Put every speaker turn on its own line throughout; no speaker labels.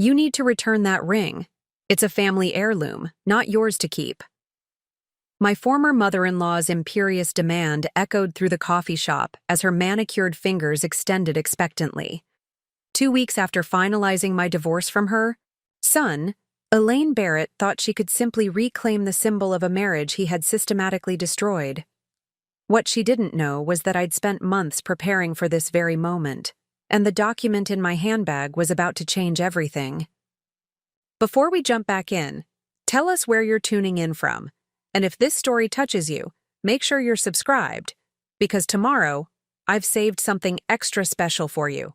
You need to return that ring. It's a family heirloom, not yours to keep. My former mother-in-law's imperious demand echoed through the coffee shop as her manicured fingers extended expectantly. 2 weeks after finalizing my divorce from her son, Elaine Barrett thought she could simply reclaim the symbol of a marriage he had systematically destroyed. What she didn't know was that I'd spent months preparing for this very moment, and the document in my handbag was about to change everything. Before we jump back in, tell us where you're tuning in from, and if this story touches you, make sure you're subscribed, because tomorrow, I've saved something extra special for you.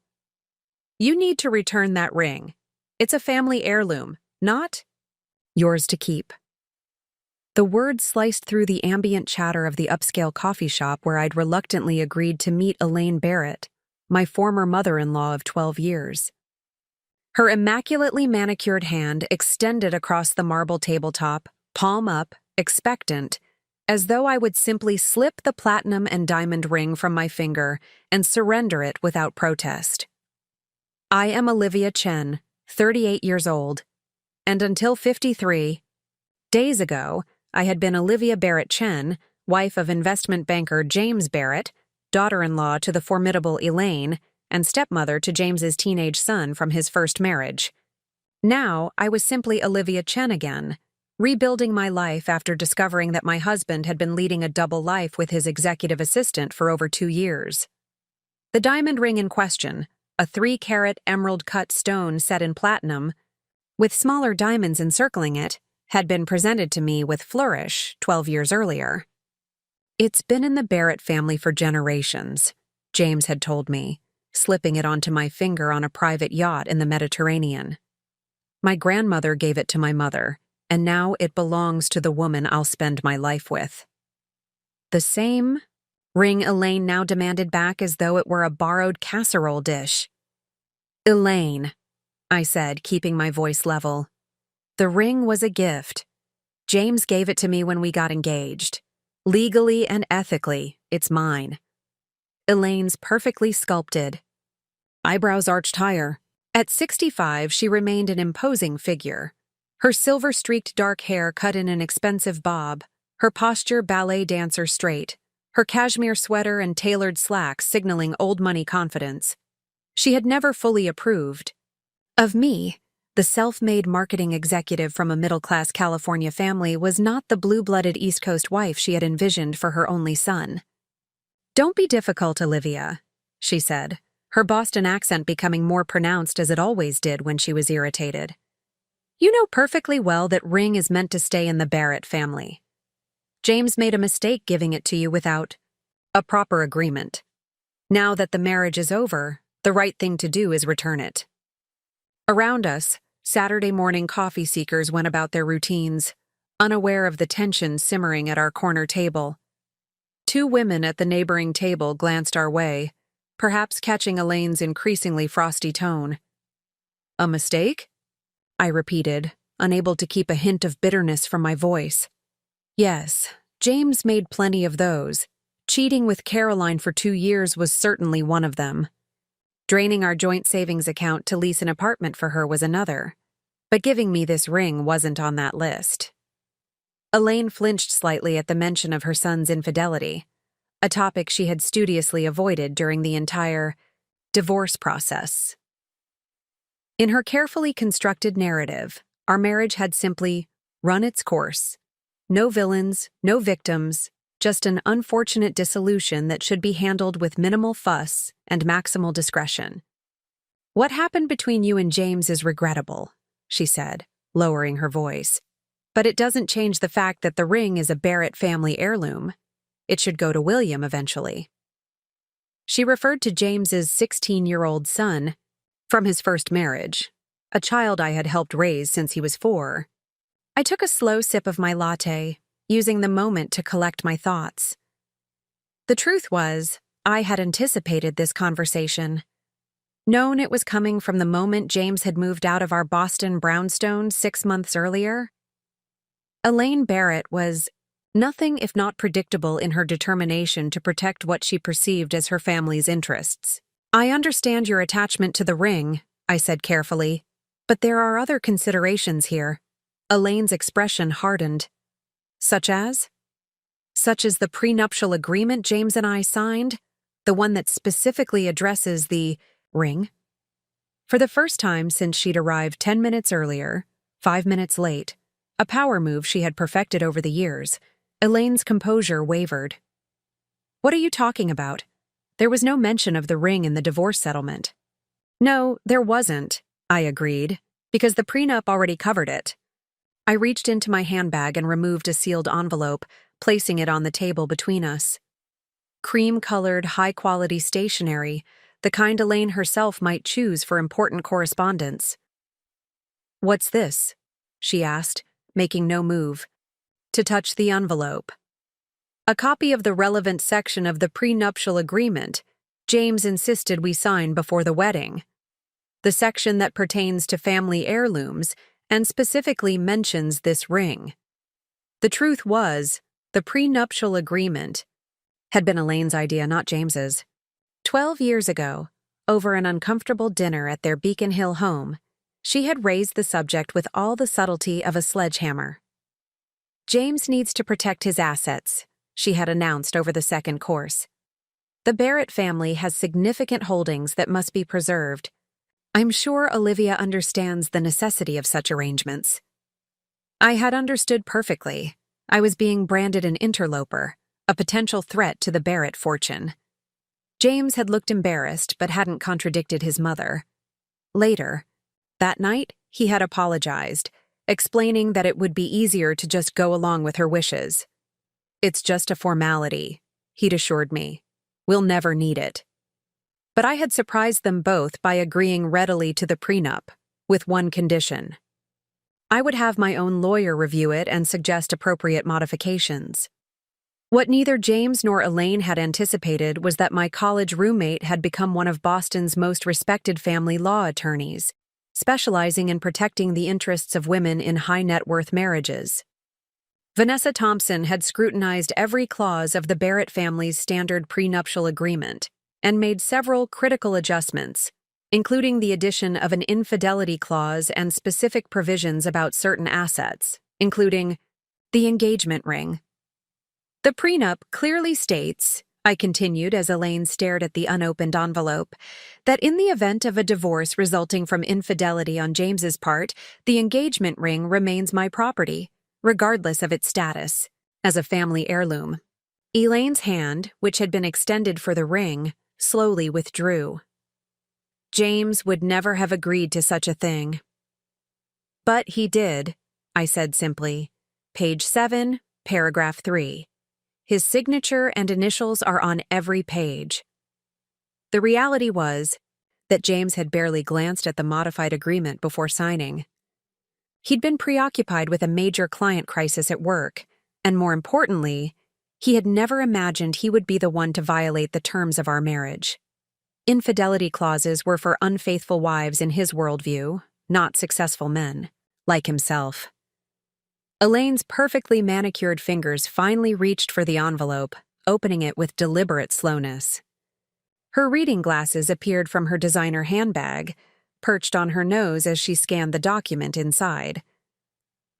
You need to return that ring. It's a family heirloom, not yours to keep. The words sliced through the ambient chatter of the upscale coffee shop where I'd reluctantly agreed to meet Elaine Barrett, my former mother-in-law of 12 years. Her immaculately manicured hand extended across the marble tabletop, palm up, expectant, as though I would simply slip the platinum and diamond ring from my finger and surrender it without protest. I am Olivia Chen, 38 years old, and until 53 days ago, I had been Olivia Barrett Chen, wife of investment banker James Barrett, daughter-in-law to the formidable Elaine, and stepmother to James's teenage son from his first marriage. Now, I was simply Olivia Chen again, rebuilding my life after discovering that my husband had been leading a double life with his executive assistant for over 2 years. The diamond ring in question, a 3-carat emerald-cut stone set in platinum, with smaller diamonds encircling it, had been presented to me with flourish 12 years earlier. It's been in the Barrett family for generations, James had told me, slipping it onto my finger on a private yacht in the Mediterranean. My grandmother gave it to my mother, and now it belongs to the woman I'll spend my life with. The same ring Elaine now demanded back as though it were a borrowed casserole dish. Elaine, I said, keeping my voice level. The ring was a gift. James gave it to me when we got engaged. Legally and ethically, it's mine. Elaine's perfectly sculpted. Eyebrows arched higher. At 65, she remained an imposing figure. Her silver-streaked dark hair cut in an expensive bob, her posture ballet dancer straight, her cashmere sweater and tailored slacks signaling old-money confidence. She had never fully approved of me. The self-made marketing executive from a middle-class California family was not the blue-blooded East Coast wife she had envisioned for her only son. "Don't be difficult, Olivia," she said, her Boston accent becoming more pronounced as it always did when she was irritated. "You know perfectly well that ring is meant to stay in the Barrett family. James made a mistake giving it to you without a proper agreement. Now that the marriage is over, the right thing to do is return it." Around us, Saturday morning coffee seekers went about their routines, unaware of the tension simmering at our corner table. 2 women at the neighboring table glanced our way, perhaps catching Elaine's increasingly frosty tone. "A mistake?" I repeated, unable to keep a hint of bitterness from my voice. Yes, James made plenty of those. Cheating with Caroline for 2 years was certainly one of them. Draining our joint savings account to lease an apartment for her was another. But giving me this ring wasn't on that list. Elaine flinched slightly at the mention of her son's infidelity, a topic she had studiously avoided during the entire divorce process. In her carefully constructed narrative, our marriage had simply run its course. No villains, no victims, just an unfortunate dissolution that should be handled with minimal fuss and maximal discretion. "What happened between you and James is regrettable," she said, lowering her voice. "But it doesn't change the fact that the ring is a Barrett family heirloom. It should go to William eventually." She referred to James's 16-year-old son from his first marriage, a child I had helped raise since he was 4. I took a slow sip of my latte, using the moment to collect my thoughts. The truth was, I had anticipated this conversation. Known it was coming from the moment James had moved out of our Boston brownstone 6 months earlier. Elaine Barrett was nothing if not predictable in her determination to protect what she perceived as her family's interests. "I understand your attachment to the ring," I said carefully, But there are other considerations here. Elaine's expression hardened. Such as? Such as the prenuptial agreement James and I signed, the one that specifically addresses the ring. For the first time since she'd arrived 10 minutes earlier, 5 minutes late, a power move she had perfected over the years, Elaine's composure wavered. What are you talking about? There was no mention of the ring in the divorce settlement. No, there wasn't, I agreed, because the prenup already covered it. I reached into my handbag and removed a sealed envelope, placing it on the table between us. Cream-colored, high-quality stationery, the kind Elaine herself might choose for important correspondence. "What's this?" she asked, making no move. To touch the envelope. A copy of the relevant section of the prenuptial agreement James insisted we sign before the wedding. The section that pertains to family heirlooms and specifically mentions this ring. The truth was, the prenuptial agreement had been Elaine's idea, not James's. 12 years ago, over an uncomfortable dinner at their Beacon Hill home, she had raised the subject with all the subtlety of a sledgehammer. "James needs to protect his assets," she had announced over the second course. "The Barrett family has significant holdings that must be preserved. I'm sure Olivia understands the necessity of such arrangements." I had understood perfectly. I was being branded an interloper, a potential threat to the Barrett fortune. James had looked embarrassed but hadn't contradicted his mother. Later, that night, he had apologized, explaining that it would be easier to just go along with her wishes. "It's just a formality," he'd assured me. "We'll never need it." But I had surprised them both by agreeing readily to the prenup, with one condition. I would have my own lawyer review it and suggest appropriate modifications. What neither James nor Elaine had anticipated was that my college roommate had become one of Boston's most respected family law attorneys, specializing in protecting the interests of women in high-net-worth marriages. Vanessa Thompson had scrutinized every clause of the Barrett family's standard prenuptial agreement and made several critical adjustments, including the addition of an infidelity clause and specific provisions about certain assets, including the engagement ring. "The prenup clearly states," I continued as Elaine stared at the unopened envelope, "that in the event of a divorce resulting from infidelity on James's part, the engagement ring remains my property, regardless of its status, as a family heirloom." Elaine's hand, which had been extended for the ring, slowly withdrew. James would never have agreed to such a thing. "But he did," I said simply. "Page 7, paragraph 3. His signature and initials are on every page." The reality was that James had barely glanced at the modified agreement before signing. He'd been preoccupied with a major client crisis at work, and more importantly, he had never imagined he would be the one to violate the terms of our marriage. Infidelity clauses were for unfaithful wives in his worldview, not successful men, like himself. Elaine's perfectly manicured fingers finally reached for the envelope, opening it with deliberate slowness. Her reading glasses appeared from her designer handbag, perched on her nose as she scanned the document inside.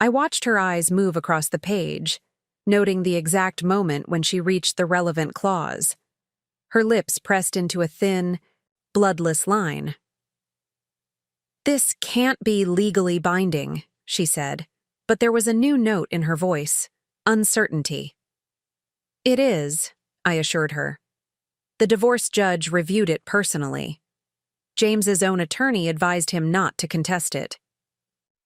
I watched her eyes move across the page, noting the exact moment when she reached the relevant clause. Her lips pressed into a thin, bloodless line. "This can't be legally binding," she said, but there was a new note in her voice, uncertainty. "It is," I assured her. "The divorce judge reviewed it personally. James's own attorney advised him not to contest it."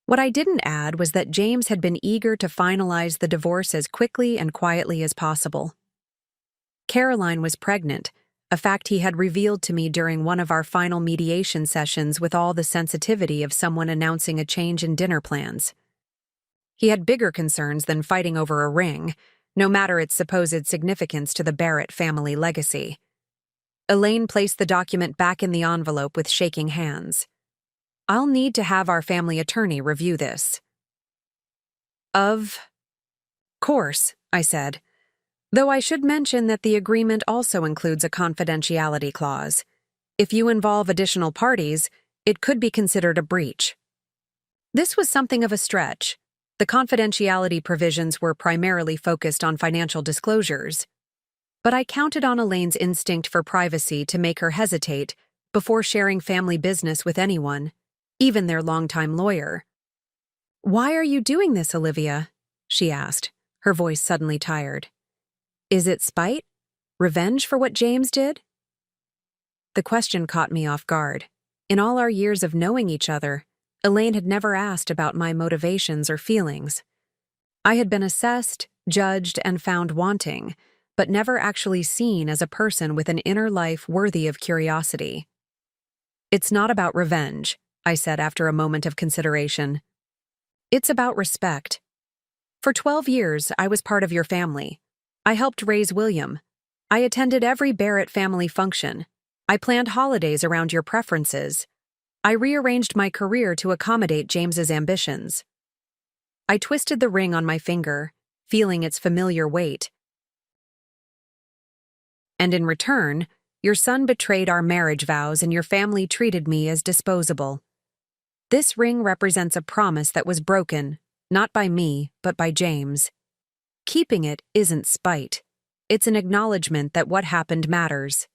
What I didn't add was that James had been eager to finalize the divorce as quickly and quietly as possible. Caroline was pregnant, a fact he had revealed to me during one of our final mediation sessions with all the sensitivity of someone announcing a change in dinner plans. He had bigger concerns than fighting over a ring, no matter its supposed significance to the Barrett family legacy. Elaine placed the document back in the envelope with shaking hands. "I'll need to have our family attorney review this." "Of course," I said, though I should mention that the agreement also includes a confidentiality clause. If you involve additional parties, it could be considered a breach. This was something of a stretch. The confidentiality provisions were primarily focused on financial disclosures, but I counted on Elaine's instinct for privacy to make her hesitate before sharing family business with anyone, even their longtime lawyer. "Why are you doing this, Olivia?" she asked, her voice suddenly tired. "Is it spite? Revenge for what James did?" The question caught me off guard. In all our years of knowing each other, Elaine had never asked about my motivations or feelings. I had been assessed, judged, and found wanting, but never actually seen as a person with an inner life worthy of curiosity. "It's not about revenge," I said after a moment of consideration. "It's about respect. For 12 years, I was part of your family. I helped raise William. I attended every Barrett family function. I planned holidays around your preferences. I rearranged my career to accommodate James's ambitions. I twisted the ring on my finger, feeling its familiar weight. And in return, your son betrayed our marriage vows and your family treated me as disposable. This ring represents a promise that was broken, not by me, but by James. Keeping it isn't spite. It's an acknowledgement that what happened matters."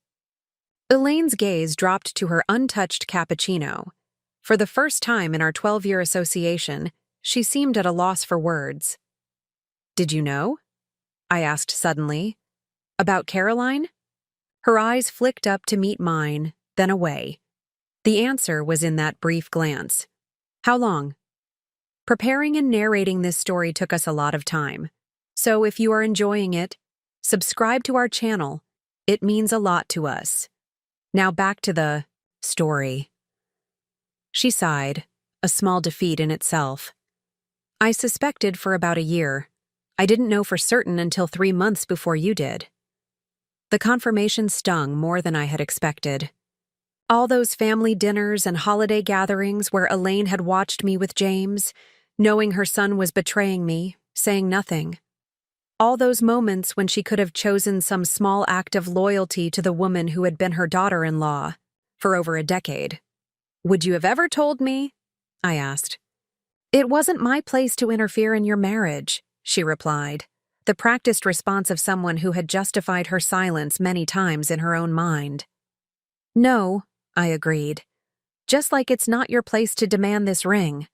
Elaine's gaze dropped to her untouched cappuccino. For the first time in our 12-year association, she seemed at a loss for words. "Did you know?" I asked suddenly. "About Caroline?" Her eyes flicked up to meet mine, then away. The answer was in that brief glance. "How long?" Preparing and narrating this story took us a lot of time. So if you are enjoying it, subscribe to our channel. It means a lot to us. Now back to the story. She sighed, a small defeat in itself. "I suspected for about a year. I didn't know for certain until 3 months before you did." The confirmation stung more than I had expected. All those family dinners and holiday gatherings where Elaine had watched me with James, knowing her son was betraying me, saying nothing. All those moments when she could have chosen some small act of loyalty to the woman who had been her daughter-in-law for over a decade. "Would you have ever told me?" I asked. "It wasn't my place to interfere in your marriage," she replied, the practiced response of someone who had justified her silence many times in her own mind. "No," I agreed. "Just like it's not your place to demand this ring."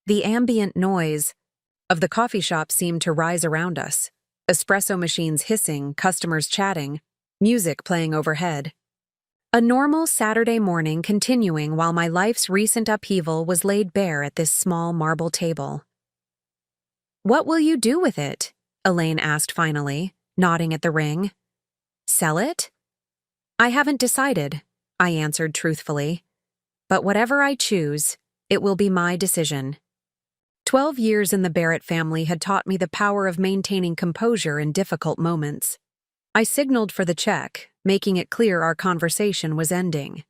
The ambient noise of the coffee shop seemed to rise around us. Espresso machines hissing, customers chatting, music playing overhead. A normal Saturday morning continuing while my life's recent upheaval was laid bare at this small marble table. "What will you do with it?" Elaine asked finally, nodding at the ring. "Sell it?" "I haven't decided," I answered truthfully. "But whatever I choose, it will be my decision." 12 years in the Barrett family had taught me the power of maintaining composure in difficult moments. I signaled for the check, making it clear our conversation was ending.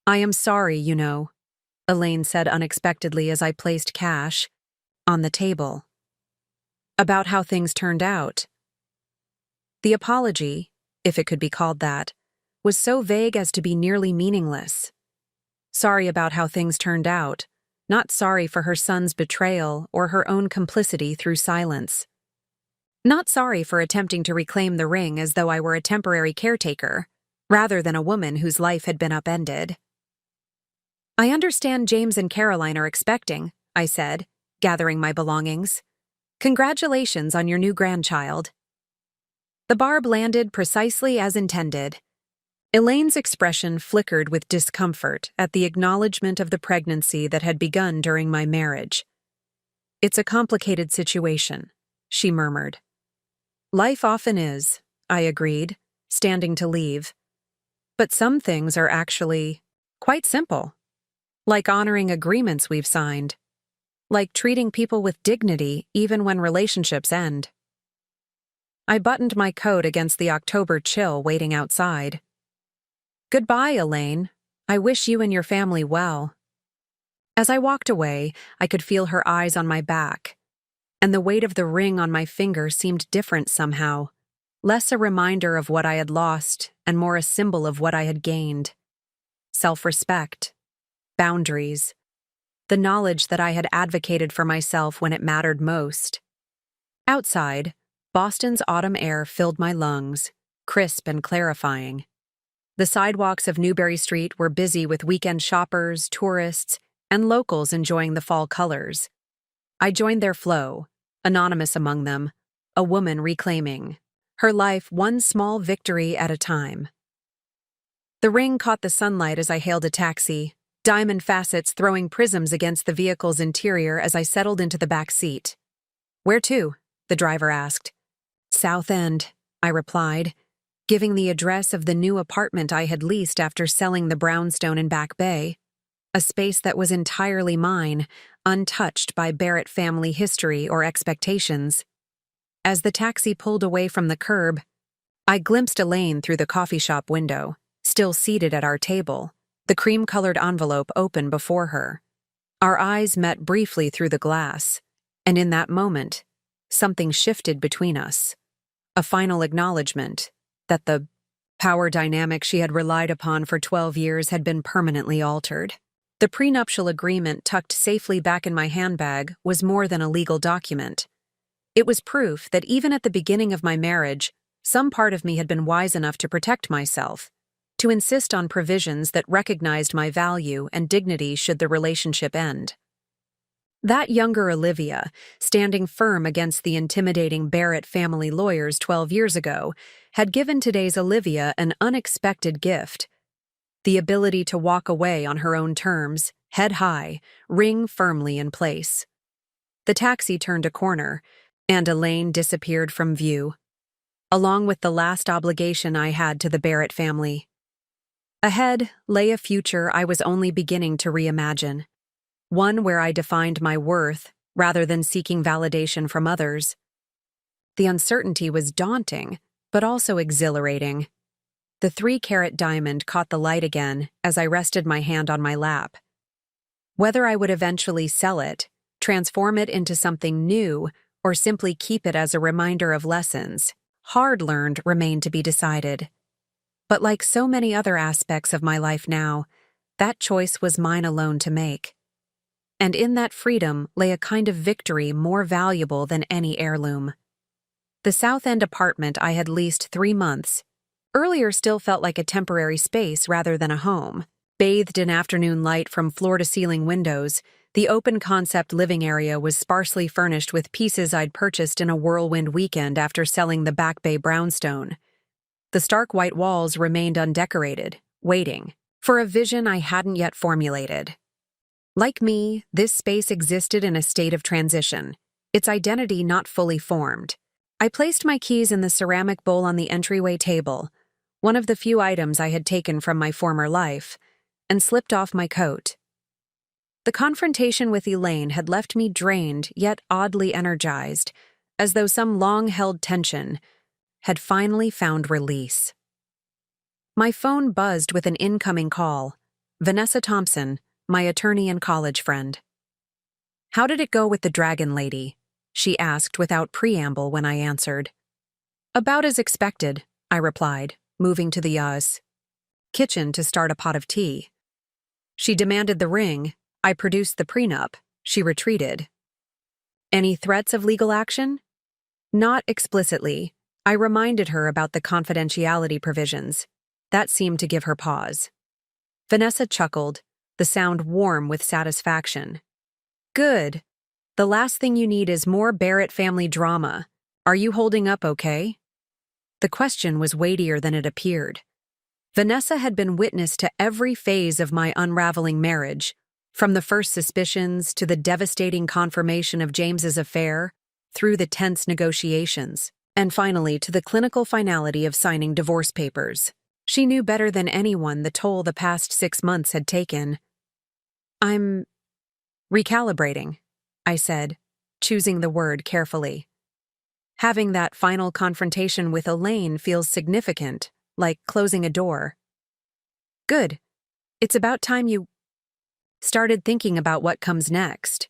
"I am sorry, you know," Elaine said unexpectedly as I placed cash on the table. "About how things turned out." The apology, if it could be called that, was so vague as to be nearly meaningless. Sorry about how things turned out. Not sorry for her son's betrayal or her own complicity through silence. Not sorry for attempting to reclaim the ring as though I were a temporary caretaker, rather than a woman whose life had been upended. "I understand James and Caroline are expecting," I said, gathering my belongings. "Congratulations on your new grandchild." The barb landed precisely as intended. Elaine's expression flickered with discomfort at the acknowledgement of the pregnancy that had begun during my marriage. "It's a complicated situation," she murmured. "Life often is," I agreed, standing to leave. "But some things are actually quite simple, like honoring agreements we've signed, like treating people with dignity even when relationships end." I buttoned my coat against the October chill waiting outside. "Goodbye, Elaine. I wish you and your family well." As I walked away, I could feel her eyes on my back, and the weight of the ring on my finger seemed different somehow, less a reminder of what I had lost and more a symbol of what I had gained. Self-respect, boundaries, the knowledge that I had advocated for myself when it mattered most. Outside, Boston's autumn air filled my lungs, crisp and clarifying. The sidewalks of Newbury Street were busy with weekend shoppers, tourists, and locals enjoying the fall colors. I joined their flow, anonymous among them, a woman reclaiming her life one small victory at a time. The ring caught the sunlight as I hailed a taxi, diamond facets throwing prisms against the vehicle's interior as I settled into the back seat. "Where to?" the driver asked. "South End," I replied, giving the address of the new apartment I had leased after selling the brownstone in Back Bay, a space that was entirely mine, untouched by Barrett family history or expectations. As the taxi pulled away from the curb, I glimpsed Elaine through the coffee shop window, still seated at our table, the cream-colored envelope open before her. Our eyes met briefly through the glass, and in that moment, something shifted between us. A final acknowledgement that the power dynamic she had relied upon for 12 years had been permanently altered. The prenuptial agreement tucked safely back in my handbag was more than a legal document. It was proof that even at the beginning of my marriage, some part of me had been wise enough to protect myself, to insist on provisions that recognized my value and dignity should the relationship end. That younger Olivia, standing firm against the intimidating Barrett family lawyers 12 years ago, had given today's Olivia an unexpected gift: the ability to walk away on her own terms, head high, ring firmly in place. The taxi turned a corner, and Elaine disappeared from view, along with the last obligation I had to the Barrett family. Ahead lay a future I was only beginning to reimagine, one where I defined my worth rather than seeking validation from others. The uncertainty was daunting, but also exhilarating. The 3-carat diamond caught the light again as I rested my hand on my lap. Whether I would eventually sell it, transform it into something new, or simply keep it as a reminder of lessons hard-learned remained to be decided. But like so many other aspects of my life now, that choice was mine alone to make. And in that freedom lay a kind of victory more valuable than any heirloom. The South End apartment I had leased 3 months earlier still felt like a temporary space rather than a home. Bathed in afternoon light from floor-to-ceiling windows, the open-concept living area was sparsely furnished with pieces I'd purchased in a whirlwind weekend after selling the Back Bay brownstone. The stark white walls remained undecorated, waiting for a vision I hadn't yet formulated. Like me, this space existed in a state of transition, its identity not fully formed. I placed my keys in the ceramic bowl on the entryway table, one of the few items I had taken from my former life, and slipped off my coat. The confrontation with Elaine had left me drained yet oddly energized, as though some long-held tension had finally found release. My phone buzzed with an incoming call. Vanessa Thompson, my attorney and college friend. "How did it go with the dragon lady?" she asked without preamble when I answered. "About as expected," I replied, moving to the kitchen to start a pot of tea. She demanded the ring. I produced the prenup. She retreated. "Any threats of legal action?" "Not explicitly." I reminded her about the confidentiality provisions. That seemed to give her pause. Vanessa chuckled, the sound warm with satisfaction. "Good. The last thing you need is more Barrett family drama. Are you holding up okay?" The question was weightier than it appeared. Vanessa had been witness to every phase of my unraveling marriage, from the first suspicions to the devastating confirmation of James's affair, through the tense negotiations, and finally to the clinical finality of signing divorce papers. She knew better than anyone the toll the past 6 months had taken. "I'm recalibrating," I said, choosing the word carefully. Having that final confrontation with Elaine feels significant, like closing a door. "Good. It's about time you started thinking about what comes next."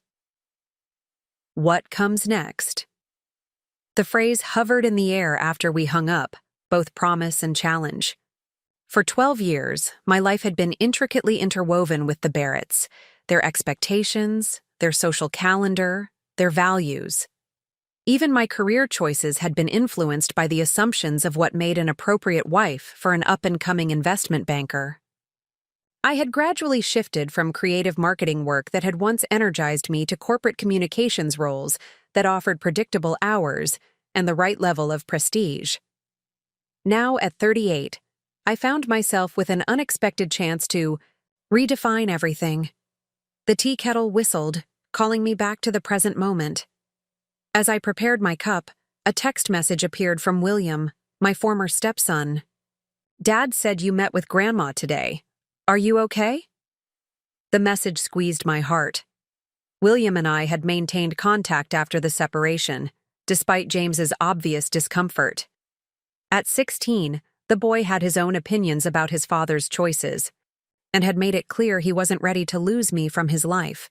What comes next? The phrase hovered in the air after we hung up, both promise and challenge. For 12 years, my life had been intricately interwoven with the Barretts, their expectations, their social calendar, their values. Even my career choices had been influenced by the assumptions of what made an appropriate wife for an up-and-coming investment banker. I had gradually shifted from creative marketing work that had once energized me to corporate communications roles that offered predictable hours and the right level of prestige. Now, at 38, I found myself with an unexpected chance to redefine everything. The tea kettle whistled, calling me back to the present moment. As I prepared my cup, a text message appeared from William, my former stepson. "Dad said you met with Grandma today. Are you okay?" The message squeezed my heart. William and I had maintained contact after the separation, despite James's obvious discomfort. At 16, the boy had his own opinions about his father's choices, and had made it clear he wasn't ready to lose me from his life.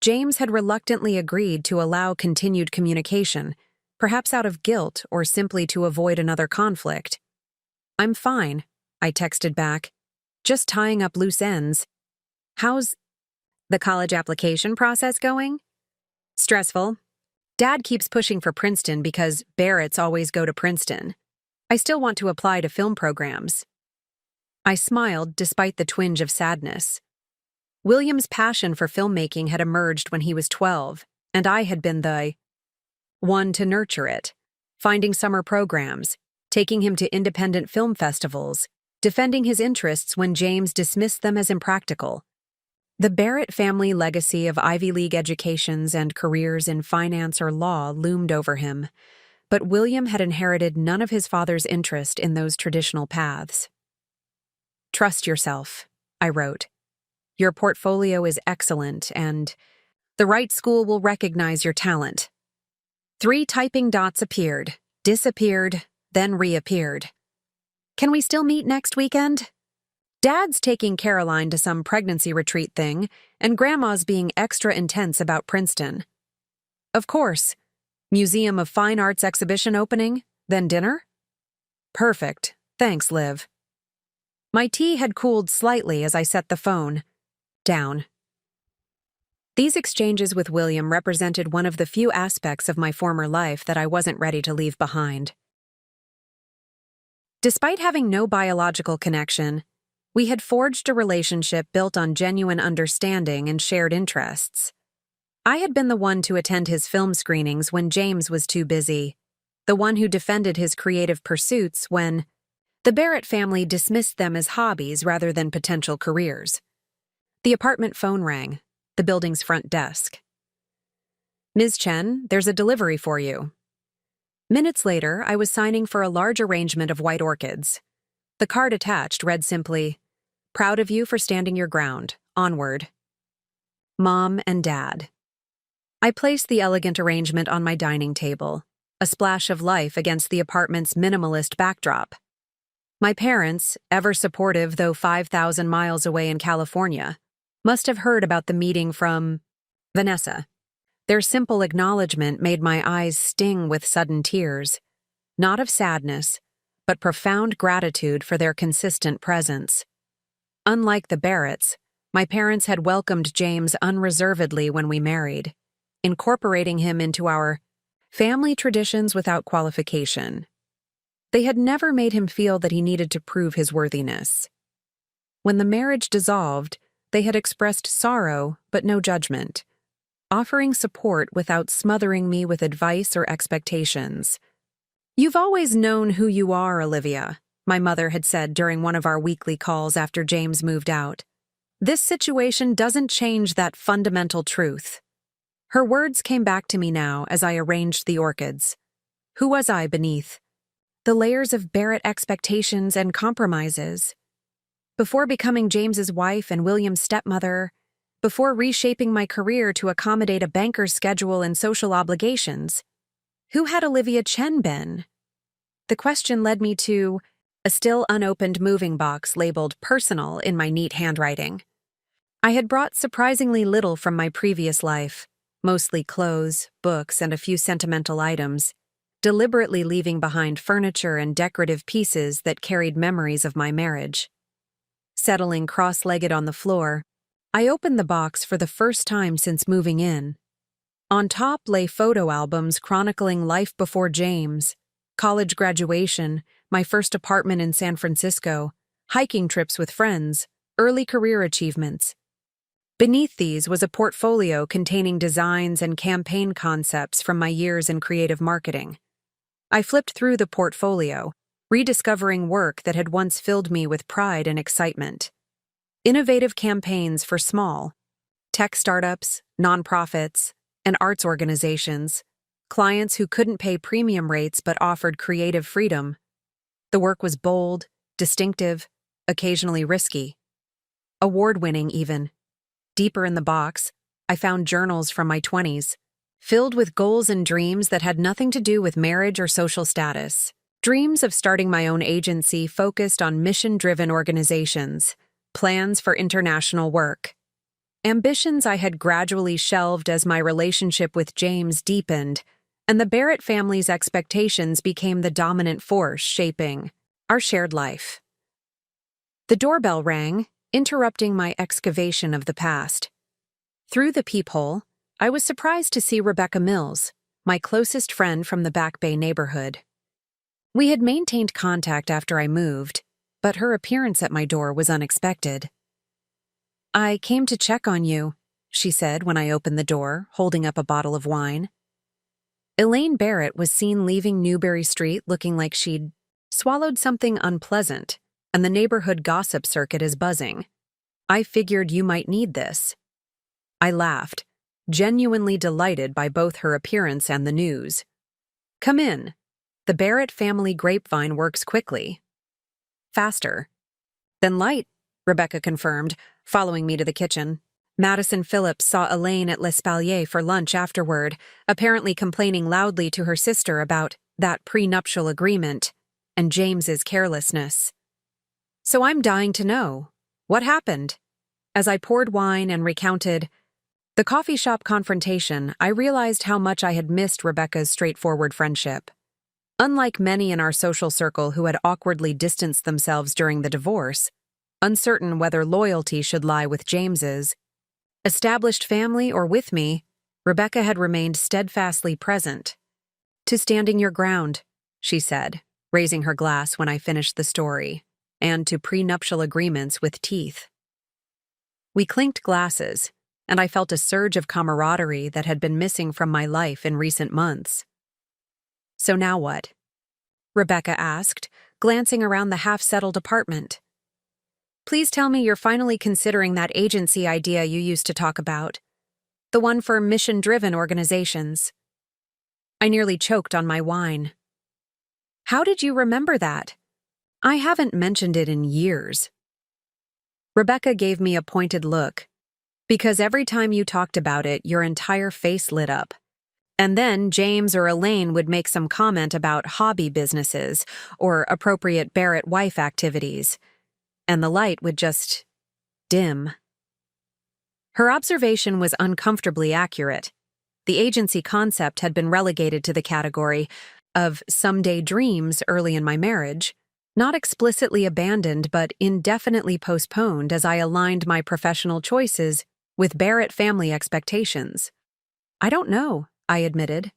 James had reluctantly agreed to allow continued communication, perhaps out of guilt or simply to avoid another conflict. "I'm fine," I texted back. "Just tying up loose ends." "How's the college application process going?" "Stressful. Dad keeps pushing for Princeton because Barretts always go to Princeton. I still want to apply to film programs." I smiled despite the twinge of sadness. William's passion for filmmaking had emerged when he was 12, and I had been the one to nurture it, finding summer programs, taking him to independent film festivals, defending his interests when James dismissed them as impractical. The Barrett family legacy of Ivy League educations and careers in finance or law loomed over him, but William had inherited none of his father's interest in those traditional paths. "Trust yourself," I wrote. "Your portfolio is excellent, and the right school will recognize your talent." 3 typing dots appeared, disappeared, then reappeared. "Can we still meet next weekend? Dad's taking Caroline to some pregnancy retreat thing, and Grandma's being extra intense about Princeton." "Of course. Museum of Fine Arts exhibition opening, then dinner?" "Perfect. Thanks, Liv." My tea had cooled slightly as I set the phone down. These exchanges with William represented one of the few aspects of my former life that I wasn't ready to leave behind. Despite having no biological connection, we had forged a relationship built on genuine understanding and shared interests. I had been the one to attend his film screenings when James was too busy, the one who defended his creative pursuits when the Barrett family dismissed them as hobbies rather than potential careers. The apartment phone rang, the building's front desk. "Ms. Chen, there's a delivery for you." Minutes later, I was signing for a large arrangement of white orchids. The card attached read simply, "Proud of you for standing your ground. Onward. Mom and Dad." I placed the elegant arrangement on my dining table, a splash of life against the apartment's minimalist backdrop. My parents, ever supportive though 5,000 miles away in California, must have heard about the meeting from Vanessa. Their simple acknowledgement made my eyes sting with sudden tears, not of sadness, but profound gratitude for their consistent presence. Unlike the Barretts, my parents had welcomed James unreservedly when we married, incorporating him into our family traditions without qualification. They had never made him feel that he needed to prove his worthiness. When the marriage dissolved, they had expressed sorrow but no judgment, offering support without smothering me with advice or expectations. "You've always known who you are, Olivia," my mother had said during one of our weekly calls after James moved out. "This situation doesn't change that fundamental truth." Her words came back to me now as I arranged the orchids. Who was I beneath the layers of Barrett expectations and compromises? Before becoming James's wife and William's stepmother, before reshaping my career to accommodate a banker's schedule and social obligations, who had Olivia Chen been? The question led me to a still unopened moving box labeled "personal" in my neat handwriting. I had brought surprisingly little from my previous life, mostly clothes, books, and a few sentimental items, deliberately leaving behind furniture and decorative pieces that carried memories of my marriage. Settling cross-legged on the floor, I opened the box for the first time since moving in. On top lay photo albums chronicling life before James, college graduation, my first apartment in San Francisco, hiking trips with friends, early career achievements. Beneath these was a portfolio containing designs and campaign concepts from my years in creative marketing. I flipped through the portfolio, rediscovering work that had once filled me with pride and excitement. Innovative campaigns for small, tech startups, nonprofits, and arts organizations, clients who couldn't pay premium rates but offered creative freedom. The work was bold, distinctive, occasionally risky. Award-winning, even. Deeper in the box, I found journals from my 20s, filled with goals and dreams that had nothing to do with marriage or social status. Dreams of starting my own agency focused on mission-driven organizations, plans for international work. Ambitions I had gradually shelved as my relationship with James deepened, and the Barrett family's expectations became the dominant force shaping our shared life. The doorbell rang, interrupting my excavation of the past. Through the peephole, I was surprised to see Rebecca Mills, my closest friend from the Back Bay neighborhood. We had maintained contact after I moved, but her appearance at my door was unexpected. "I came to check on you," she said when I opened the door, holding up a bottle of wine. Elaine Barrett was seen leaving Newberry Street looking like she'd swallowed something unpleasant, and the neighborhood gossip circuit is buzzing. "I figured you might need this." I laughed, genuinely delighted by both her appearance and the news. "Come in. The Barrett family grapevine works quickly. Faster than light," Rebecca confirmed, following me to the kitchen. Madison Phillips saw Elaine at L'Espalier for lunch afterward, apparently complaining loudly to her sister about that prenuptial agreement and James's carelessness. "So I'm dying to know. What happened?" As I poured wine and recounted the coffee shop confrontation, I realized how much I had missed Rebecca's straightforward friendship. Unlike many in our social circle who had awkwardly distanced themselves during the divorce, uncertain whether loyalty should lie with James's established family or with me, Rebecca had remained steadfastly present. "To standing your ground," she said, raising her glass when I finished the story, "and to prenuptial agreements with teeth." We clinked glasses, and I felt a surge of camaraderie that had been missing from my life in recent months. "So now what?" Rebecca asked, glancing around the half-settled apartment. "Please tell me you're finally considering that agency idea you used to talk about. The one for mission-driven organizations." I nearly choked on my wine. "How did you remember that? I haven't mentioned it in years." Rebecca gave me a pointed look. "Because every time you talked about it, your entire face lit up. And then James or Elaine would make some comment about hobby businesses or appropriate Barrett wife activities, and the light would just dim." Her observation was uncomfortably accurate. The agency concept had been relegated to the category of someday dreams early in my marriage, not explicitly abandoned but indefinitely postponed as I aligned my professional choices with Barrett family expectations. "I don't know," I admitted.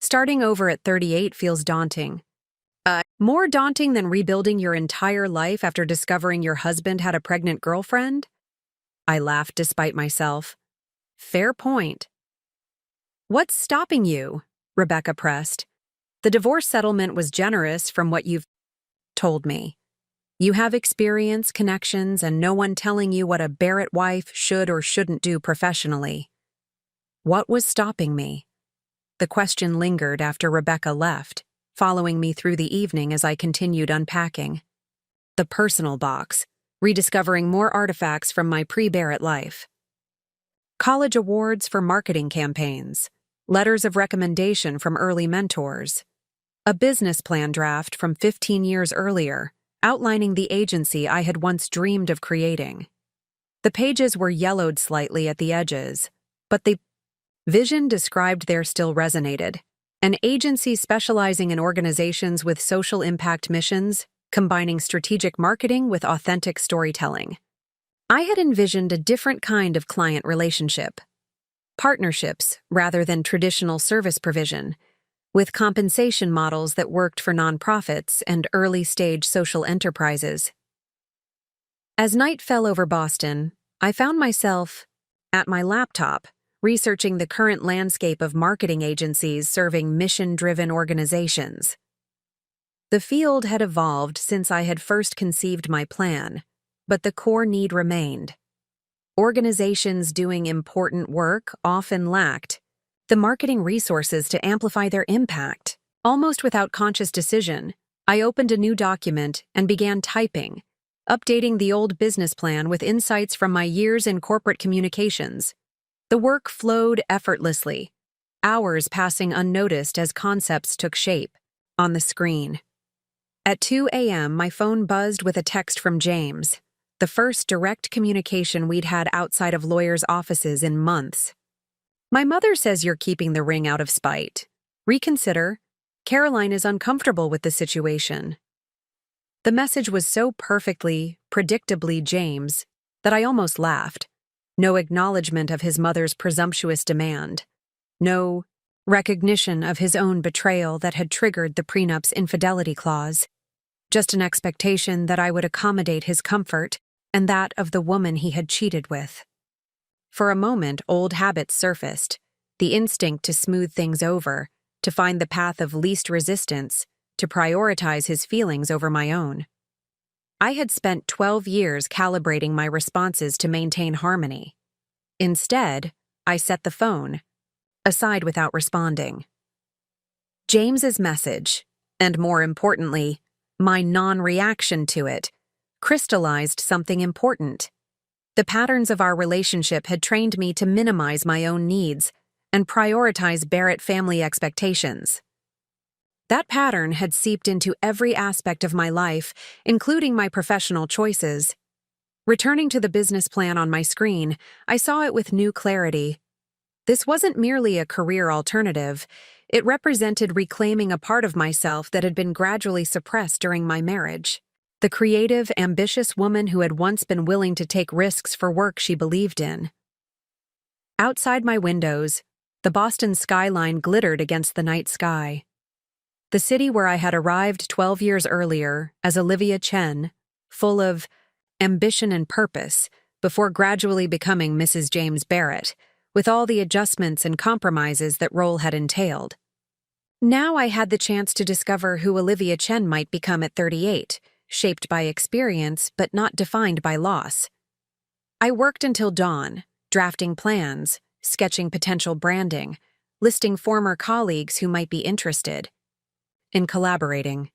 "Starting over at 38 feels daunting." More daunting than rebuilding your entire life after discovering your husband had a pregnant girlfriend?" I laughed despite myself. "Fair point." "What's stopping you?" Rebecca pressed. "The divorce settlement was generous from what you've told me. You have experience, connections, and no one telling you what a Barrett wife should or shouldn't do professionally." What was stopping me? The question lingered after Rebecca left, following me through the evening as I continued unpacking. The personal box, rediscovering more artifacts from my pre-Barrett life. College awards for marketing campaigns, letters of recommendation from early mentors. A business plan draft from 15 years earlier, outlining the agency I had once dreamed of creating. The pages were yellowed slightly at the edges, but the vision described there still resonated. An agency specializing in organizations with social impact missions, combining strategic marketing with authentic storytelling. I had envisioned a different kind of client relationship. Partnerships rather than traditional service provision, with compensation models that worked for nonprofits and early-stage social enterprises. As night fell over Boston, I found myself, at my laptop, researching the current landscape of marketing agencies serving mission-driven organizations. The field had evolved since I had first conceived my plan, but the core need remained. Organizations doing important work often lacked the marketing resources to amplify their impact. Almost without conscious decision, I opened a new document and began typing, updating the old business plan with insights from my years in corporate communications. The work flowed effortlessly, hours passing unnoticed as concepts took shape on the screen. At 2 a.m., my phone buzzed with a text from James, the first direct communication we'd had outside of lawyers' offices in months. "My mother says you're keeping the ring out of spite. Reconsider. Caroline is uncomfortable with the situation." The message was so perfectly, predictably James that I almost laughed. No acknowledgement of his mother's presumptuous demand. No recognition of his own betrayal that had triggered the prenup's infidelity clause. Just an expectation that I would accommodate his comfort and that of the woman he had cheated with. For a moment, old habits surfaced, the instinct to smooth things over, to find the path of least resistance, to prioritize his feelings over my own. I had spent 12 years calibrating my responses to maintain harmony. Instead, I set the phone aside without responding. James's message, and more importantly, my non-reaction to it, crystallized something important. The patterns of our relationship had trained me to minimize my own needs and prioritize Barrett family expectations. That pattern had seeped into every aspect of my life, including my professional choices. Returning to the business plan on my screen, I saw it with new clarity. This wasn't merely a career alternative. It represented reclaiming a part of myself that had been gradually suppressed during my marriage. The creative, ambitious woman who had once been willing to take risks for work she believed in. Outside my windows, the Boston skyline glittered against the night sky. The city where I had arrived 12 years earlier as Olivia Chen, full of ambition and purpose, before gradually becoming Mrs. James Barrett, with all the adjustments and compromises that role had entailed. Now I had the chance to discover who Olivia Chen might become at 38, shaped by experience but not defined by loss. I worked until dawn, drafting plans, sketching potential branding, listing former colleagues who might be interested in collaborating.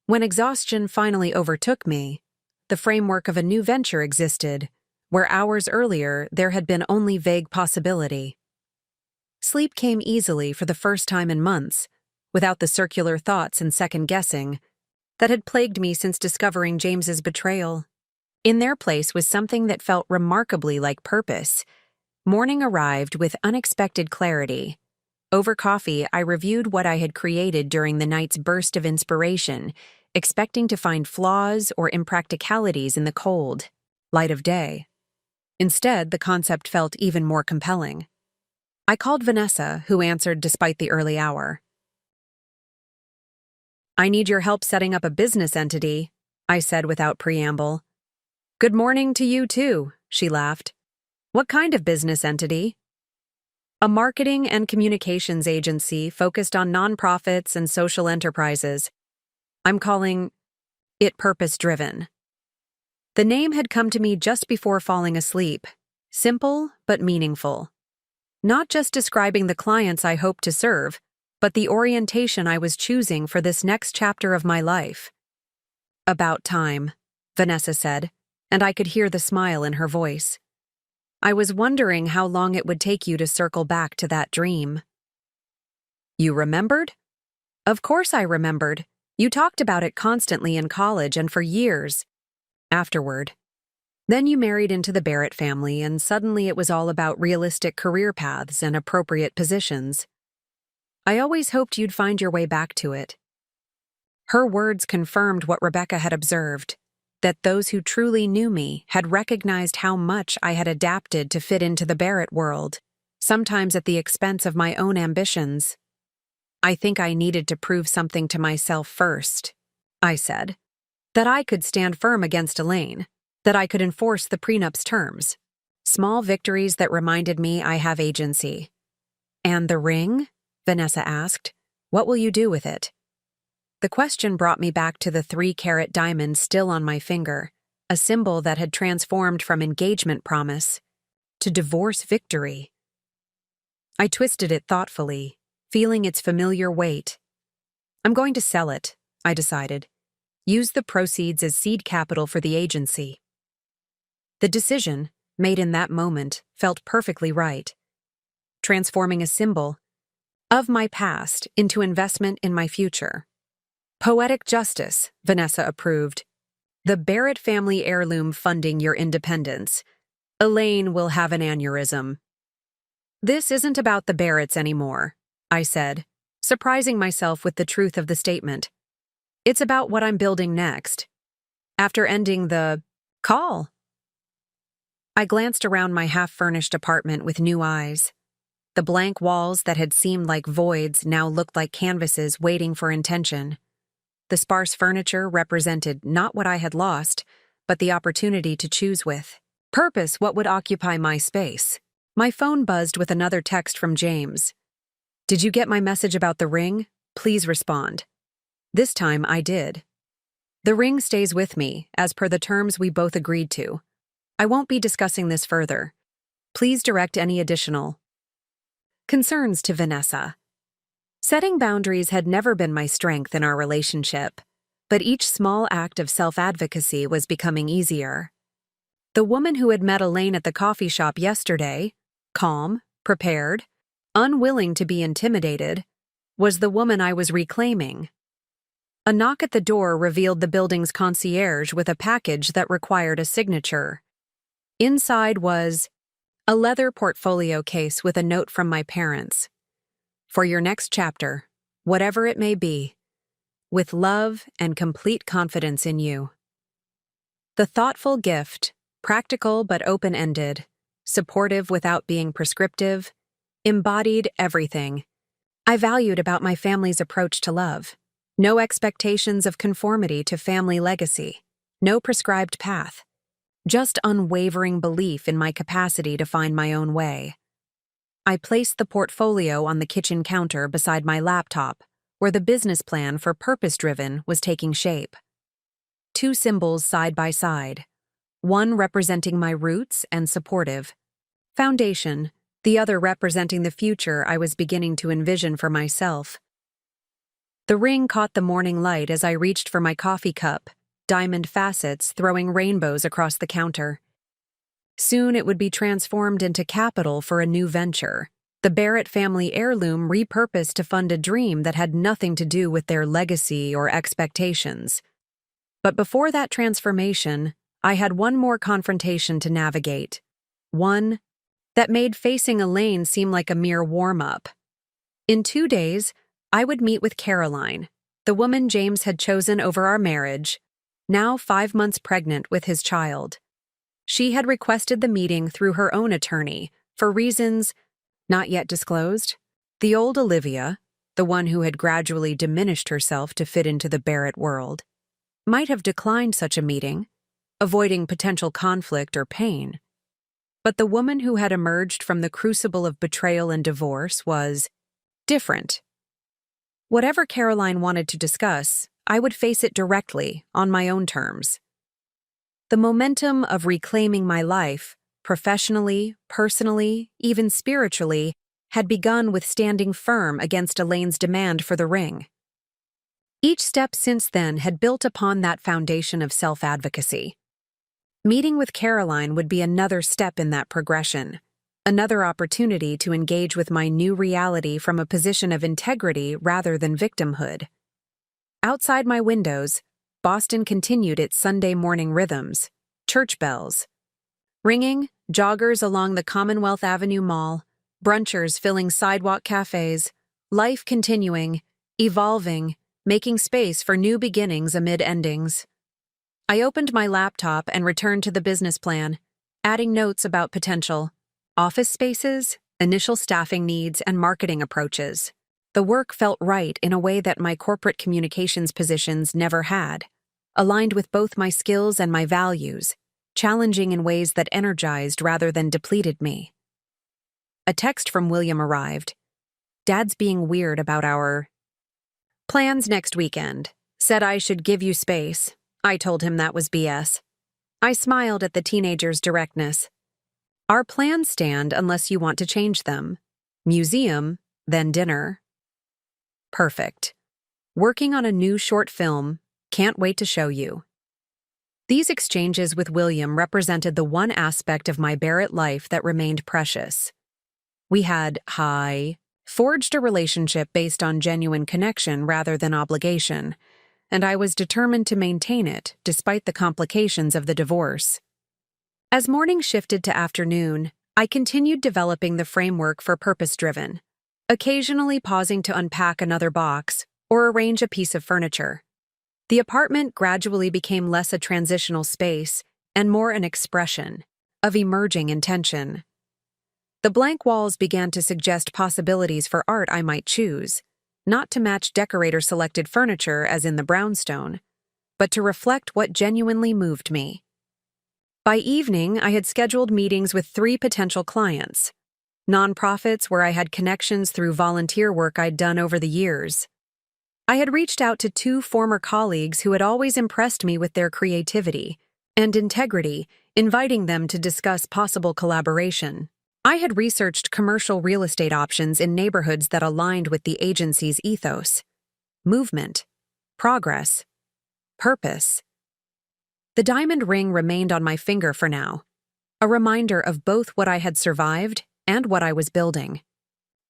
When exhaustion finally overtook me, the framework of a new venture existed, where hours earlier there had been only vague possibility. Sleep came easily for the first time in months, without the circular thoughts and second-guessing that had plagued me since discovering James's betrayal. In their place was something that felt remarkably like purpose. Morning arrived with unexpected clarity. Over coffee, I reviewed what I had created during the night's burst of inspiration, expecting to find flaws or impracticalities in the cold light of day. Instead, the concept felt even more compelling. I called Vanessa, who answered despite the early hour. "I need your help setting up a business entity," I said without preamble. "Good morning to you, too," she laughed. "What kind of business entity?" "A marketing and communications agency focused on nonprofits and social enterprises. I'm calling it Purpose-Driven." The name had come to me just before falling asleep, simple but meaningful. Not just describing the clients I hoped to serve, but the orientation I was choosing for this next chapter of my life. "About time," Vanessa said, and I could hear the smile in her voice. "I was wondering how long it would take you to circle back to that dream." "You remembered?" "Of course I remembered. You talked about it constantly in college and for years." "Afterward. Then you married into the Barrett family, and suddenly it was all about realistic career paths and appropriate positions. I always hoped you'd find your way back to it." Her words confirmed what Rebecca had observed. that those who truly knew me had recognized how much I had adapted to fit into the Barrett world, sometimes at the expense of my own ambitions. I think I needed to prove something to myself first, I said. That I could stand firm against Elaine, that I could enforce the prenup's terms. Small victories that reminded me I have agency. And the ring? Vanessa asked. What will you do with it? The question brought me back to the 3-carat diamond still on my finger, a symbol that had transformed from engagement promise to divorce victory. I twisted it thoughtfully, feeling its familiar weight. I'm going to sell it, I decided. Use the proceeds as seed capital for the agency. The decision, made in that moment, felt perfectly right. Transforming a symbol of my past into investment in my future. Poetic justice, Vanessa approved. The Barrett family heirloom funding your independence. Elaine will have an aneurysm. This isn't about the Barretts anymore, I said, surprising myself with the truth of the statement. It's about what I'm building next. After ending the call, I glanced around my half-furnished apartment with new eyes. The blank walls that had seemed like voids now looked like canvases waiting for intention. The sparse furniture represented not what I had lost, but the opportunity to choose with. Purpose what would occupy my space. My phone buzzed with another text from James. Did you get my message about the ring? Please respond. This time I did. The ring stays with me, as per the terms we both agreed to. I won't be discussing this further. Please direct any additional concerns to Vanessa. Setting boundaries had never been my strength in our relationship, but each small act of self-advocacy was becoming easier. The woman who had met Elaine at the coffee shop yesterday, calm, prepared, unwilling to be intimidated, was the woman I was reclaiming. A knock at the door revealed the building's concierge with a package that required a signature. Inside was a leather portfolio case with a note from my parents. For your next chapter, whatever it may be, with love and complete confidence in you. The thoughtful gift, practical but open-ended, supportive without being prescriptive, embodied everything I valued about my family's approach to love. No expectations of conformity to family legacy, no prescribed path, just unwavering belief in my capacity to find my own way. I placed the portfolio on the kitchen counter beside my laptop, where the business plan for Purpose-Driven was taking shape. 2 symbols side by side, one representing my roots and supportive foundation, the other representing the future I was beginning to envision for myself. The ring caught the morning light as I reached for my coffee cup, diamond facets throwing rainbows across the counter. Soon it would be transformed into capital for a new venture, the Barrett family heirloom repurposed to fund a dream that had nothing to do with their legacy or expectations. But before that transformation, I had one more confrontation to navigate. One that made facing Elaine seem like a mere warm-up. In 2 days, I would meet with Caroline, the woman James had chosen over our marriage, now 5 months pregnant with his child. She had requested the meeting through her own attorney, for reasons not yet disclosed. The old Olivia, the one who had gradually diminished herself to fit into the Barrett world, might have declined such a meeting, avoiding potential conflict or pain. But the woman who had emerged from the crucible of betrayal and divorce was different. Whatever Caroline wanted to discuss, I would face it directly, on my own terms. The momentum of reclaiming my life, professionally, personally, even spiritually, had begun with standing firm against Elaine's demand for the ring. Each step since then had built upon that foundation of self-advocacy. Meeting with Caroline would be another step in that progression, another opportunity to engage with my new reality from a position of integrity rather than victimhood. Outside my windows, Boston continued its Sunday morning rhythms, church bells ringing, joggers along the Commonwealth Avenue Mall, brunchers filling sidewalk cafes, life continuing, evolving, making space for new beginnings amid endings. I opened my laptop and returned to the business plan, adding notes about potential office spaces, initial staffing needs, and marketing approaches. The work felt right in a way that my corporate communications positions never had, aligned with both my skills and my values, challenging in ways that energized rather than depleted me. A text from William arrived. Dad's being weird about our plans next weekend. Said I should give you space. I told him that was BS. I smiled at the teenager's directness. Our plans stand unless you want to change them. Museum, then dinner. Perfect. Working on a new short film. Can't wait to show you. These exchanges with William represented the one aspect of my Barrett life that remained precious. We had forged a relationship based on genuine connection rather than obligation, and I was determined to maintain it despite the complications of the divorce. As morning shifted to afternoon, I continued developing the framework for purpose-driven, occasionally pausing to unpack another box or arrange a piece of furniture. The apartment gradually became less a transitional space and more an expression of emerging intention. The blank walls began to suggest possibilities for art I might choose, not to match decorator-selected furniture as in the brownstone, but to reflect what genuinely moved me. By evening, I had scheduled meetings with 3 potential clients, nonprofits where I had connections through volunteer work I'd done over the years. I had reached out to 2 former colleagues who had always impressed me with their creativity and integrity, inviting them to discuss possible collaboration. I had researched commercial real estate options in neighborhoods that aligned with the agency's ethos: movement, progress, purpose. The diamond ring remained on my finger for now, a reminder of both what I had survived and what I was building.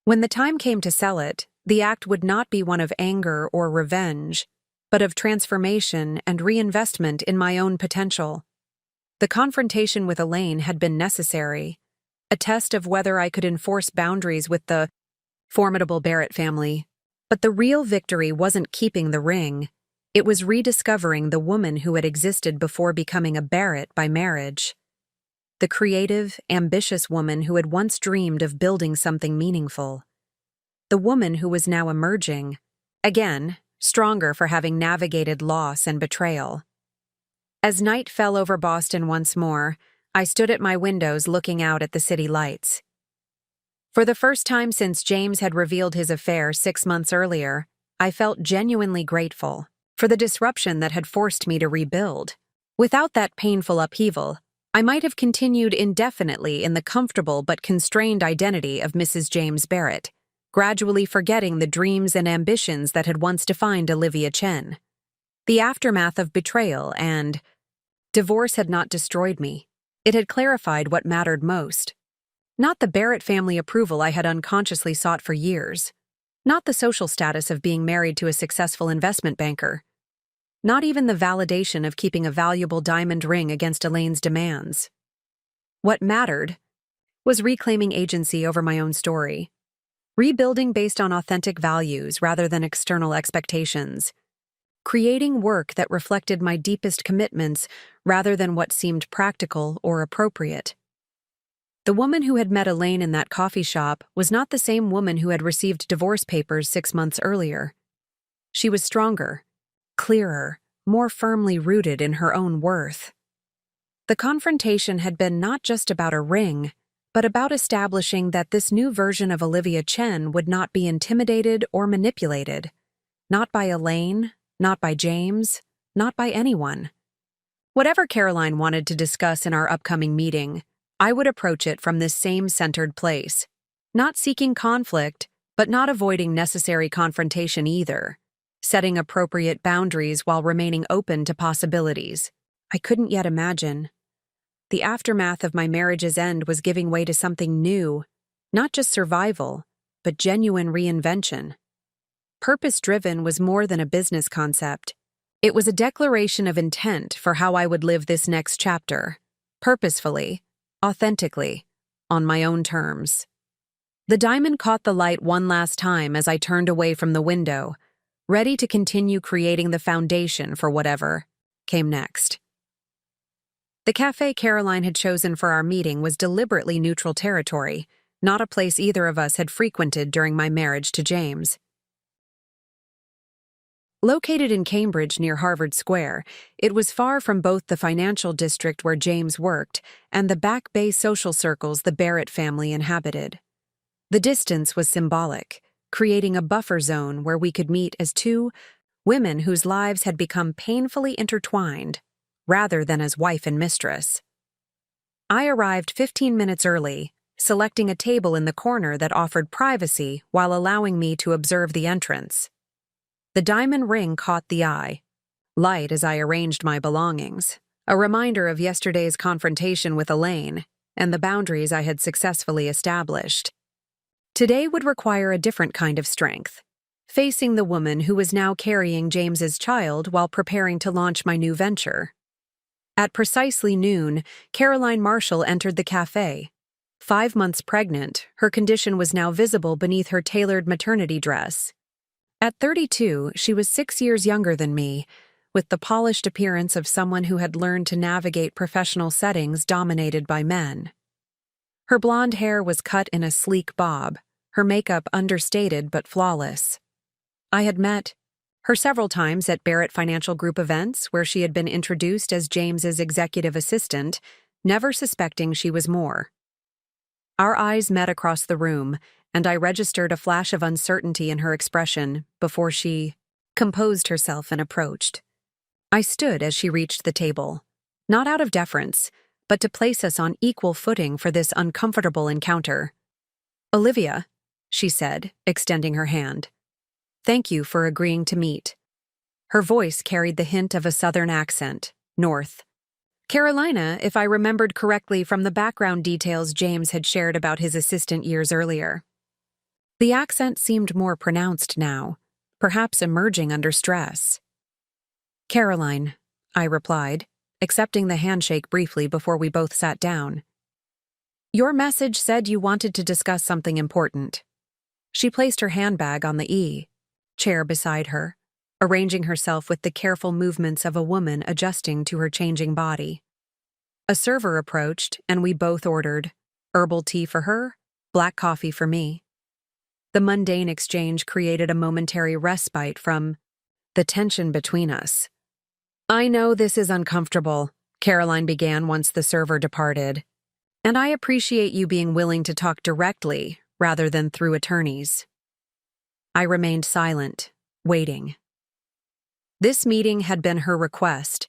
When the time came to sell it, the act would not be one of anger or revenge, but of transformation and reinvestment in my own potential. The confrontation with Elaine had been necessary, a test of whether I could enforce boundaries with the formidable Barrett family. But the real victory wasn't keeping the ring. It was rediscovering the woman who had existed before becoming a Barrett by marriage. The creative, ambitious woman who had once dreamed of building something meaningful. The woman who was now emerging, again, stronger for having navigated loss and betrayal. As night fell over Boston once more, I stood at my windows looking out at the city lights. For the first time since James had revealed his affair 6 months earlier, I felt genuinely grateful for the disruption that had forced me to rebuild. Without that painful upheaval, I might have continued indefinitely in the comfortable but constrained identity of Mrs. James Barrett, gradually forgetting the dreams and ambitions that had once defined Olivia Chen. The aftermath of betrayal and divorce had not destroyed me. It had clarified what mattered most. Not the Barrett family approval I had unconsciously sought for years. Not the social status of being married to a successful investment banker. Not even the validation of keeping a valuable diamond ring against Elaine's demands. What mattered was reclaiming agency over my own story. Rebuilding based on authentic values rather than external expectations. Creating work that reflected my deepest commitments rather than what seemed practical or appropriate. The woman who had met Elaine in that coffee shop was not the same woman who had received divorce papers 6 months earlier. She was stronger, clearer, more firmly rooted in her own worth. The confrontation had been not just about a ring, but about establishing that this new version of Olivia Chen would not be intimidated or manipulated. Not by Elaine, not by James, not by anyone. Whatever Caroline wanted to discuss in our upcoming meeting, I would approach it from this same centered place, not seeking conflict, but not avoiding necessary confrontation either, setting appropriate boundaries while remaining open to possibilities I couldn't yet imagine. The aftermath of my marriage's end was giving way to something new, not just survival, but genuine reinvention. Purpose-driven was more than a business concept. It was a declaration of intent for how I would live this next chapter, purposefully, authentically, on my own terms. The diamond caught the light one last time as I turned away from the window, ready to continue creating the foundation for whatever came next. The cafe Caroline had chosen for our meeting was deliberately neutral territory, not a place either of us had frequented during my marriage to James. Located in Cambridge near Harvard Square, it was far from both the financial district where James worked and the Back Bay social circles the Barrett family inhabited. The distance was symbolic, creating a buffer zone where we could meet as two women whose lives had become painfully intertwined, rather than as wife and mistress. I arrived 15 minutes early, selecting a table in the corner that offered privacy while allowing me to observe the entrance. The diamond ring caught the eye, light as I arranged my belongings, a reminder of yesterday's confrontation with Elaine and the boundaries I had successfully established. Today would require a different kind of strength, facing the woman who was now carrying James's child while preparing to launch my new venture. At precisely noon, Caroline Marshall entered the cafe. 5 months pregnant, her condition was now visible beneath her tailored maternity dress. At 32, she was 6 years younger than me, with the polished appearance of someone who had learned to navigate professional settings dominated by men. Her blonde hair was cut in a sleek bob, her makeup understated but flawless. I had met her several times at Barrett Financial Group events where she had been introduced as James's executive assistant, never suspecting she was more. Our eyes met across the room, and I registered a flash of uncertainty in her expression before she composed herself and approached. I stood as she reached the table, not out of deference, but to place us on equal footing for this uncomfortable encounter. "Olivia," she said, extending her hand. "Thank you for agreeing to meet." Her voice carried the hint of a southern accent, North Carolina, if I remembered correctly from the background details James had shared about his assistant years earlier. The accent seemed more pronounced now, perhaps emerging under stress. "Caroline," I replied, accepting the handshake briefly before we both sat down. "Your message said you wanted to discuss something important." She placed her handbag on the chair beside her, arranging herself with the careful movements of a woman adjusting to her changing body. A server approached, and we both ordered herbal tea for her, black coffee for me. The mundane exchange created a momentary respite from the tension between us. "I know this is uncomfortable," Caroline began once the server departed, "and I appreciate you being willing to talk directly rather than through attorneys." I remained silent, waiting. This meeting had been her request,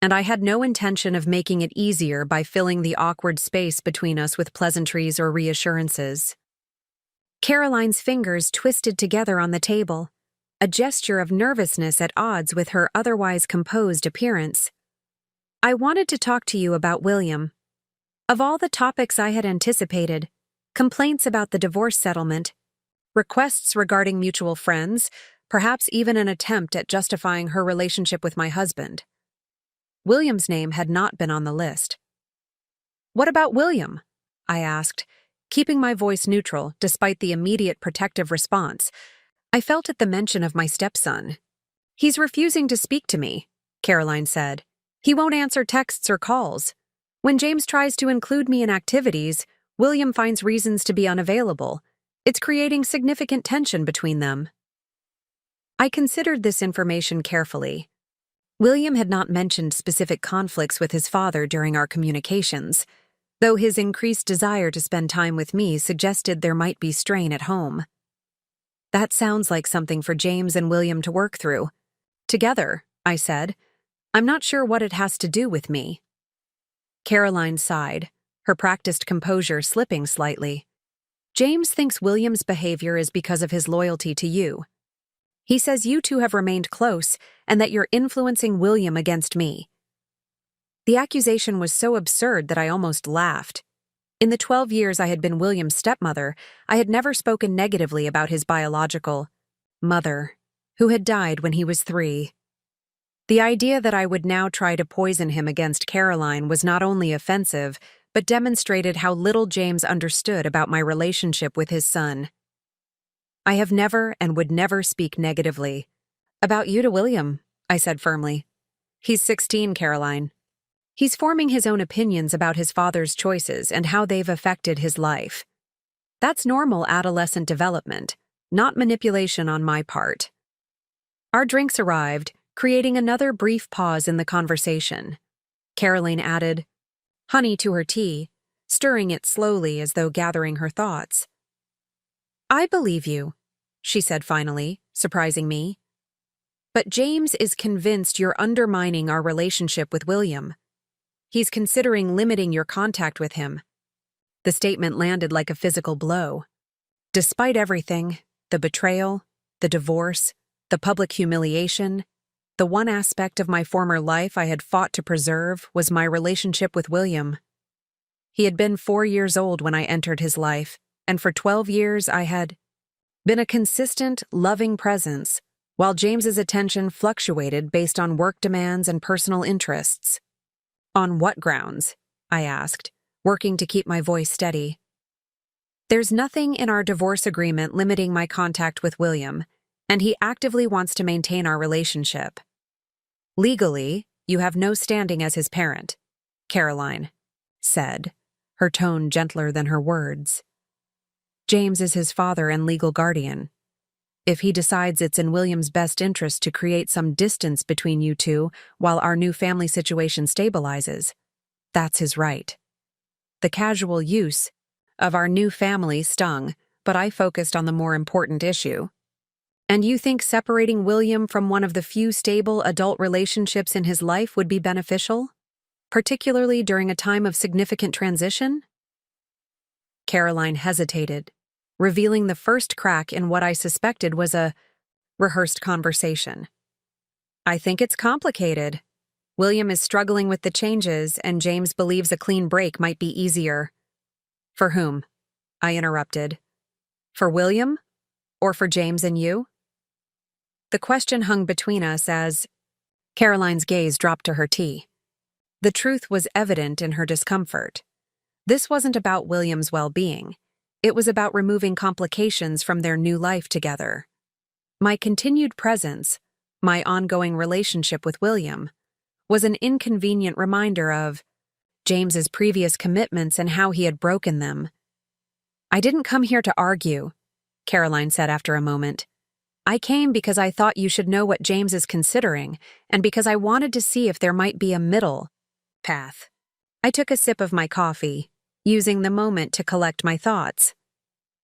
and I had no intention of making it easier by filling the awkward space between us with pleasantries or reassurances. Caroline's fingers twisted together on the table, a gesture of nervousness at odds with her otherwise composed appearance. "I wanted to talk to you about William. Of all the topics I had anticipated, complaints about the divorce settlement, requests regarding mutual friends, perhaps even an attempt at justifying her relationship with my husband. William's name had not been on the list." "What about William?" I asked, keeping my voice neutral despite the immediate protective response. I felt at the mention of my stepson. "He's refusing to speak to me," Caroline said. "He won't answer texts or calls. When James tries to include me in activities, William finds reasons to be unavailable. It's creating significant tension between them." I considered this information carefully. William had not mentioned specific conflicts with his father during our communications, though his increased desire to spend time with me suggested there might be strain at home. "That sounds like something for James and William to work through. Together," I said. "I'm not sure what it has to do with me." Caroline sighed, her practiced composure slipping slightly. "James thinks William's behavior is because of his loyalty to you. He says you two have remained close and that you're influencing William against me." The accusation was so absurd that I almost laughed. In the 12 years I had been William's stepmother, I had never spoken negatively about his biological mother, who had died when he was 3. The idea that I would now try to poison him against Caroline was not only offensive, but demonstrated how little James understood about my relationship with his son. "I have never and would never speak negatively about you to William," I said firmly. "He's 16, Caroline. He's forming his own opinions about his father's choices and how they've affected his life. That's normal adolescent development, not manipulation on my part. Our drinks arrived, creating another brief pause in the conversation. Caroline added honey to her tea, stirring it slowly as though gathering her thoughts. I believe you, she said finally, surprising me. But James is convinced you're undermining our relationship with William. He's considering limiting your contact with him. The statement landed like a physical blow. Despite everything, the betrayal, the divorce, the public humiliation, the one aspect of my former life I had fought to preserve was my relationship with William. He had been 4 years old when I entered his life, and for 12 years I had been a consistent, loving presence, while James's attention fluctuated based on work demands and personal interests. On what grounds? I asked, working to keep my voice steady. There's nothing in our divorce agreement limiting my contact with William, and he actively wants to maintain our relationship. Legally, you have no standing as his parent, Caroline said, her tone gentler than her words. James is his father and legal guardian. If he decides it's in William's best interest to create some distance between you two while our new family situation stabilizes, that's his right. The casual use of our new family stung, but I focused on the more important issue. And you think separating William from one of the few stable adult relationships in his life would be beneficial? Particularly during a time of significant transition? Caroline hesitated, revealing the first crack in what I suspected was a rehearsed conversation. I think it's complicated. William is struggling with the changes, and James believes a clean break might be easier. For whom? I interrupted. For William? Or for James and you? The question hung between us as Caroline's gaze dropped to her tea. The truth was evident in her discomfort. This wasn't about William's well-being. It was about removing complications from their new life together. My continued presence, my ongoing relationship with William, was an inconvenient reminder of James's previous commitments and how he had broken them. I didn't come here to argue, Caroline said after a moment. I came because I thought you should know what James is considering, and because I wanted to see if there might be a middle path. I took a sip of my coffee, using the moment to collect my thoughts.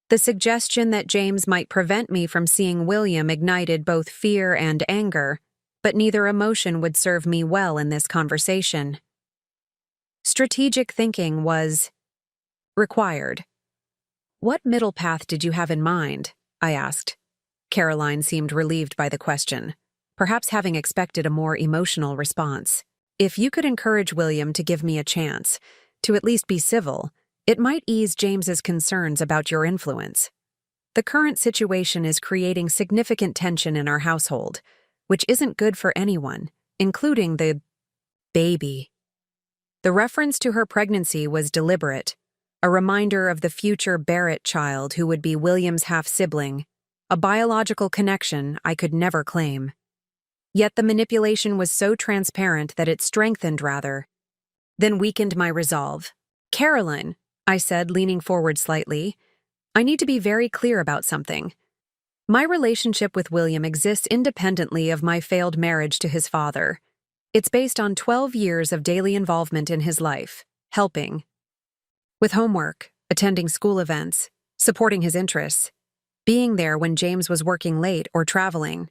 The suggestion that James might prevent me from seeing William ignited both fear and anger, but neither emotion would serve me well in this conversation. Strategic thinking was required. What middle path did you have in mind? I asked. Caroline seemed relieved by the question, perhaps having expected a more emotional response. If you could encourage William to give me a chance, to at least be civil, it might ease James's concerns about your influence. The current situation is creating significant tension in our household, which isn't good for anyone, including the baby. The reference to her pregnancy was deliberate, a reminder of the future Barrett child who would be William's half-sibling, a biological connection I could never claim. Yet the manipulation was so transparent that it strengthened rather than weakened my resolve. Caroline, I said, leaning forward slightly, I need to be very clear about something. My relationship with William exists independently of my failed marriage to his father. It's based on 12 years of daily involvement in his life, helping with homework, attending school events, supporting his interests, being there when James was working late or traveling.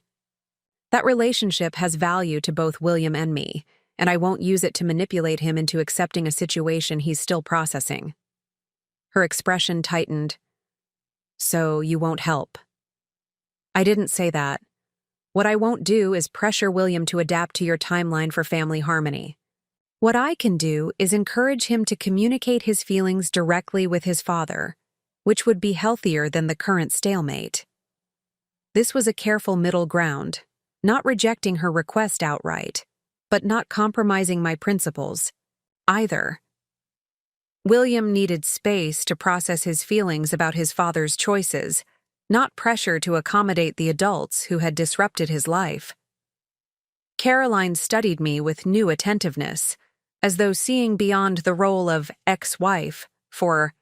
That relationship has value to both William and me, and I won't use it to manipulate him into accepting a situation he's still processing. Her expression tightened. So you won't help? I didn't say that. What I won't do is pressure William to adapt to your timeline for family harmony. What I can do is encourage him to communicate his feelings directly with his father, which would be healthier than the current stalemate. This was a careful middle ground, not rejecting her request outright, but not compromising my principles either. William needed space to process his feelings about his father's choices, not pressure to accommodate the adults who had disrupted his life. Caroline studied me with new attentiveness, as though seeing beyond the role of ex-wife for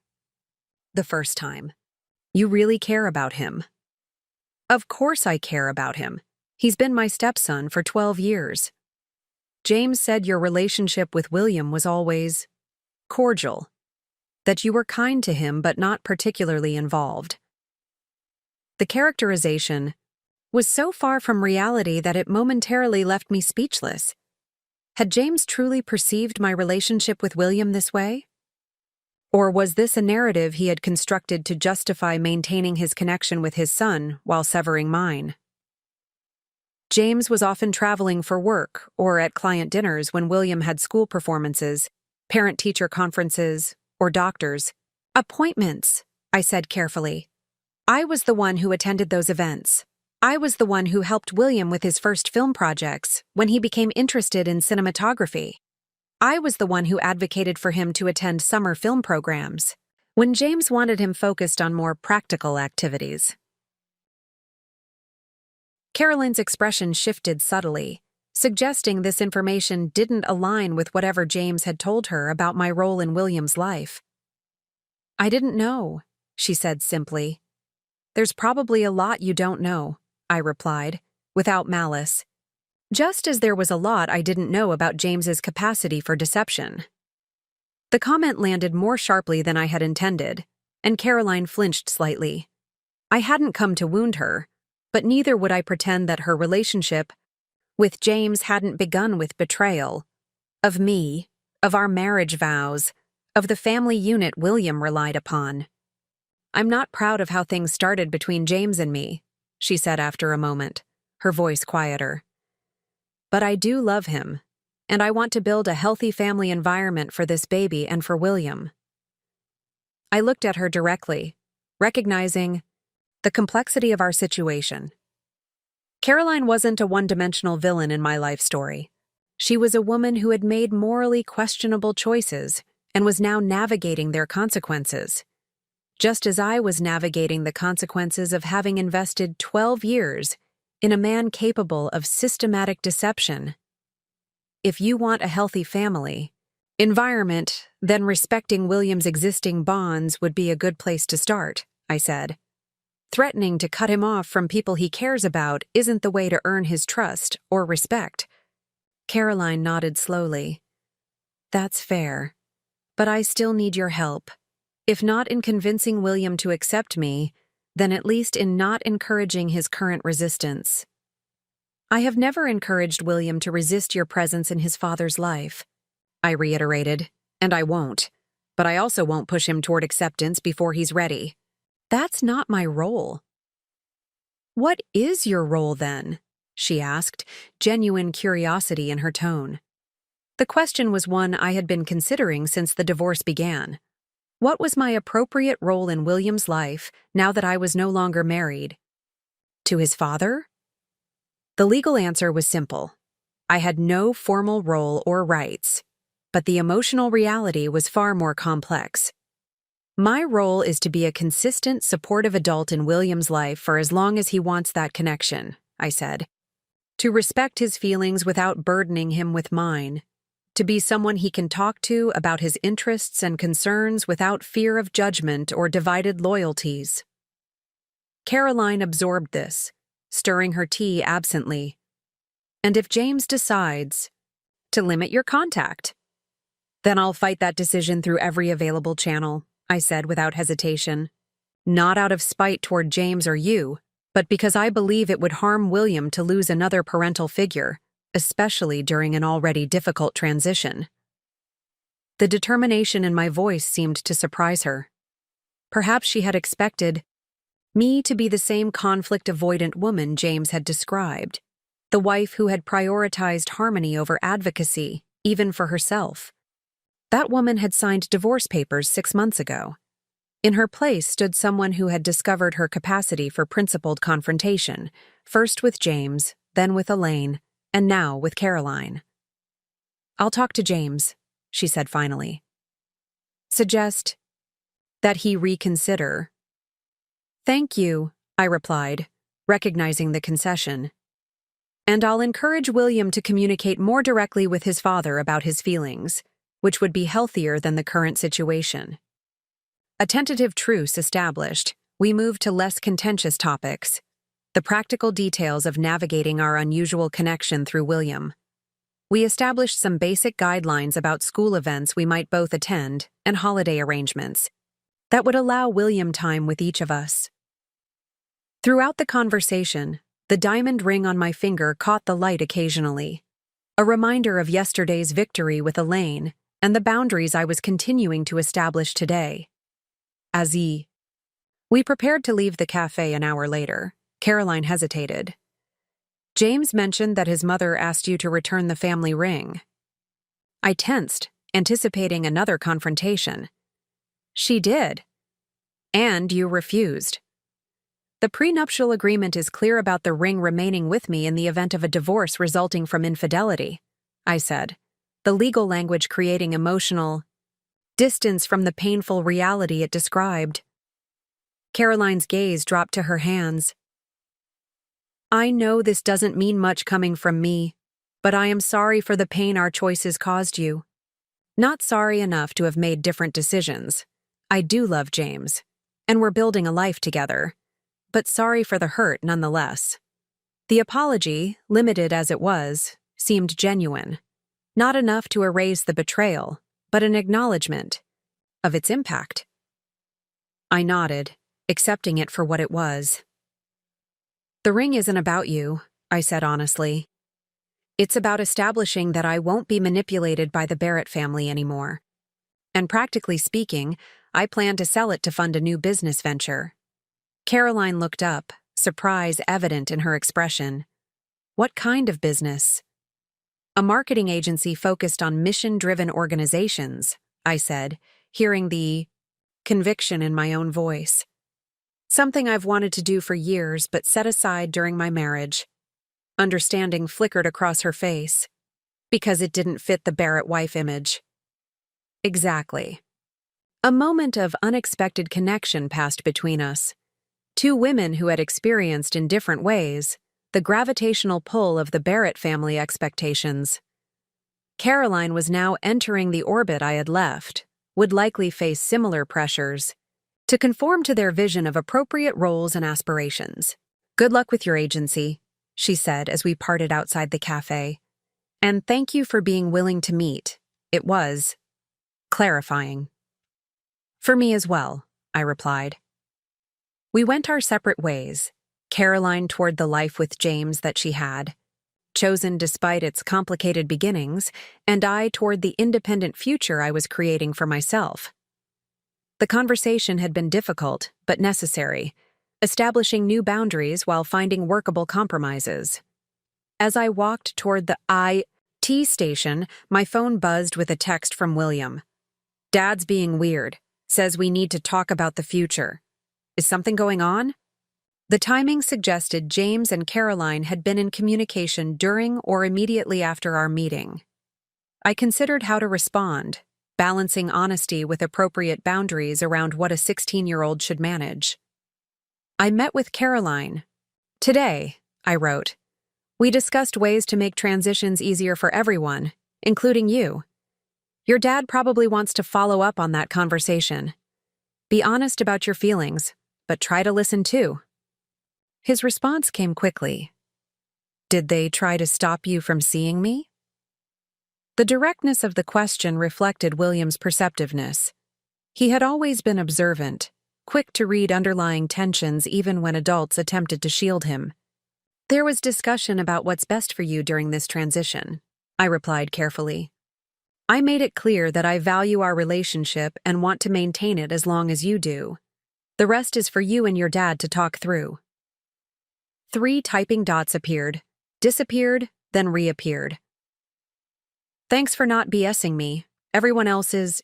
the first time. You really care about him. Of course I care about him. He's been my stepson for 12 years. James said your relationship with William was always cordial, that you were kind to him but not particularly involved. The characterization was so far from reality that it momentarily left me speechless. Had James truly perceived my relationship with William this way? Or was this a narrative he had constructed to justify maintaining his connection with his son while severing mine? James was often traveling for work or at client dinners when William had school performances, parent-teacher conferences, or doctors' appointments, I said carefully. I was the one who attended those events. I was the one who helped William with his first film projects when he became interested in cinematography. I was the one who advocated for him to attend summer film programs when James wanted him focused on more practical activities. Caroline's expression shifted subtly, suggesting this information didn't align with whatever James had told her about my role in William's life. I didn't know, she said simply. There's probably a lot you don't know, I replied, without malice. Just as there was a lot I didn't know about James's capacity for deception. The comment landed more sharply than I had intended, and Caroline flinched slightly. I hadn't come to wound her, but neither would I pretend that her relationship with James hadn't begun with betrayal. Of me, of our marriage vows, of the family unit William relied upon. I'm not proud of how things started between James and me, she said after a moment, her voice quieter. But I do love him, and I want to build a healthy family environment for this baby and for William. I looked at her directly, recognizing the complexity of our situation. Caroline wasn't a one-dimensional villain in my life story. She was a woman who had made morally questionable choices and was now navigating their consequences, just as I was navigating the consequences of having invested 12 years in a man capable of systematic deception. If you want a healthy family environment, then respecting William's existing bonds would be a good place to start, I said. Threatening to cut him off from people he cares about isn't the way to earn his trust or respect. Caroline nodded slowly. That's fair, but I still need your help. If not in convincing William to accept me, then at least in not encouraging his current resistance. I have never encouraged William to resist your presence in his father's life, I reiterated, and I won't. But I also won't push him toward acceptance before he's ready. That's not my role. What is your role then? She asked, genuine curiosity in her tone. The question was one I had been considering since the divorce began. What was my appropriate role in William's life now that I was no longer married? To his father? The legal answer was simple. I had no formal role or rights, but the emotional reality was far more complex. My role is to be a consistent, supportive adult in William's life for as long as he wants that connection, I said. To respect his feelings without burdening him with mine. To be someone he can talk to about his interests and concerns without fear of judgment or divided loyalties. Caroline absorbed this, stirring her tea absently. And if James decides to limit your contact, then I'll fight that decision through every available channel, I said without hesitation. Not out of spite toward James or you, but because I believe it would harm William to lose another parental figure, especially during an already difficult transition. The determination in my voice seemed to surprise her. Perhaps she had expected me to be the same conflict-avoidant woman James had described, the wife who had prioritized harmony over advocacy, even for herself. That woman had signed divorce papers 6 months ago. In her place stood someone who had discovered her capacity for principled confrontation, first with James, then with Elaine, and now with Caroline. I'll talk to James, she said finally. Suggest that he reconsider. Thank you, I replied, recognizing the concession. And I'll encourage William to communicate more directly with his father about his feelings. which would be healthier than the current situation. A tentative truce established, we moved to less contentious topics, the practical details of navigating our unusual connection through William. We established some basic guidelines about school events we might both attend and holiday arrangements that would allow William time with each of us. Throughout the conversation, the diamond ring on my finger caught the light occasionally, a reminder of yesterday's victory with Elaine and the boundaries I was continuing to establish today. We prepared to leave the cafe an hour later. Caroline hesitated. James mentioned that his mother asked you to return the family ring. I tensed, anticipating another confrontation. She did. And you refused. The prenuptial agreement is clear about the ring remaining with me in the event of a divorce resulting from infidelity, I said, the legal language creating emotional distance from the painful reality it described. Caroline's gaze dropped to her hands. I know this doesn't mean much coming from me, but I am sorry for the pain our choices caused you. Not sorry enough to have made different decisions. I do love James, and we're building a life together, but sorry for the hurt nonetheless. The apology, limited as it was, seemed genuine. Not enough to erase the betrayal, but an acknowledgement of its impact. I nodded, accepting it for what it was. The ring isn't about you, I said honestly. It's about establishing that I won't be manipulated by the Barrett family anymore. And practically speaking, I plan to sell it to fund a new business venture. Caroline looked up, surprise evident in her expression. What kind of business? A marketing agency focused on mission-driven organizations, I said, hearing the conviction in my own voice. Something I've wanted to do for years but set aside during my marriage. Understanding flickered across her face. Because it didn't fit the Barrett wife image. Exactly. A moment of unexpected connection passed between us. Two women who had experienced in different ways the gravitational pull of the Barrett family expectations. Caroline was now entering the orbit I had left, would likely face similar pressures to conform to their vision of appropriate roles and aspirations. Good luck with your agency, she said as we parted outside the cafe. And thank you for being willing to meet. It was clarifying. For me as well, I replied. We went our separate ways, Caroline toward the life with James that she had, chosen despite its complicated beginnings, and I toward the independent future I was creating for myself. The conversation had been difficult, but necessary, establishing new boundaries while finding workable compromises. As I walked toward the IT station, my phone buzzed with a text from William. Dad's being weird. Says we need to talk about the future. Is something going on? The timing suggested James and Caroline had been in communication during or immediately after our meeting. I considered how to respond, balancing honesty with appropriate boundaries around what a 16-year-old should manage. I met with Caroline. Today, I wrote, we discussed ways to make transitions easier for everyone, including you. Your dad probably wants to follow up on that conversation. Be honest about your feelings, but try to listen too. His response came quickly. Did they try to stop you from seeing me? The directness of the question reflected William's perceptiveness. He had always been observant, quick to read underlying tensions even when adults attempted to shield him. There was discussion about what's best for you during this transition, I replied carefully. I made it clear that I value our relationship and want to maintain it as long as you do. The rest is for you and your dad to talk through. 3 typing dots appeared, disappeared, then reappeared. Thanks for not BSing me. Everyone else is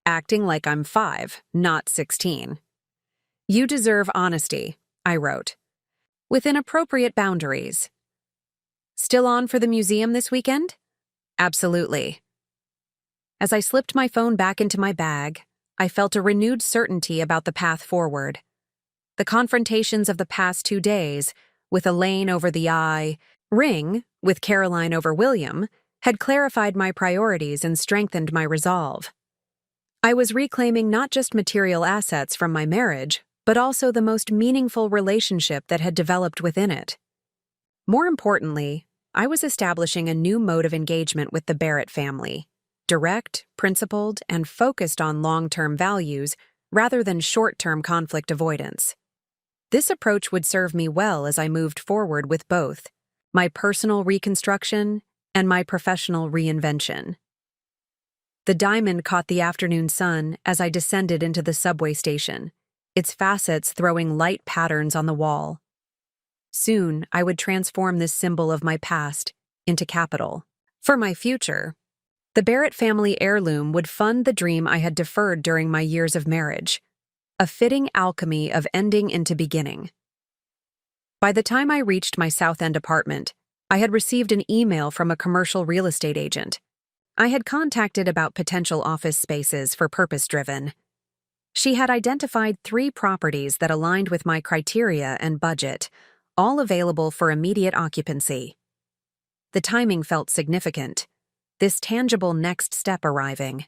acting like I'm 5, not 16. You deserve honesty, I wrote. Within appropriate boundaries. Still on for the museum this weekend? Absolutely. As I slipped my phone back into my bag, I felt a renewed certainty about the path forward. The confrontations of the past 2 days, with Elaine over the ring, with Caroline over William, had clarified my priorities and strengthened my resolve. I was reclaiming not just material assets from my marriage, but also the most meaningful relationship that had developed within it. More importantly, I was establishing a new mode of engagement with the Barrett family, direct, principled, and focused on long-term values rather than short-term conflict avoidance. This approach would serve me well as I moved forward with both my personal reconstruction and my professional reinvention. The diamond caught the afternoon sun as I descended into the subway station, its facets throwing light patterns on the wall. Soon, I would transform this symbol of my past into capital. For my future, the Barrett family heirloom would fund the dream I had deferred during my years of marriage, a fitting alchemy of ending into beginning. By the time I reached my South End apartment, I had received an email from a commercial real estate agent. I had contacted about potential office spaces for purpose-driven. She had identified 3 properties that aligned with my criteria and budget, all available for immediate occupancy. The timing felt significant, this tangible next step arriving.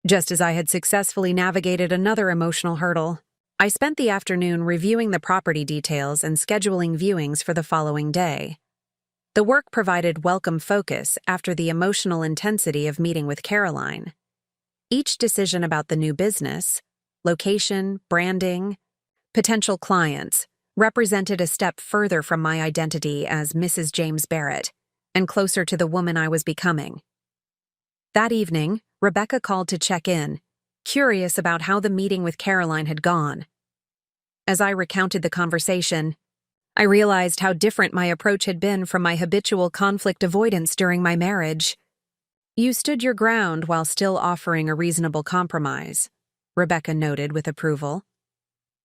Just as I had successfully navigated another emotional hurdle, I spent the afternoon reviewing the property details and scheduling viewings for the following day. The work provided welcome focus after the emotional intensity of meeting with Caroline. Each decision about the new business, location, branding, potential clients, represented a step further from my identity as Mrs. James Barrett and closer to the woman I was becoming. That evening, Rebecca called to check in, curious about how the meeting with Caroline had gone. As I recounted the conversation, I realized how different my approach had been from my habitual conflict avoidance during my marriage. "You stood your ground while still offering a reasonable compromise," Rebecca noted with approval.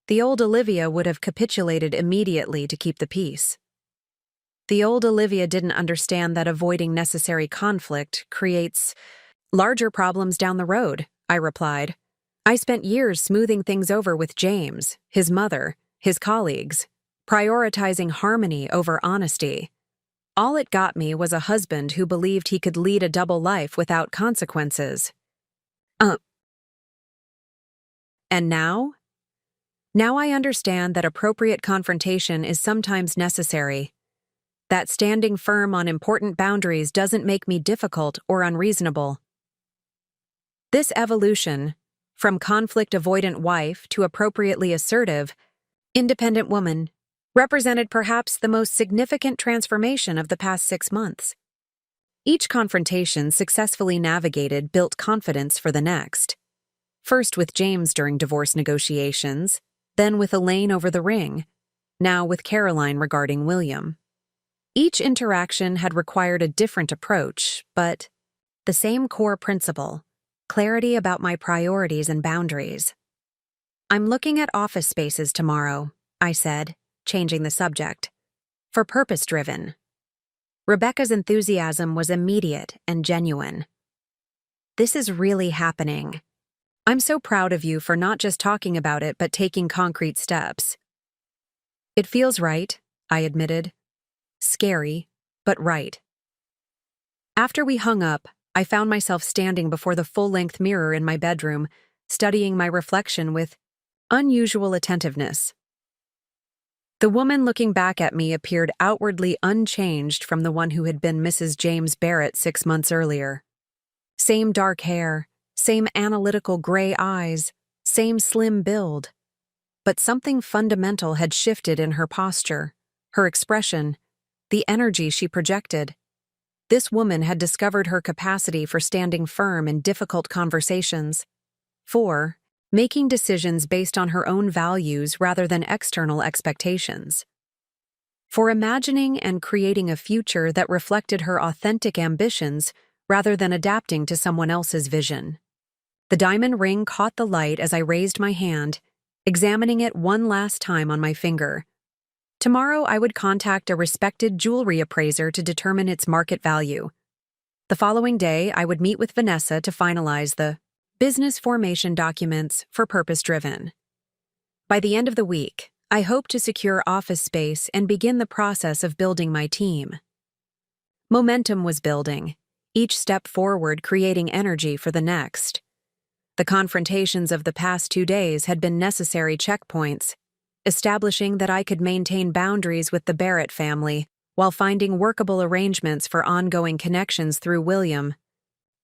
"The old Olivia would have capitulated immediately to keep the peace." "The old Olivia didn't understand that avoiding necessary conflict creates larger problems down the road," I replied. "I spent years smoothing things over with James, his mother, his colleagues, prioritizing harmony over honesty. All it got me was a husband who believed he could lead a double life without consequences." And now? Now I understand that appropriate confrontation is sometimes necessary. That standing firm on important boundaries doesn't make me difficult or unreasonable. This evolution, from conflict-avoidant wife to appropriately assertive, independent woman, represented perhaps the most significant transformation of the past 6 months. Each confrontation successfully navigated built confidence for the next. First with James during divorce negotiations, then with Elaine over the ring, now with Caroline regarding William. Each interaction had required a different approach, but the same core principle: clarity about my priorities and boundaries. "I'm looking at office spaces tomorrow," I said, changing the subject. "For purpose-driven." Rebecca's enthusiasm was immediate and genuine. "This is really happening. I'm so proud of you for not just talking about it but taking concrete steps." "It feels right," I admitted. "Scary, but right." After we hung up, I found myself standing before the full-length mirror in my bedroom, studying my reflection with unusual attentiveness. The woman looking back at me appeared outwardly unchanged from the one who had been Mrs. James Barrett 6 months earlier. Same dark hair, same analytical gray eyes, same slim build. But something fundamental had shifted in her posture, her expression, the energy she projected. This woman had discovered her capacity for standing firm in difficult conversations, for making decisions based on her own values rather than external expectations, for imagining and creating a future that reflected her authentic ambitions rather than adapting to someone else's vision. The diamond ring caught the light as I raised my hand, examining it one last time on my finger. Tomorrow I would contact a respected jewelry appraiser to determine its market value. The following day, I would meet with Vanessa to finalize the business formation documents for purpose-driven. By the end of the week, I hoped to secure office space and begin the process of building my team. Momentum was building, each step forward creating energy for the next. The confrontations of the past 2 days had been necessary checkpoints, establishing that I could maintain boundaries with the Barrett family while finding workable arrangements for ongoing connections through William.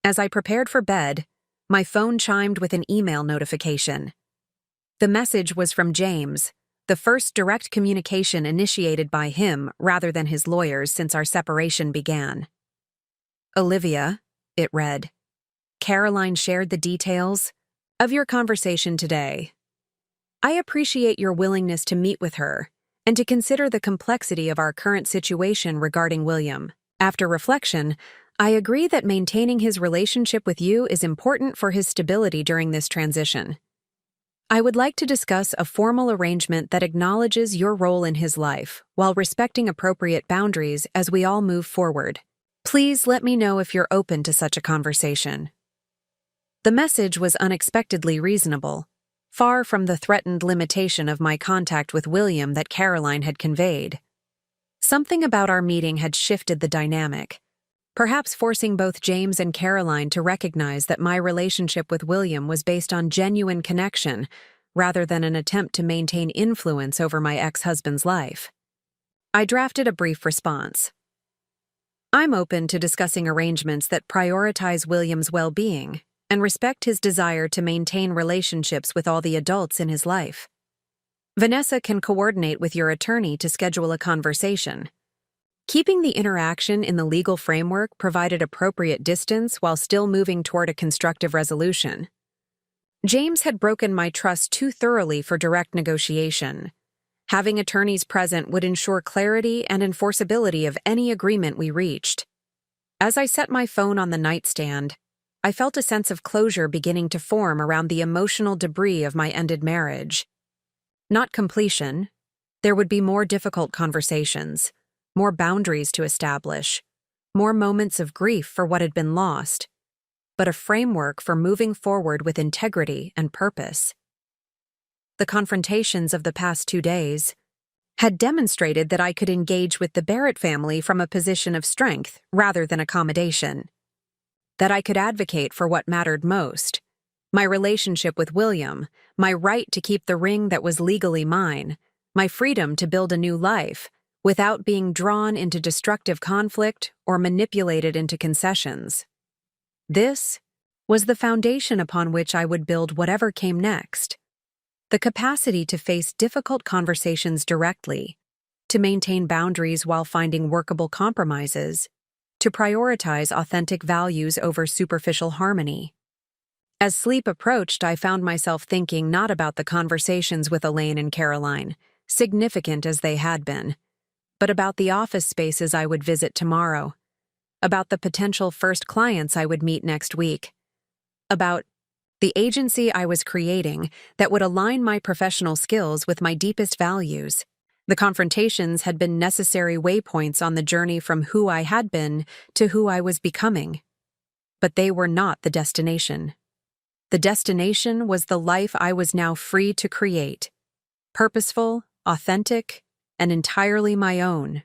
As I prepared for bed, my phone chimed with an email notification. The message was from James, the first direct communication initiated by him rather than his lawyers since our separation began. "Olivia," it read, "Caroline shared the details of your conversation today. I appreciate your willingness to meet with her and to consider the complexity of our current situation regarding William. After reflection, I agree that maintaining his relationship with you is important for his stability during this transition. I would like to discuss a formal arrangement that acknowledges your role in his life while respecting appropriate boundaries as we all move forward. Please let me know if you're open to such a conversation." The message was unexpectedly reasonable, far from the threatened limitation of my contact with William that Caroline had conveyed. Something about our meeting had shifted the dynamic, perhaps forcing both James and Caroline to recognize that my relationship with William was based on genuine connection rather than an attempt to maintain influence over my ex-husband's life. I drafted a brief response. I'm open to discussing arrangements that prioritize William's well-being and respect his desire to maintain relationships with all the adults in his life. Vanessa can coordinate with your attorney to schedule a conversation. Keeping the interaction in the legal framework provided appropriate distance while still moving toward a constructive resolution. James had broken my trust too thoroughly for direct negotiation. Having attorneys present would ensure clarity and enforceability of any agreement we reached. As I set my phone on the nightstand, I felt a sense of closure beginning to form around the emotional debris of my ended marriage. Not completion. There would be more difficult conversations, more boundaries to establish, more moments of grief for what had been lost, but a framework for moving forward with integrity and purpose. The confrontations of the past 2 days had demonstrated that I could engage with the Barrett family from a position of strength rather than accommodation, that I could advocate for what mattered most, my relationship with William, my right to keep the ring that was legally mine, my freedom to build a new life, without being drawn into destructive conflict or manipulated into concessions. This was the foundation upon which I would build whatever came next. The capacity to face difficult conversations directly, to maintain boundaries while finding workable compromises, to prioritize authentic values over superficial harmony. As sleep approached, I found myself thinking not about the conversations with Elaine and Caroline, significant as they had been, but about the office spaces I would visit tomorrow, about the potential first clients I would meet next week, about the agency I was creating that would align my professional skills with my deepest values. The confrontations had been necessary waypoints on the journey from who I had been to who I was becoming. But they were not the destination. The destination was the life I was now free to create, purposeful, authentic, and entirely my own.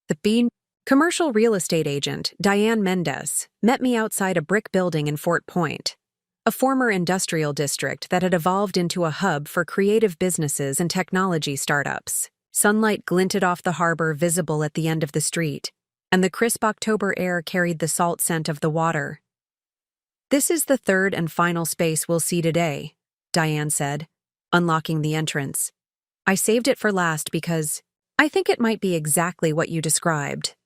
The commercial real estate agent, Diane Mendez, met me outside a brick building in Fort Point, a former industrial district that had evolved into a hub for creative businesses and technology startups. Sunlight glinted off the harbor visible at the end of the street, and the crisp October air carried the salt scent of the water. "This is the third and final space we'll see today," Diane said, unlocking the entrance. "I saved it for last because I think it might be exactly what you described."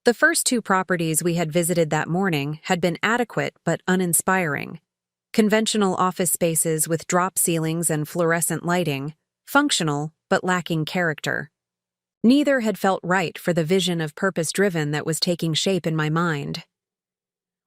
The first 2 properties we had visited that morning had been adequate but uninspiring. Conventional office spaces with drop ceilings and fluorescent lighting, functional but lacking character. Neither had felt right for the vision of purpose-driven that was taking shape in my mind.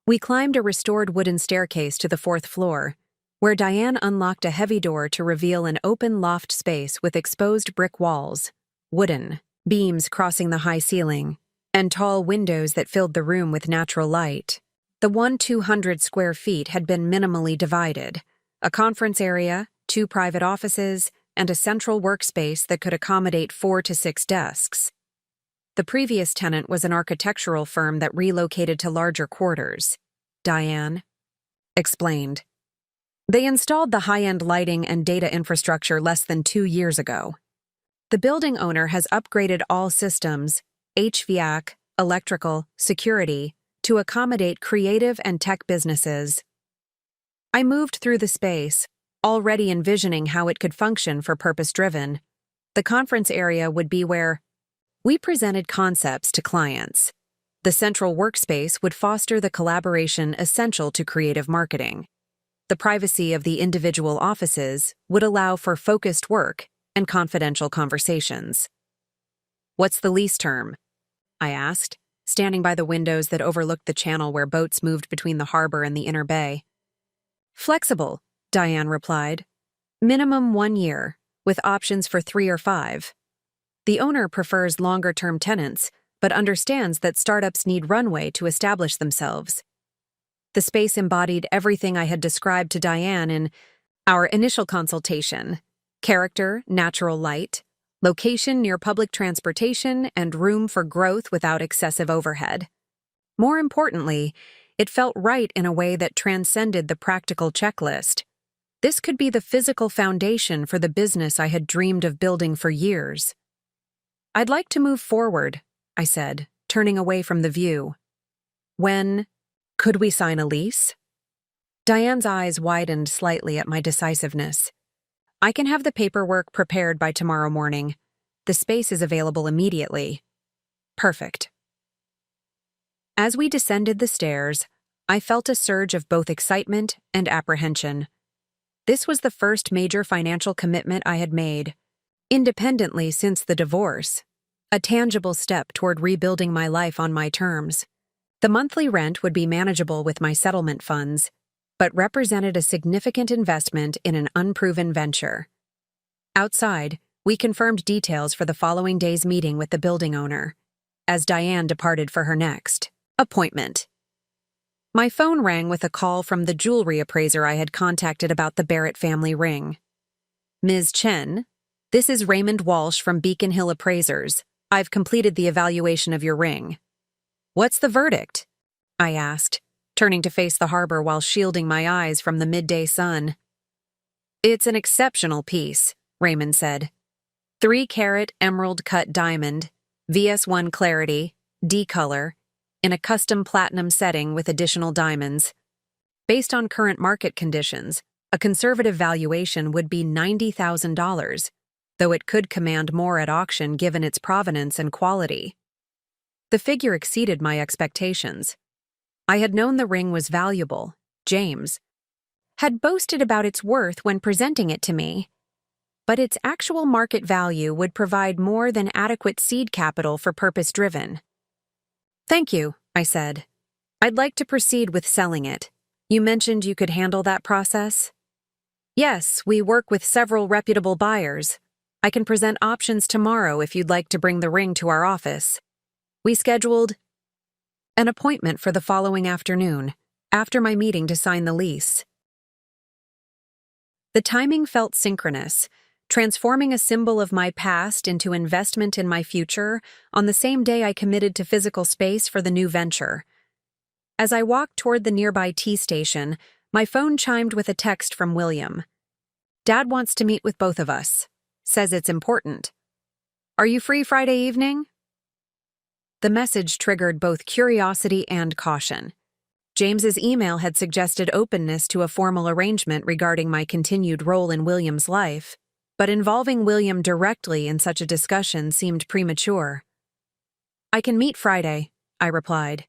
We climbed a restored wooden staircase to the 4th floor, where Diane unlocked a heavy door to reveal an open loft space with exposed brick walls, wooden beams crossing the high ceiling, and tall windows that filled the room with natural light. The 200 square feet had been minimally divided, a conference area, 2 private offices, and a central workspace that could accommodate 4 to 6 desks. The previous tenant was an architectural firm that relocated to larger quarters, Diane explained. They installed the high-end lighting and data infrastructure less than 2 years ago. The building owner has upgraded all systems, HVAC, electrical, security, to accommodate creative and tech businesses. I moved through the space, already envisioning how it could function for purpose-driven. The conference area would be where we presented concepts to clients. The central workspace would foster the collaboration essential to creative marketing. The privacy of the individual offices would allow for focused work and confidential conversations. "What's the lease term?" I asked, standing by the windows that overlooked the channel where boats moved between the harbor and the inner bay. "Flexible," Diane replied. "Minimum 1 year, with options for 3 or 5. The owner prefers longer-term tenants, but understands that startups need runway to establish themselves." The space embodied everything I had described to Diane in our initial consultation: character, natural light, location near public transportation, and room for growth without excessive overhead. More importantly, it felt right in a way that transcended the practical checklist. This could be the physical foundation for the business I had dreamed of building for years. "I'd like to move forward," I said, turning away from the view. "When could we sign a lease?" Diane's eyes widened slightly at my decisiveness. "I can have the paperwork prepared by tomorrow morning. The space is available immediately." "Perfect." As we descended the stairs, I felt a surge of both excitement and apprehension. This was the first major financial commitment I had made, independently since the divorce, a tangible step toward rebuilding my life on my terms. The monthly rent would be manageable with my settlement funds, but represented a significant investment in an unproven venture. Outside, we confirmed details for the following day's meeting with the building owner, as Diane departed for her next appointment. My phone rang with a call from the jewelry appraiser I had contacted about the Barrett family ring. "Ms. Chen, this is Raymond Walsh from Beacon Hill Appraisers. I've completed the evaluation of your ring." "What's the verdict?" I asked, turning to face the harbor while shielding my eyes from the midday sun. "It's an exceptional piece," Raymond said. 3-carat emerald-cut diamond, VS1 clarity, D color, in a custom platinum setting with additional diamonds. Based on current market conditions, a conservative valuation would be $90,000, though it could command more at auction given its provenance and quality. The figure exceeded my expectations. I had known the ring was valuable. James had boasted about its worth when presenting it to me, but its actual market value would provide more than adequate seed capital for purpose-driven. "Thank you," I said. "I'd like to proceed with selling it. You mentioned you could handle that process?" "Yes, we work with several reputable buyers. I can present options tomorrow if you'd like to bring the ring to our office." We scheduled an appointment for the following afternoon, after my meeting to sign the lease. The timing felt synchronous, transforming a symbol of my past into investment in my future on the same day I committed to physical space for the new venture. As I walked toward the nearby T station, my phone chimed with a text from William. "Dad wants to meet with both of us. Says it's important. Are you free Friday evening?" The message triggered both curiosity and caution. James's email had suggested openness to a formal arrangement regarding my continued role in William's life, but involving William directly in such a discussion seemed premature. "I can meet Friday," I replied.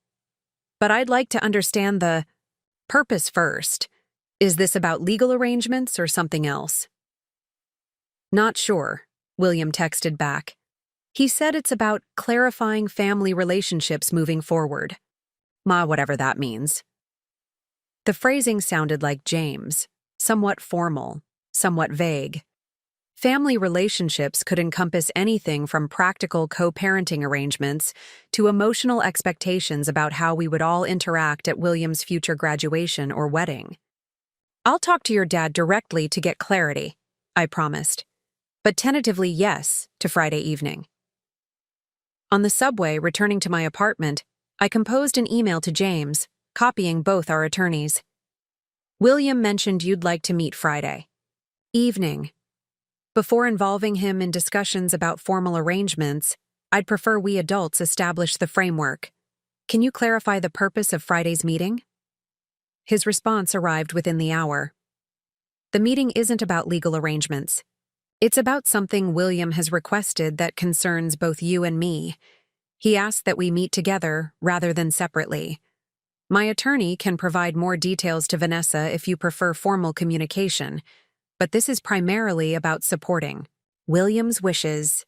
"But I'd like to understand the purpose first. Is this about legal arrangements or something else?" "Not sure," William texted back. He said it's about clarifying family relationships moving forward. Whatever that means. The phrasing sounded like James, somewhat formal, somewhat vague. Family relationships could encompass anything from practical co-parenting arrangements to emotional expectations about how we would all interact at William's future graduation or wedding. "I'll talk to your dad directly to get clarity," I promised, but tentatively yes to Friday evening. On the subway returning to my apartment, I composed an email to James, copying both our attorneys. William mentioned you'd like to meet Friday evening. Before involving him in discussions about formal arrangements, I'd prefer we adults establish the framework. Can you clarify the purpose of Friday's meeting? His response arrived within the hour. The meeting isn't about legal arrangements. It's about something William has requested that concerns both you and me. He asked that we meet together rather than separately. My attorney can provide more details to Vanessa if you prefer formal communication, but this is primarily about supporting William's wishes.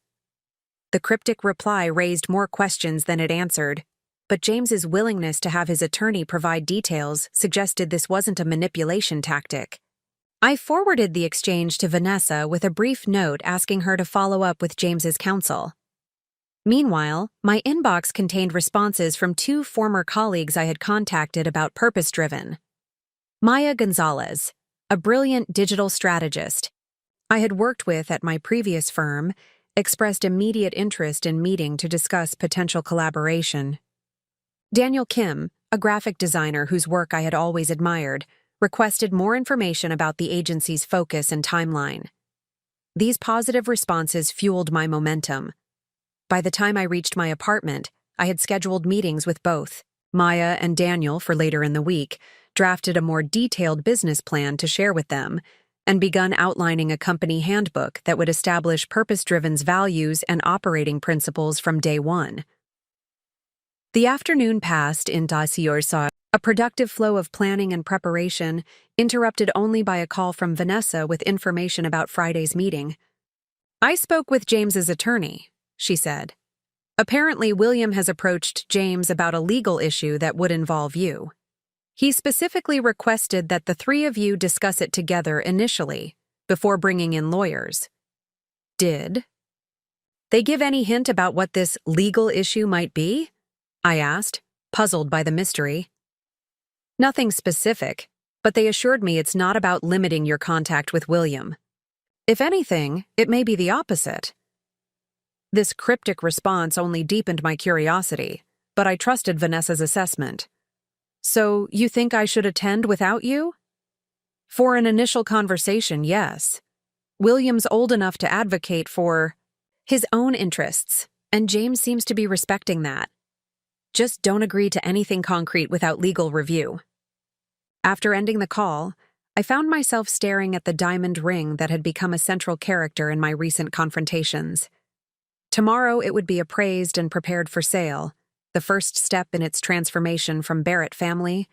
The cryptic reply raised more questions than it answered, but James's willingness to have his attorney provide details suggested this wasn't a manipulation tactic. I forwarded the exchange to Vanessa with a brief note asking her to follow up with James's counsel. Meanwhile, my inbox contained responses from 2 former colleagues I had contacted about purpose-driven. Maya Gonzalez, a brilliant digital strategist I had worked with at my previous firm, expressed immediate interest in meeting to discuss potential collaboration. Daniel Kim, a graphic designer whose work I had always admired, requested more information about the agency's focus and timeline. These positive responses fueled my momentum. By the time I reached my apartment, I had scheduled meetings with both Maya and Daniel for later in the week, drafted a more detailed business plan to share with them, and begun outlining a company handbook that would establish purpose-driven's values and operating principles from day one. The afternoon passed in Daciorsa, a productive flow of planning and preparation, interrupted only by a call from Vanessa with information about Friday's meeting. I spoke with James's attorney, she said. Apparently, William has approached James about a legal issue that would involve you. He specifically requested that the 3 of you discuss it together initially, before bringing in lawyers. Did they give any hint about what this legal issue might be? I asked, puzzled by the mystery. Nothing specific, but they assured me it's not about limiting your contact with William. If anything, it may be the opposite. This cryptic response only deepened my curiosity, but I trusted Vanessa's assessment. So, you think I should attend without you? For an initial conversation, yes. William's old enough to advocate for his own interests, and James seems to be respecting that. Just don't agree to anything concrete without legal review. After ending the call, I found myself staring at the diamond ring that had become a central character in my recent confrontations. Tomorrow it would be appraised and prepared for sale, the first step in its transformation from Barrett family,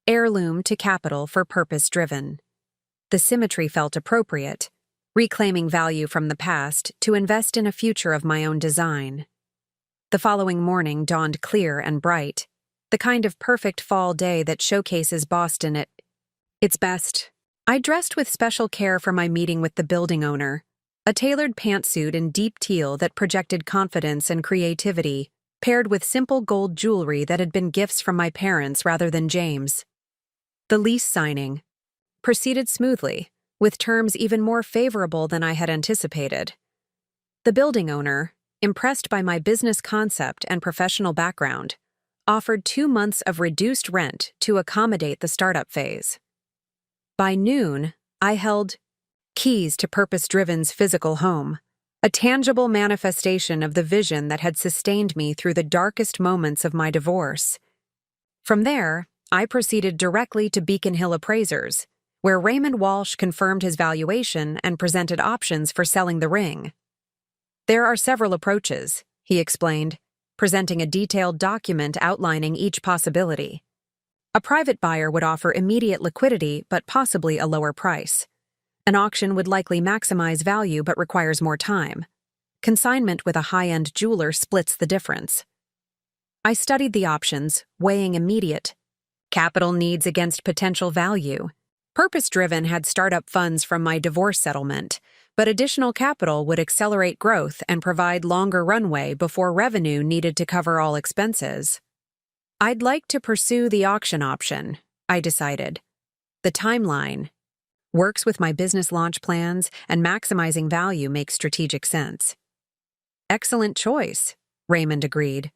heirloom to capital for purpose-driven. The symmetry felt appropriate, reclaiming value from the past to invest in a future of my own design. The following morning dawned clear and bright, the kind of perfect fall day that showcases Boston at its best. I dressed with special care for my meeting with the building owner, a tailored pantsuit in deep teal that projected confidence and creativity, paired with simple gold jewelry that had been gifts from my parents rather than James. The lease signing proceeded smoothly, with terms even more favorable than I had anticipated. The building owner, impressed by my business concept and professional background, offered 2 months of reduced rent to accommodate the startup phase. By noon, I held keys to Purpose-Driven's physical home, a tangible manifestation of the vision that had sustained me through the darkest moments of my divorce. From there, I proceeded directly to Beacon Hill Appraisers, where Raymond Walsh confirmed his valuation and presented options for selling the ring. There are several approaches, he explained, presenting a detailed document outlining each possibility. A private buyer would offer immediate liquidity but possibly a lower price. An auction would likely maximize value but requires more time. Consignment with a high-end jeweler splits the difference. I studied the options, weighing immediate capital needs against potential value. Purpose-Driven had startup funds from my divorce settlement, but additional capital would accelerate growth and provide longer runway before revenue needed to cover all expenses. I'd like to pursue the auction option, I decided. The timeline works with my business launch plans, and maximizing value makes strategic sense. Excellent choice, Raymond agreed.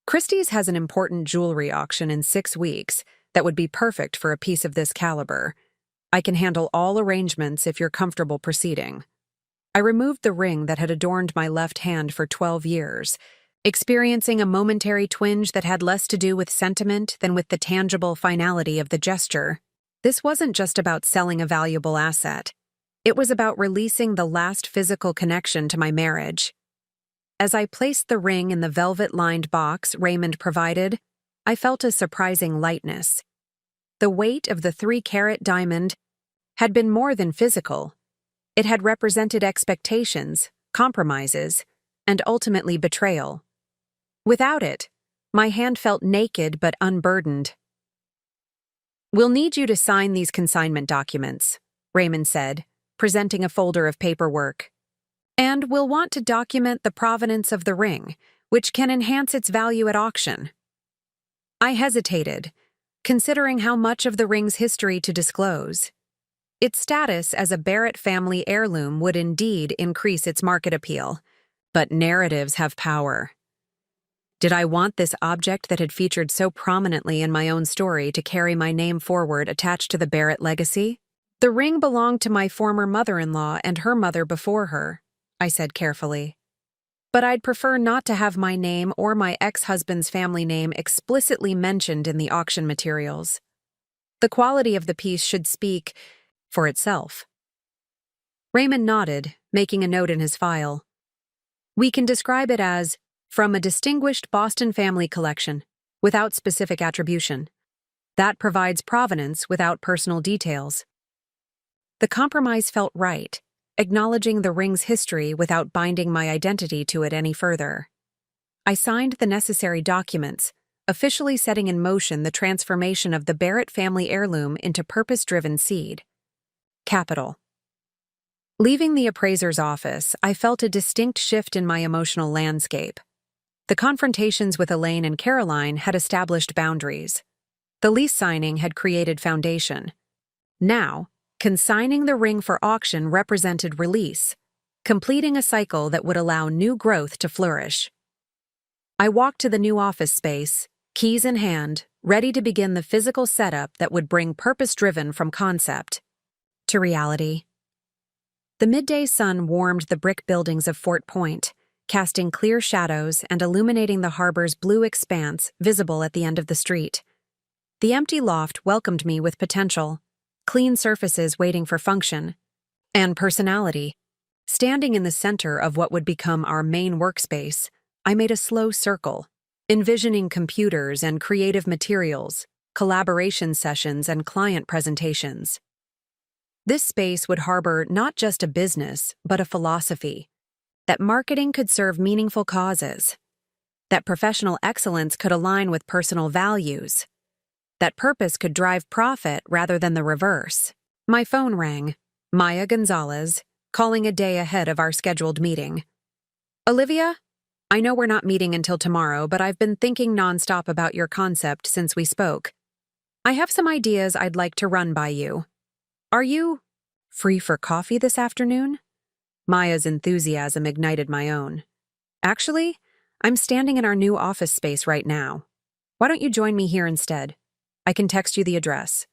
Christie's has an important jewelry auction in 6 weeks that would be perfect for a piece of this caliber. I can handle all arrangements if you're comfortable proceeding. I removed the ring that had adorned my left hand for 12 years, experiencing a momentary twinge that had less to do with sentiment than with the tangible finality of the gesture. This wasn't just about selling a valuable asset. It was about releasing the last physical connection to my marriage. As I placed the ring in the velvet-lined box Raymond provided, I felt a surprising lightness. The weight of the 3-carat diamond had been more than physical. It had represented expectations, compromises, and ultimately betrayal. Without it, my hand felt naked but unburdened. "We'll need you to sign these consignment documents," Raymond said, presenting a folder of paperwork. "And we'll want to document the provenance of the ring, which can enhance its value at auction." I hesitated, considering how much of the ring's history to disclose. Its status as a Barrett family heirloom would indeed increase its market appeal, but narratives have power. Did I want this object that had featured so prominently in my own story to carry my name forward attached to the Barrett legacy? "The ring belonged to my former mother-in-law and her mother before her," I said carefully. "But I'd prefer not to have my name or my ex-husband's family name explicitly mentioned in the auction materials. The quality of the piece should speak for itself." Raymond nodded, making a note in his file. "We can describe it as, from a distinguished Boston family collection, without specific attribution. That provides provenance without personal details." The compromise felt right, acknowledging the ring's history without binding my identity to it any further. I signed the necessary documents, officially setting in motion the transformation of the Barrett family heirloom into purpose-driven seed. Capital. Leaving the appraiser's office, I felt a distinct shift in my emotional landscape. The confrontations with Elaine and Caroline had established boundaries. The lease signing had created foundation. Now, consigning the ring for auction represented release, completing a cycle that would allow new growth to flourish. I walked to the new office space, keys in hand, ready to begin the physical setup that would bring purpose-driven from concept to reality. The midday sun warmed the brick buildings of Fort Point, casting clear shadows and illuminating the harbor's blue expanse visible at the end of the street. The empty loft welcomed me with potential, clean surfaces waiting for function, and personality. Standing in the center of what would become our main workspace, I made a slow circle, envisioning computers and creative materials, collaboration sessions and client presentations. This space would harbor not just a business, but a philosophy. That marketing could serve meaningful causes. That professional excellence could align with personal values. That purpose could drive profit rather than the reverse. My phone rang. Maya Gonzalez, calling a day ahead of our scheduled meeting. "Olivia? I know we're not meeting until tomorrow, but I've been thinking nonstop about your concept since we spoke. I have some ideas I'd like to run by you. Are you free for coffee this afternoon?" Maya's enthusiasm ignited my own. "Actually, I'm standing in our new office space right now. Why don't you join me here instead? I can text you the address."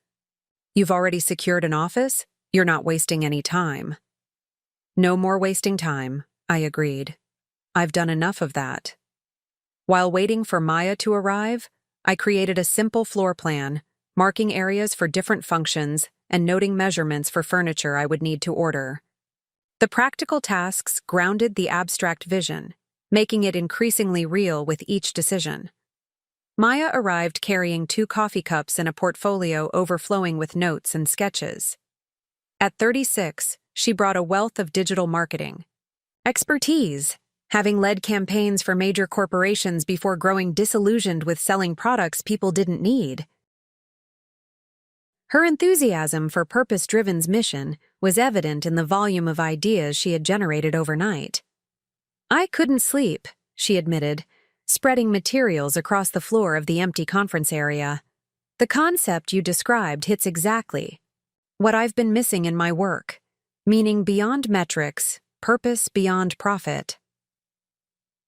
"You've already secured an office? You're not wasting any time." "No more wasting time," I agreed. "I've done enough of that." While waiting for Maya to arrive, I created a simple floor plan, marking areas for different functions and noting measurements for furniture I would need to order. The practical tasks grounded the abstract vision, making it increasingly real with each decision. Maya arrived carrying 2 coffee cups and a portfolio overflowing with notes and sketches. At 36, she brought a wealth of digital marketing expertise, having led campaigns for major corporations before growing disillusioned with selling products people didn't need. Her enthusiasm for Purpose-Driven's mission was evident in the volume of ideas she had generated overnight. "I couldn't sleep," she admitted, spreading materials across the floor of the empty conference area. "The concept you described hits exactly what I've been missing in my work, meaning beyond metrics, purpose beyond profit."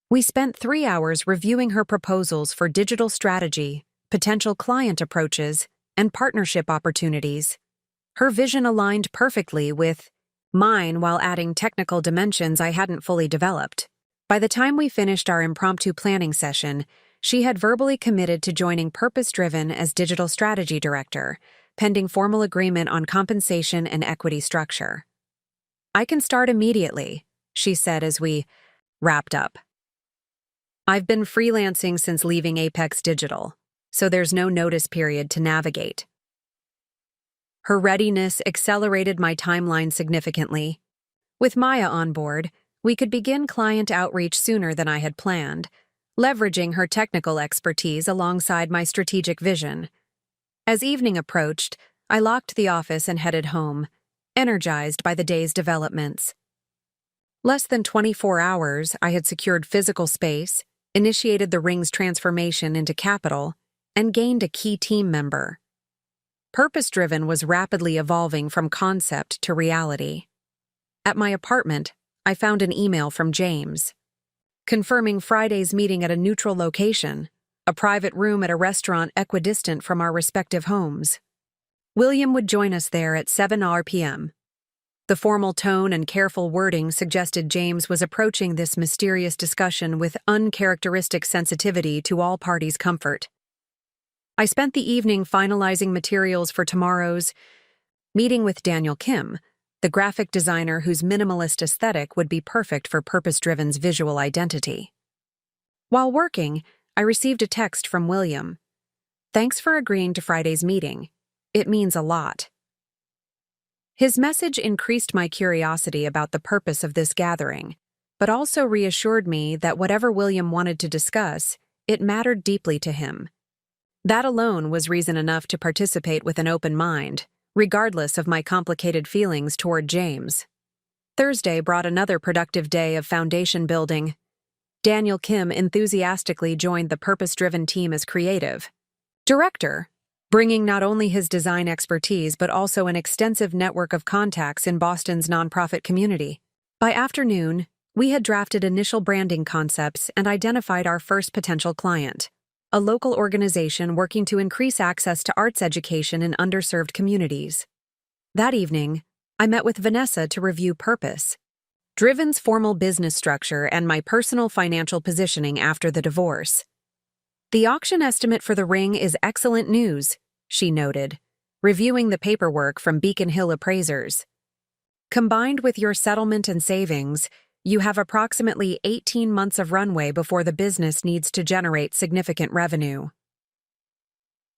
We spent 3 hours reviewing her proposals for digital strategy, potential client approaches, and partnership opportunities. Her vision aligned perfectly with mine while adding technical dimensions I hadn't fully developed. By the time we finished our impromptu planning session, she had verbally committed to joining Purpose Driven as Digital Strategy Director, pending formal agreement on compensation and equity structure. "I can start immediately," she said as we wrapped up. "I've been freelancing since leaving Apex Digital, so there's no notice period to navigate." Her readiness accelerated my timeline significantly. With Maya on board, we could begin client outreach sooner than I had planned, leveraging her technical expertise alongside my strategic vision. As evening approached, I locked the office and headed home, energized by the day's developments. Less than 24 hours, I had secured physical space, initiated the ring's transformation into capital, and gained a key team member. Purpose Driven was rapidly evolving from concept to reality. At my apartment, I found an email from James, confirming Friday's meeting at a neutral location, a private room at a restaurant equidistant from our respective homes. William would join us there at 7 p.m. The formal tone and careful wording suggested James was approaching this mysterious discussion with uncharacteristic sensitivity to all parties' comfort. I spent the evening finalizing materials for tomorrow's meeting with Daniel Kim, the graphic designer whose minimalist aesthetic would be perfect for Purpose Driven's visual identity. While working, I received a text from William. "Thanks for agreeing to Friday's meeting. It means a lot." His message increased my curiosity about the purpose of this gathering, but also reassured me that whatever William wanted to discuss, it mattered deeply to him. That alone was reason enough to participate with an open mind, regardless of my complicated feelings toward James. Thursday brought another productive day of foundation building. Daniel Kim enthusiastically joined the purpose-driven team as creative director, bringing not only his design expertise but also an extensive network of contacts in Boston's nonprofit community. By afternoon, we had drafted initial branding concepts and identified our first potential client, a local organization working to increase access to arts education in underserved communities. That evening, I met with Vanessa to review Purpose Driven's formal business structure and my personal financial positioning after the divorce. "The auction estimate for the ring is excellent news," she noted, reviewing the paperwork from Beacon Hill appraisers. "Combined with your settlement and savings, you have approximately 18 months of runway before the business needs to generate significant revenue."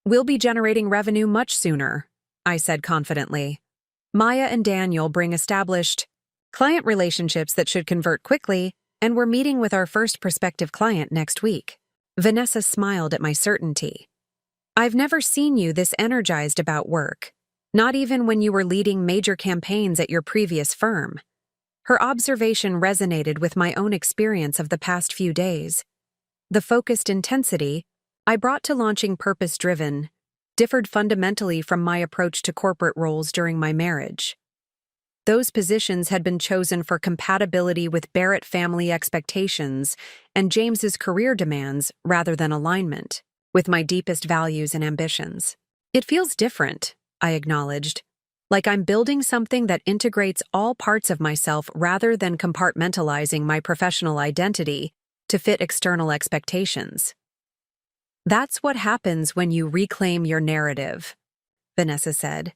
"We'll be generating revenue much sooner," I said confidently. "Maya and Daniel bring established client relationships that should convert quickly, and we're meeting with our first prospective client next week." Vanessa smiled at my certainty. "I've never seen you this energized about work, not even when you were leading major campaigns at your previous firm." Her observation resonated with my own experience of the past few days. The focused intensity I brought to launching Purpose Driven differed fundamentally from my approach to corporate roles during my marriage. Those positions had been chosen for compatibility with Barrett family expectations and James's career demands rather than alignment with my deepest values and ambitions. "It feels different," I acknowledged, "like I'm building something that integrates all parts of myself rather than compartmentalizing my professional identity to fit external expectations." "That's what happens when you reclaim your narrative," Vanessa said.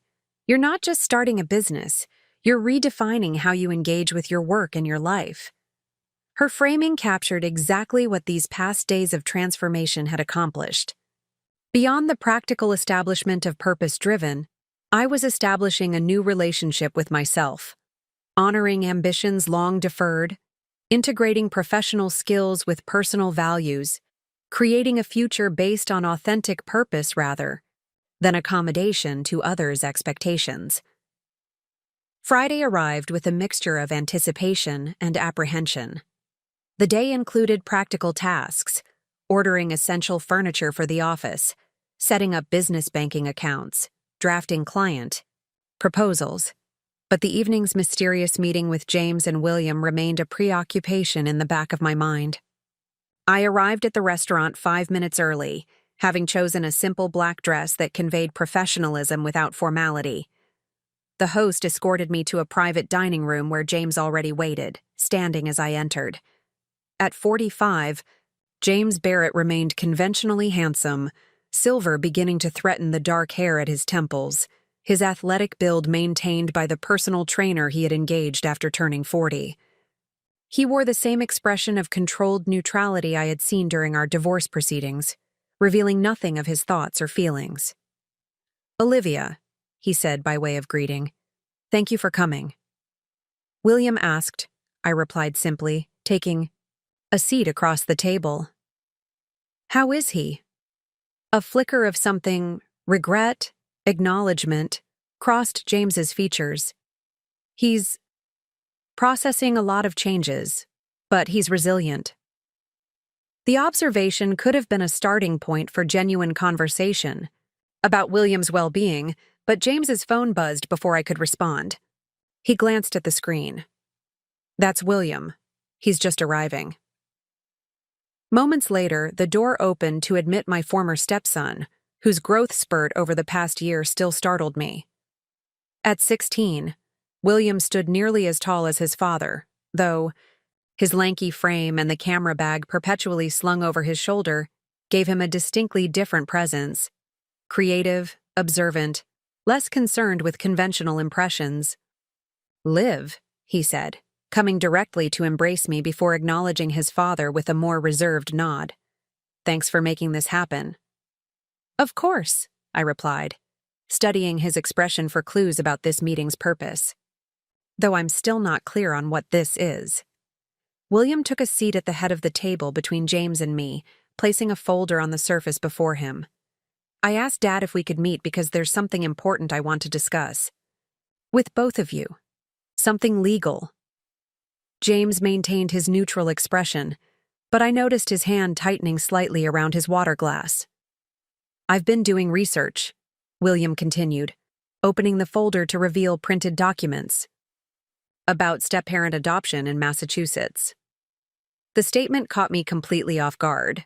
"You're not just starting a business, you're redefining how you engage with your work and your life." Her framing captured exactly what these past days of transformation had accomplished. Beyond the practical establishment of Purpose Driven, I was establishing a new relationship with myself, honoring ambitions long deferred, integrating professional skills with personal values, creating a future based on authentic purpose rather than accommodation to others' expectations. Friday arrived with a mixture of anticipation and apprehension. The day included practical tasks, ordering essential furniture for the office, setting up business banking accounts, drafting client proposals. But the evening's mysterious meeting with James and William remained a preoccupation in the back of my mind. I arrived at the restaurant 5 minutes early, having chosen a simple black dress that conveyed professionalism without formality. The host escorted me to a private dining room where James already waited, standing as I entered. At 45, James Barrett remained conventionally handsome, silver beginning to threaten the dark hair at his temples, his athletic build maintained by the personal trainer he had engaged after turning 40. He wore the same expression of controlled neutrality I had seen during our divorce proceedings, revealing nothing of his thoughts or feelings. "Olivia," he said by way of greeting, "thank you for coming." "William asked," I replied simply, taking a seat across the table. "How is he?" A flicker of something, regret, acknowledgement, crossed James's features. "He's processing a lot of changes, but he's resilient." The observation could have been a starting point for genuine conversation about William's well-being, but James's phone buzzed before I could respond. He glanced at the screen. "That's William. He's just arriving." Moments later, the door opened to admit my former stepson, whose growth spurt over the past year still startled me. At 16, William stood nearly as tall as his father, though his lanky frame and the camera bag perpetually slung over his shoulder gave him a distinctly different presence. Creative, observant, less concerned with conventional impressions. "Liv," he said, coming directly to embrace me before acknowledging his father with a more reserved nod. "Thanks for making this happen." "Of course," I replied, studying his expression for clues about this meeting's purpose. Though I'm still not clear on what this is. William took a seat at the head of the table between James and me, placing a folder on the surface before him. "I asked Dad if we could meet because there's something important I want to discuss. With both of you. Something legal." James maintained his neutral expression, but I noticed his hand tightening slightly around his water glass. "I've been doing research," William continued, opening the folder to reveal printed documents about step-parent adoption in Massachusetts. The statement caught me completely off guard.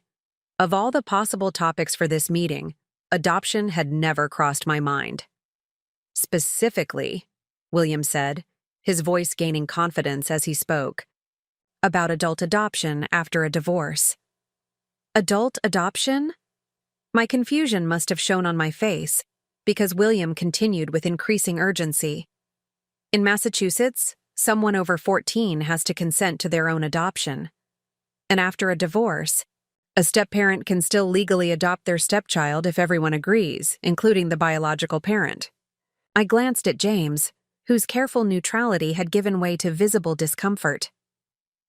Of all the possible topics for this meeting, adoption had never crossed my mind. "Specifically," William said, his voice gaining confidence as he spoke, "about adult adoption after a divorce." Adult adoption? My confusion must have shown on my face, because William continued with increasing urgency. "In Massachusetts, someone over 14 has to consent to their own adoption. And after a divorce, a step-parent can still legally adopt their stepchild if everyone agrees, including the biological parent." I glanced at James, whose careful neutrality had given way to visible discomfort.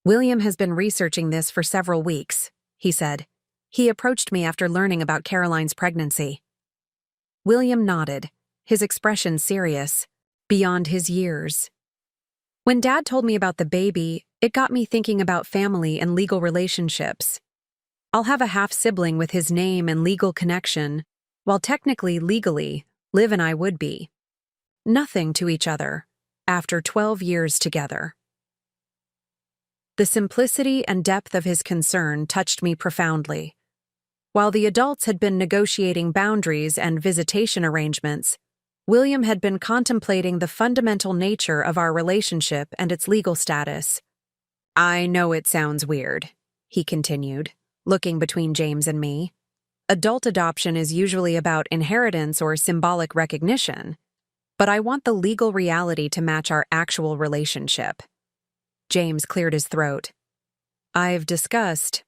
"William has been researching this for several weeks," he said. "He approached me after learning about Caroline's pregnancy." William nodded, his expression serious, beyond his years. "When Dad told me about the baby, it got me thinking about family and legal relationships. I'll have a half-sibling with his name and legal connection, while technically, legally, Liv and I would be nothing to each other after 12 years together." The simplicity and depth of his concern touched me profoundly. While the adults had been negotiating boundaries and visitation arrangements, William had been contemplating the fundamental nature of our relationship and its legal status. "I know it sounds weird," he continued, looking between James and me. "Adult adoption is usually about inheritance or symbolic recognition, but I want the legal reality to match our actual relationship." James cleared his throat. "I've discussed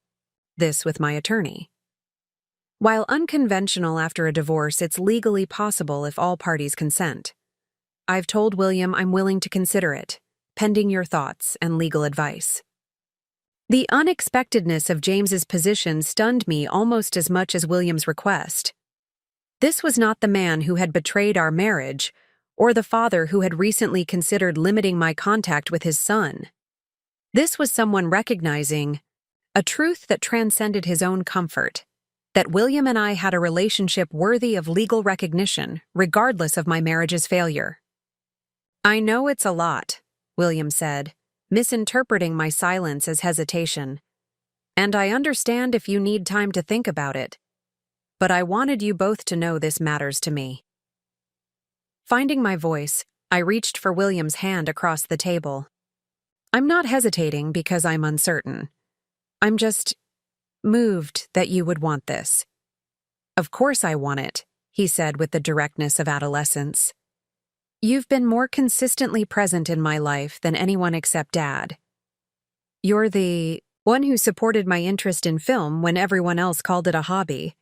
this with my attorney. While unconventional after a divorce, it's legally possible if all parties consent. I've told William I'm willing to consider it, pending your thoughts and legal advice." The unexpectedness of James's position stunned me almost as much as William's request. This was not the man who had betrayed our marriage, or the father who had recently considered limiting my contact with his son. This was someone recognizing a truth that transcended his own comfort, that William and I had a relationship worthy of legal recognition, regardless of my marriage's failure. "I know it's a lot," William said, misinterpreting my silence as hesitation. And I understand if you need time to think about it. But I wanted you both to know this matters to me. Finding my voice, I reached for William's hand across the table. I'm not hesitating because I'm uncertain. I'm just moved that you would want this. Of course I want it, he said with the directness of adolescence. You've been more consistently present in my life than anyone except Dad. You're the one who supported my interest in film when everyone else called it a hobby.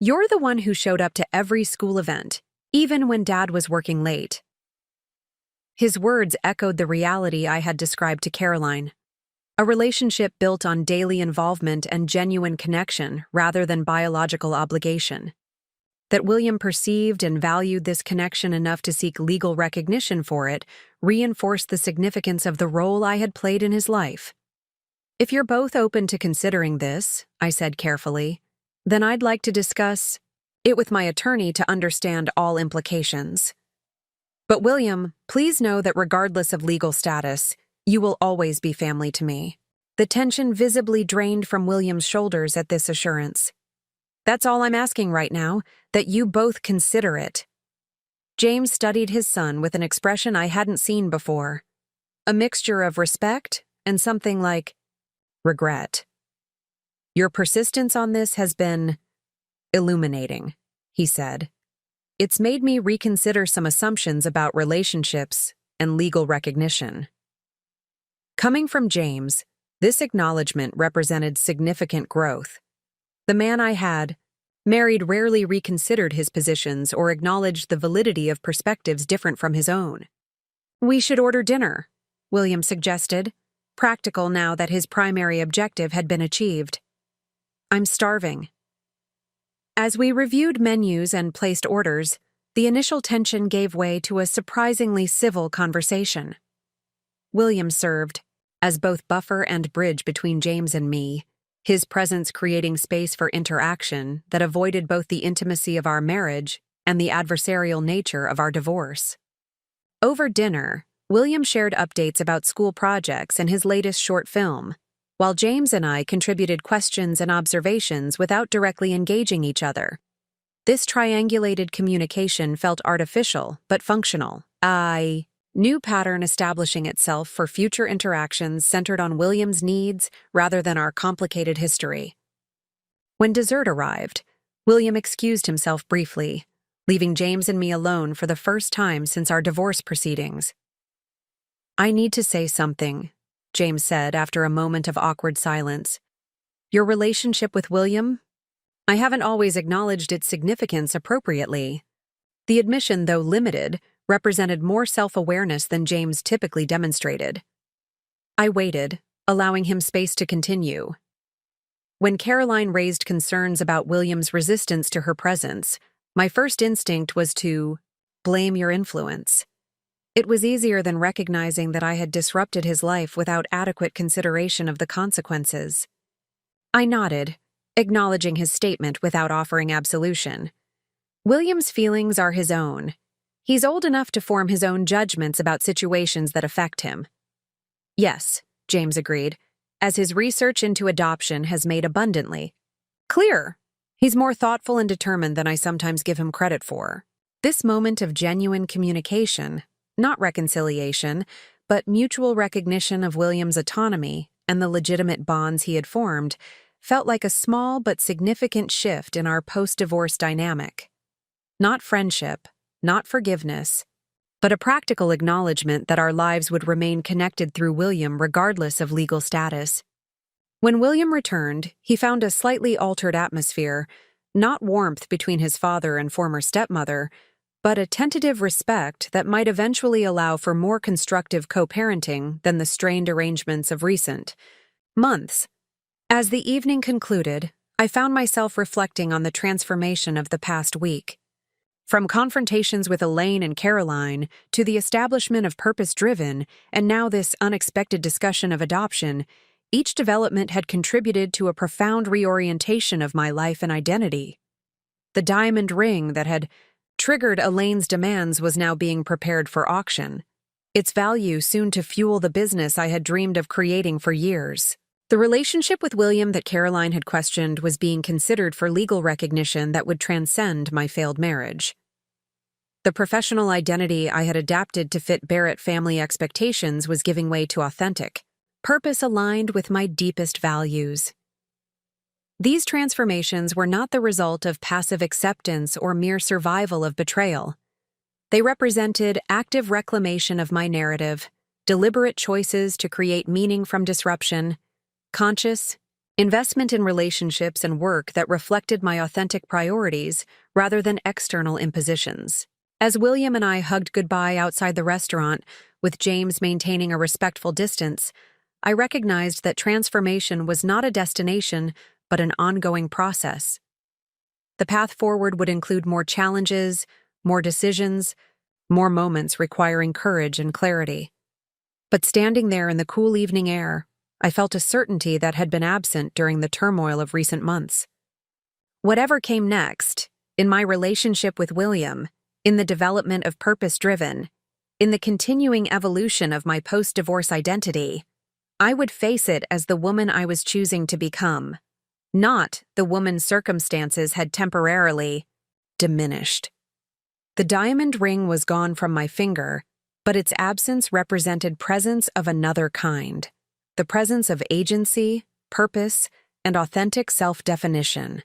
You're the one who showed up to every school event, even when Dad was working late. His words echoed the reality I had described to Caroline. A relationship built on daily involvement and genuine connection rather than biological obligation. That William perceived and valued this connection enough to seek legal recognition for it reinforced the significance of the role I had played in his life. If you're both open to considering this, I said carefully, then I'd like to discuss it with my attorney to understand all implications. But William, please know that regardless of legal status, you will always be family to me. The tension visibly drained from William's shoulders at this assurance. That's all I'm asking right now, that you both consider it. James studied his son with an expression I hadn't seen before. A mixture of respect and something like regret. Your persistence on this has been illuminating, he said. It's made me reconsider some assumptions about relationships and legal recognition. Coming from James, this acknowledgement represented significant growth. The man I had married rarely reconsidered his positions or acknowledged the validity of perspectives different from his own. We should order dinner, William suggested, practical now that his primary objective had been achieved. I'm starving. As we reviewed menus and placed orders, the initial tension gave way to a surprisingly civil conversation. William served, as both buffer and bridge between James and me, his presence creating space for interaction that avoided both the intimacy of our marriage and the adversarial nature of our divorce. Over dinner, William shared updates about school projects and his latest short film, while James and I contributed questions and observations without directly engaging each other. This triangulated communication felt artificial but functional. New pattern establishing itself for future interactions centered on William's needs rather than our complicated history. When dessert arrived, William excused himself briefly, leaving James and me alone for the first time since our divorce proceedings. I need to say something, James said after a moment of awkward silence. Your relationship with William? I haven't always acknowledged its significance appropriately. The admission, though limited, represented more self-awareness than James typically demonstrated. I waited, allowing him space to continue. When Caroline raised concerns about William's resistance to her presence, my first instinct was to blame your influence. It was easier than recognizing that I had disrupted his life without adequate consideration of the consequences. I nodded, acknowledging his statement without offering absolution. William's feelings are his own. He's old enough to form his own judgments about situations that affect him. Yes, James agreed, as his research into adoption has made abundantly clear. He's more thoughtful and determined than I sometimes give him credit for. This moment of genuine communication, not reconciliation, but mutual recognition of William's autonomy and the legitimate bonds he had formed, felt like a small but significant shift in our post-divorce dynamic. Not friendship, not forgiveness, but a practical acknowledgement that our lives would remain connected through William regardless of legal status. When William returned, he found a slightly altered atmosphere, not warmth between his father and former stepmother, but a tentative respect that might eventually allow for more constructive co-parenting than the strained arrangements of recent months. As the evening concluded, I found myself reflecting on the transformation of the past week. From confrontations with Elaine and Caroline to the establishment of purpose-driven, and now this unexpected discussion of adoption, each development had contributed to a profound reorientation of my life and identity. The diamond ring that had triggered Elaine's demands was now being prepared for auction, its value soon to fuel the business I had dreamed of creating for years. The relationship with William that Caroline had questioned was being considered for legal recognition that would transcend my failed marriage. The professional identity I had adapted to fit Barrett family expectations was giving way to authentic, purpose aligned with my deepest values. These transformations were not the result of passive acceptance or mere survival of betrayal. They represented active reclamation of my narrative, deliberate choices to create meaning from disruption, conscious investment in relationships and work that reflected my authentic priorities rather than external impositions. As William and I hugged goodbye outside the restaurant, with James maintaining a respectful distance, I recognized that transformation was not a destination, but an ongoing process. The path forward would include more challenges, more decisions, more moments requiring courage and clarity. But standing there in the cool evening air, I felt a certainty that had been absent during the turmoil of recent months. Whatever came next, in my relationship with William, in the development of purpose-driven, in the continuing evolution of my post-divorce identity, I would face it as the woman I was choosing to become, not the woman circumstances had temporarily diminished. The diamond ring was gone from my finger, but its absence represented presence of another kind, the presence of agency, purpose, and authentic self-definition.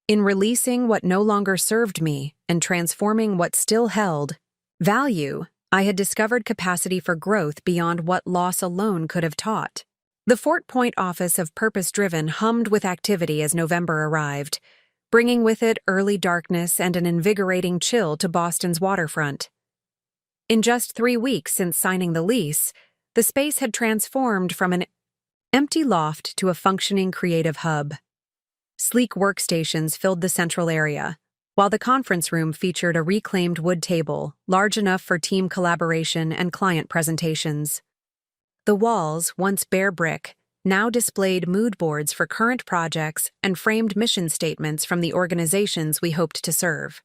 In releasing what no longer served me and transforming what still held value, I had discovered capacity for growth beyond what loss alone could have taught. The Fort Point office of Purpose Driven hummed with activity as November arrived, bringing with it early darkness and an invigorating chill to Boston's waterfront. In just 3 weeks since signing the lease, the space had transformed from an empty loft to a functioning creative hub. Sleek workstations filled the central area, while the conference room featured a reclaimed wood table large enough for team collaboration and client presentations. The walls, once bare brick, now displayed mood boards for current projects and framed mission statements from the organizations we hoped to serve.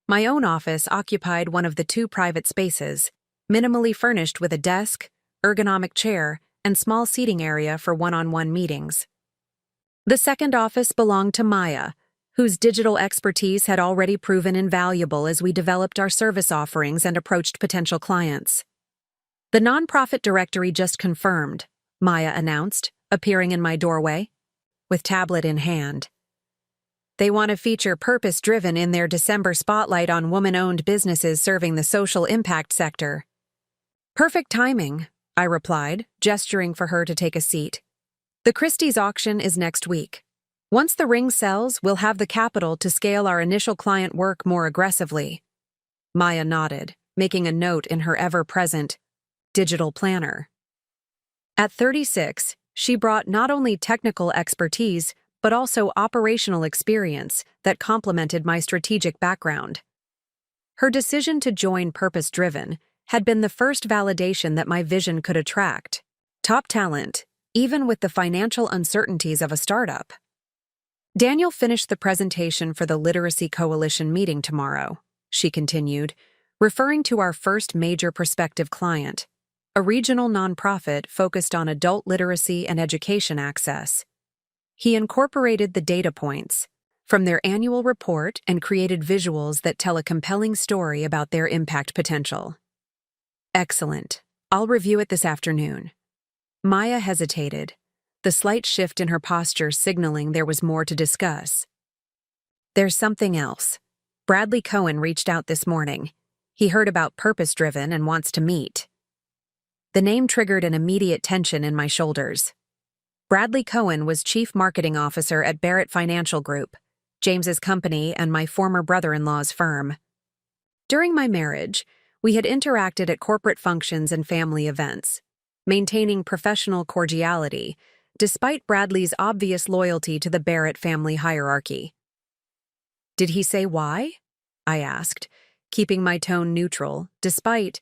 My own office occupied one of the 2 private spaces, minimally furnished with a desk, ergonomic chair, and small seating area for one-on-one meetings. The second office belonged to Maya, whose digital expertise had already proven invaluable as we developed our service offerings and approached potential clients. "The nonprofit directory just confirmed," Maya announced, appearing in my doorway, with tablet in hand. "They want to feature purpose-driven in their December spotlight on woman-owned businesses serving the social impact sector." "Perfect timing," I replied, gesturing for her to take a seat. "The Christie's auction is next week. Once the ring sells, we'll have the capital to scale our initial client work more aggressively." Maya nodded, making a note in her ever-present digital planner. At 36, she brought not only technical expertise, but also operational experience that complemented my strategic background. Her decision to join Purpose Driven had been the first validation that my vision could attract top talent, even with the financial uncertainties of a startup. "Daniel finished the presentation for the Literacy Coalition meeting tomorrow," she continued, referring to our first major prospective client, a regional nonprofit focused on adult literacy and education access. He incorporated the data points from their annual report and created visuals that tell a compelling story about their impact potential. "Excellent. I'll review it this afternoon." Maya hesitated, the slight shift in her posture signaling there was more to discuss. "There's something else. Bradley Cohen reached out this morning. He heard about Purpose Driven and wants to meet." The name triggered an immediate tension in my shoulders. Bradley Cohen was Chief Marketing Officer at Barrett Financial Group, James's company and my former brother-in-law's firm. During my marriage, we had interacted at corporate functions and family events, maintaining professional cordiality, despite Bradley's obvious loyalty to the Barrett family hierarchy. "Did he say why?" I asked, keeping my tone neutral, despite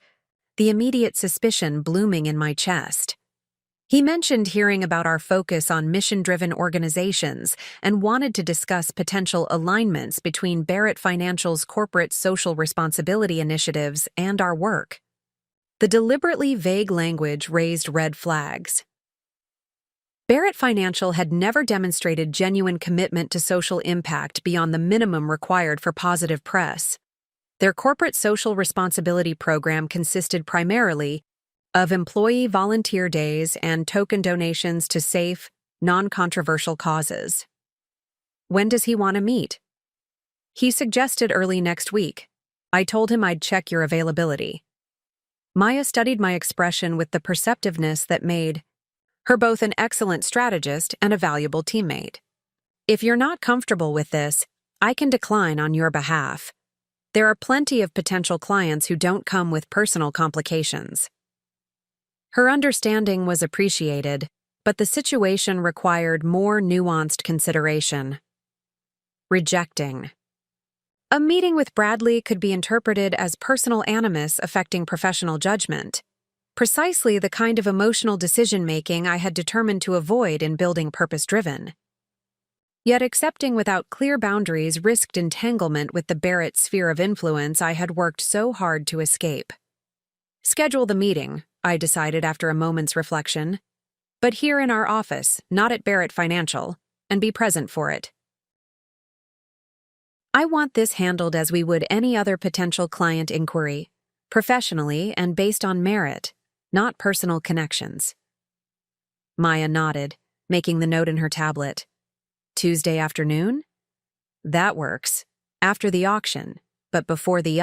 the immediate suspicion blooming in my chest. "He mentioned hearing about our focus on mission-driven organizations and wanted to discuss potential alignments between Barrett Financial's corporate social responsibility initiatives and our work." The deliberately vague language raised red flags. Barrett Financial had never demonstrated genuine commitment to social impact beyond the minimum required for positive press. Their corporate social responsibility program consisted primarily of employee volunteer days and token donations to safe, non-controversial causes. When does he want to meet? He suggested early next week. I told him I'd check your availability. Maya studied my expression with the perceptiveness that made her both an excellent strategist and a valuable teammate. If you're not comfortable with this, I can decline on your behalf. There are plenty of potential clients who don't come with personal complications. Her understanding was appreciated, but the situation required more nuanced consideration. Rejecting. A meeting with Bradley could be interpreted as personal animus affecting professional judgment, precisely the kind of emotional decision-making I had determined to avoid in building purpose-driven. Yet accepting without clear boundaries risked entanglement with the Barrett sphere of influence I had worked so hard to escape. Schedule the meeting, I decided after a moment's reflection, but here in our office, not at Barrett Financial, and be present for it. I want this handled as we would any other potential client inquiry, professionally and based on merit, not personal connections. Maya nodded, making the note in her tablet. Tuesday afternoon? That works. After the auction, but before the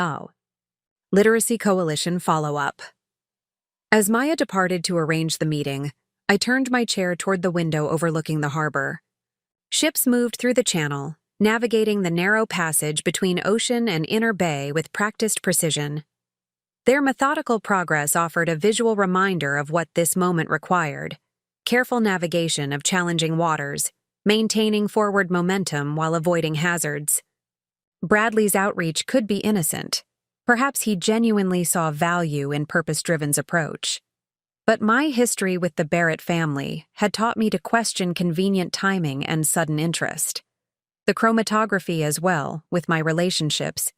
Literacy Coalition follow-up. As Maya departed to arrange the meeting, I turned my chair toward the window overlooking the harbor. Ships moved through the channel, navigating the narrow passage between ocean and inner bay with practiced precision. Their methodical progress offered a visual reminder of what this moment required: careful navigation of challenging waters, maintaining forward momentum while avoiding hazards. Bradley's outreach could be innocent. Perhaps he genuinely saw value in purpose-driven's approach. But my history with the Barrett family had taught me to question convenient timing and sudden interest. The chromatography as well, with my relationships,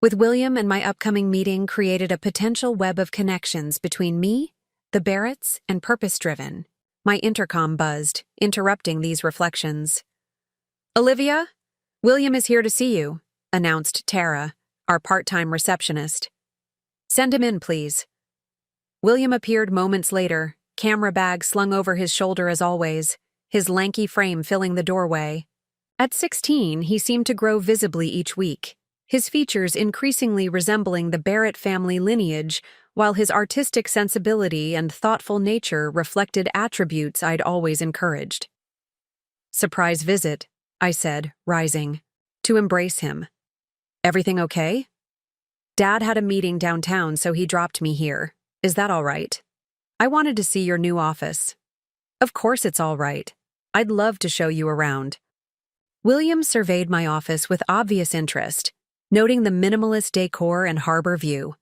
with William and my upcoming meeting, created a potential web of connections between me, the Barretts, and purpose-driven. My intercom buzzed, interrupting these reflections. "Olivia, William is here to see you," announced Tara, our part-time receptionist. "Send him in, please." William appeared moments later, camera bag slung over his shoulder as always, his lanky frame filling the doorway. At 16, he seemed to grow visibly each week, his features increasingly resembling the Barrett family lineage, while his artistic sensibility and thoughtful nature reflected attributes I'd always encouraged. "Surprise visit," I said, rising, to embrace him. "Everything okay?" "Dad had a meeting downtown, so he dropped me here. Is that all right?" "I wanted to see your new office." "Of course it's all right. I'd love to show you around." William surveyed my office with obvious interest, noting the minimalist decor and harbor view.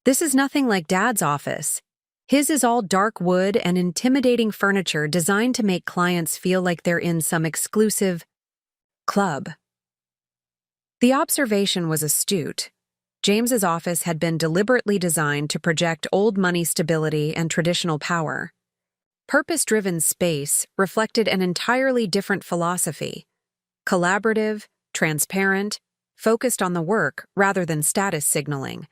"This is nothing like Dad's office. His is all dark wood and intimidating furniture designed to make clients feel like they're in some exclusive club." The observation was astute. James's office had been deliberately designed to project old money stability and traditional power. Purpose-driven space reflected an entirely different philosophy: collaborative, transparent, focused on the work rather than status signaling.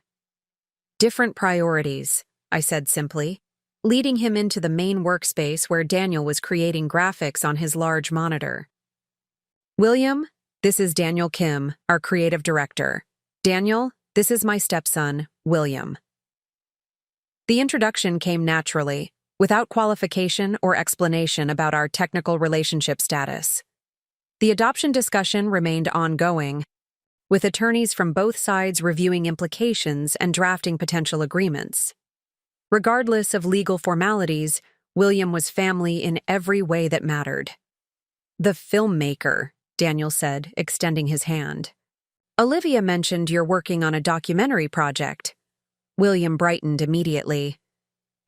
"Different priorities," I said simply, leading him into the main workspace where Daniel was creating graphics on his large monitor. "William, this is Daniel Kim, our creative director. Daniel, this is my stepson, William." The introduction came naturally, without qualification or explanation about our technical relationship status. The adoption discussion remained ongoing, with attorneys from both sides reviewing implications and drafting potential agreements. Regardless of legal formalities, William was family in every way that mattered. "The filmmaker," Daniel said, extending his hand. "Olivia mentioned you're working on a documentary project." William brightened immediately.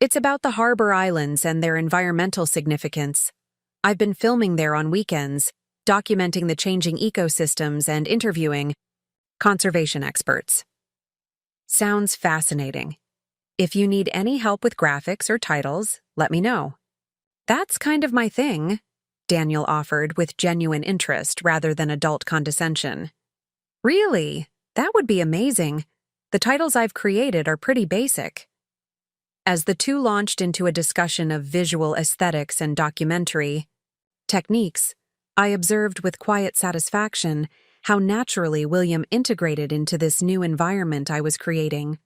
"It's about the Harbor Islands and their environmental significance. I've been filming there on weekends, documenting the changing ecosystems and interviewing conservation experts." "Sounds fascinating. If you need any help with graphics or titles, let me know." That's kind of my thing, Daniel offered with genuine interest rather than adult condescension. Really? That would be amazing. The titles I've created are pretty basic. As the two launched into a discussion of visual aesthetics and documentary techniques, I observed with quiet satisfaction how naturally William integrated into this new environment I was creating.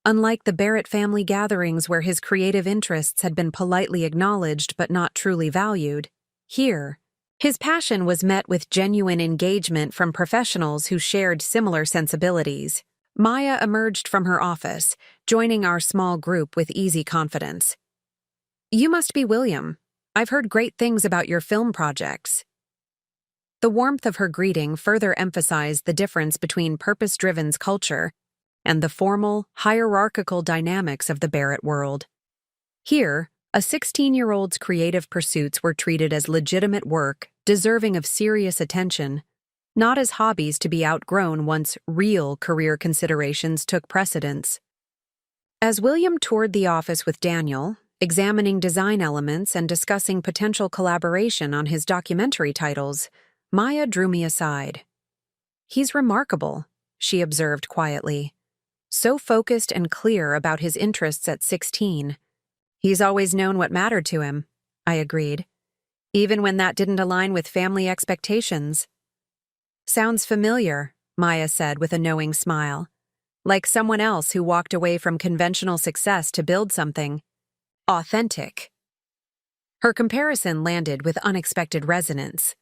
Unlike the Barrett family gatherings where his creative interests had been politely acknowledged but not truly valued, here, his passion was met with genuine engagement from professionals who shared similar sensibilities. Maya emerged from her office, joining our small group with easy confidence. "You must be William. I've heard great things about your film projects." The warmth of her greeting further emphasized the difference between purpose-driven's culture and the formal, hierarchical dynamics of the Barrett world. Here, a 16-year-old's creative pursuits were treated as legitimate work, deserving of serious attention, not as hobbies to be outgrown once real career considerations took precedence. As William toured the office with Daniel, examining design elements and discussing potential collaboration on his documentary titles, Maya drew me aside. "He's remarkable," she observed quietly. "So focused and clear about his interests at 16. He's always known what mattered to him," I agreed, "even when that didn't align with family expectations." "Sounds familiar," Maya said with a knowing smile. "Like someone else who walked away from conventional success to build something authentic." Her comparison landed with unexpected resonance.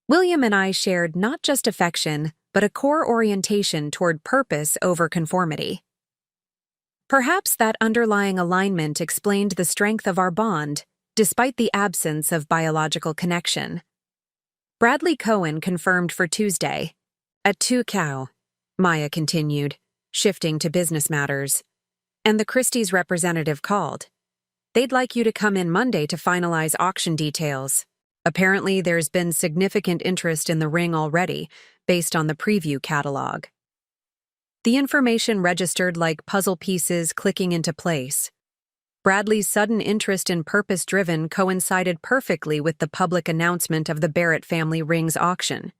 William and I shared not just affection, but a core orientation toward purpose over conformity. Perhaps that underlying alignment explained the strength of our bond, despite the absence of biological connection. Bradley Cohen confirmed for Tuesday. "At 2 Cow, Maya continued, shifting to business matters. "And the Christie's representative called. They'd like you to come in Monday to finalize auction details. Apparently, there's been significant interest in the ring already, based on the preview catalog." The information registered like puzzle pieces clicking into place. Bradley's sudden interest in purpose-driven coincided perfectly with the public announcement of the Barrett family rings auction.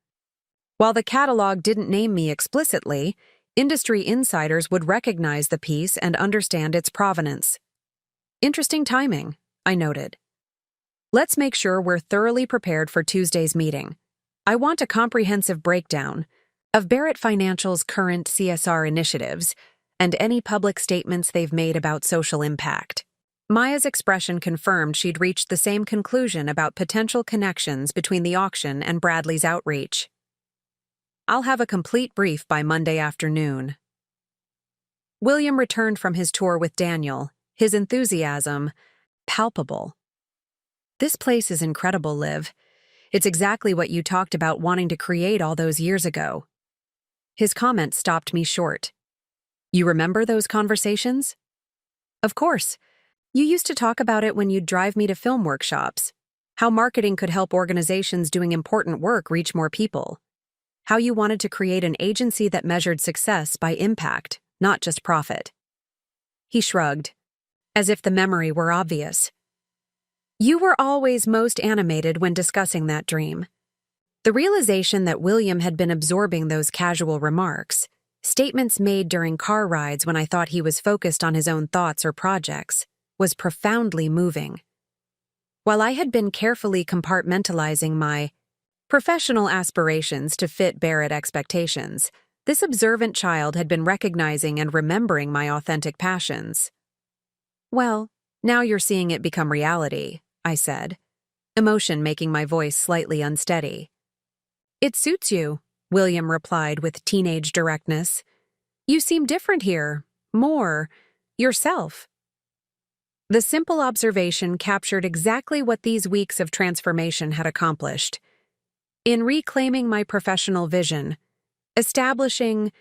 While the catalog didn't name me explicitly, industry insiders would recognize the piece and understand its provenance. "Interesting timing," I noted. "Let's make sure we're thoroughly prepared for Tuesday's meeting. I want a comprehensive breakdown of Barrett Financial's current CSR initiatives and any public statements they've made about social impact." Maya's expression confirmed she'd reached the same conclusion about potential connections between the auction and Bradley's outreach. "I'll have a complete brief by Monday afternoon." William returned from his tour with Daniel, his enthusiasm palpable. "This place is incredible, Liv. It's exactly what you talked about wanting to create all those years ago." His comment stopped me short. "You remember those conversations?" "Of course. You used to talk about it when you'd drive me to film workshops. How marketing could help organizations doing important work reach more people. How you wanted to create an agency that measured success by impact, not just profit." He shrugged, as if the memory were obvious. "You were always most animated when discussing that dream." The realization that William had been absorbing those casual remarks, statements made during car rides when I thought he was focused on his own thoughts or projects, was profoundly moving. While I had been carefully compartmentalizing my professional aspirations to fit Barrett expectations, this observant child had been recognizing and remembering my authentic passions. "Well, now you're seeing it become reality," I said, emotion making my voice slightly unsteady. "It suits you," William replied with teenage directness. "You seem different here, more yourself." The simple observation captured exactly what these weeks of transformation had accomplished. In reclaiming my professional vision, establishing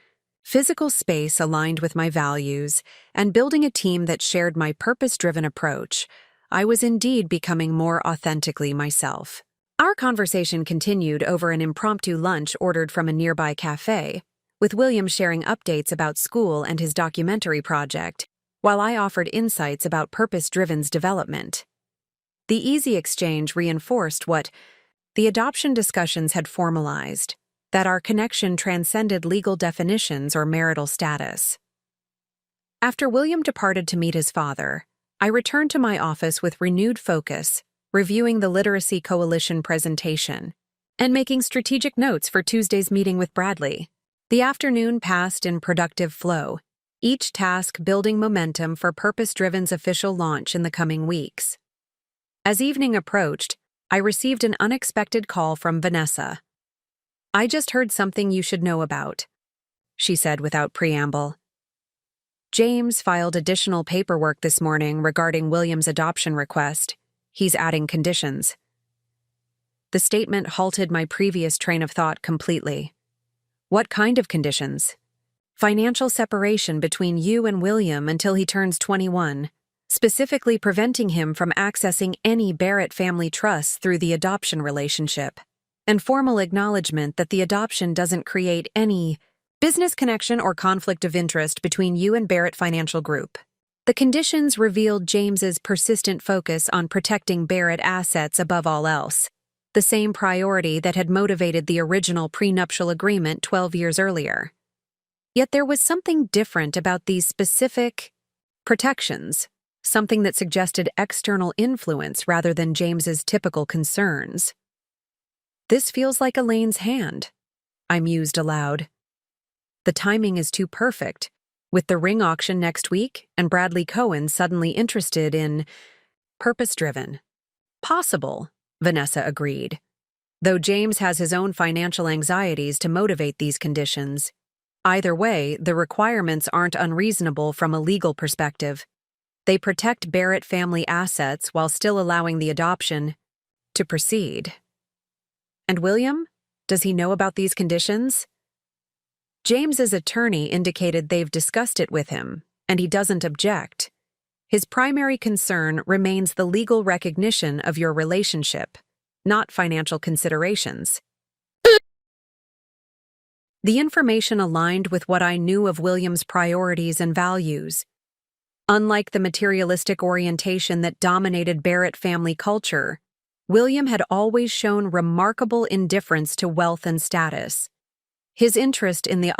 physical space aligned with my values, and building a team that shared my purpose-driven approach, I was indeed becoming more authentically myself. Our conversation continued over an impromptu lunch ordered from a nearby cafe, with William sharing updates about school and his documentary project, while I offered insights about purpose-driven's development. The easy exchange reinforced what the adoption discussions had formalized, that our connection transcended legal definitions or marital status. After William departed to meet his father, I returned to my office with renewed focus, reviewing the Literacy Coalition presentation and making strategic notes for Tuesday's meeting with Bradley. The afternoon passed in productive flow, each task building momentum for Purpose-Driven's official launch in the coming weeks. As evening approached, I received an unexpected call from Vanessa. "I just heard something you should know about," she said without preamble. "James filed additional paperwork this morning regarding William's adoption request. He's adding conditions." The statement halted my previous train of thought completely. "What kind of conditions?" "Financial separation between you and William until he turns 21, specifically preventing him from accessing any Barrett family trusts through the adoption relationship, and formal acknowledgement that the adoption doesn't create any business connection or conflict of interest between you and Barrett Financial Group." The conditions revealed James's persistent focus on protecting Barrett assets above all else, the same priority that had motivated the original prenuptial agreement 12 years earlier. Yet there was something different about these specific protections, something that suggested external influence rather than James's typical concerns. "This feels like Elaine's hand," I mused aloud. "The timing is too perfect, with the ring auction next week and Bradley Cohen suddenly interested in Purpose-Driven." "Possible," Vanessa agreed. "Though James has his own financial anxieties to motivate these conditions. Either way, the requirements aren't unreasonable from a legal perspective. They protect Barrett family assets while still allowing the adoption to proceed." "And William? Does he know about these conditions?" "James's attorney indicated they've discussed it with him, and he doesn't object. His primary concern remains the legal recognition of your relationship, not financial considerations." The information aligned with what I knew of William's priorities and values. Unlike the materialistic orientation that dominated Barrett family culture, William had always shown remarkable indifference to wealth and status. His interest in the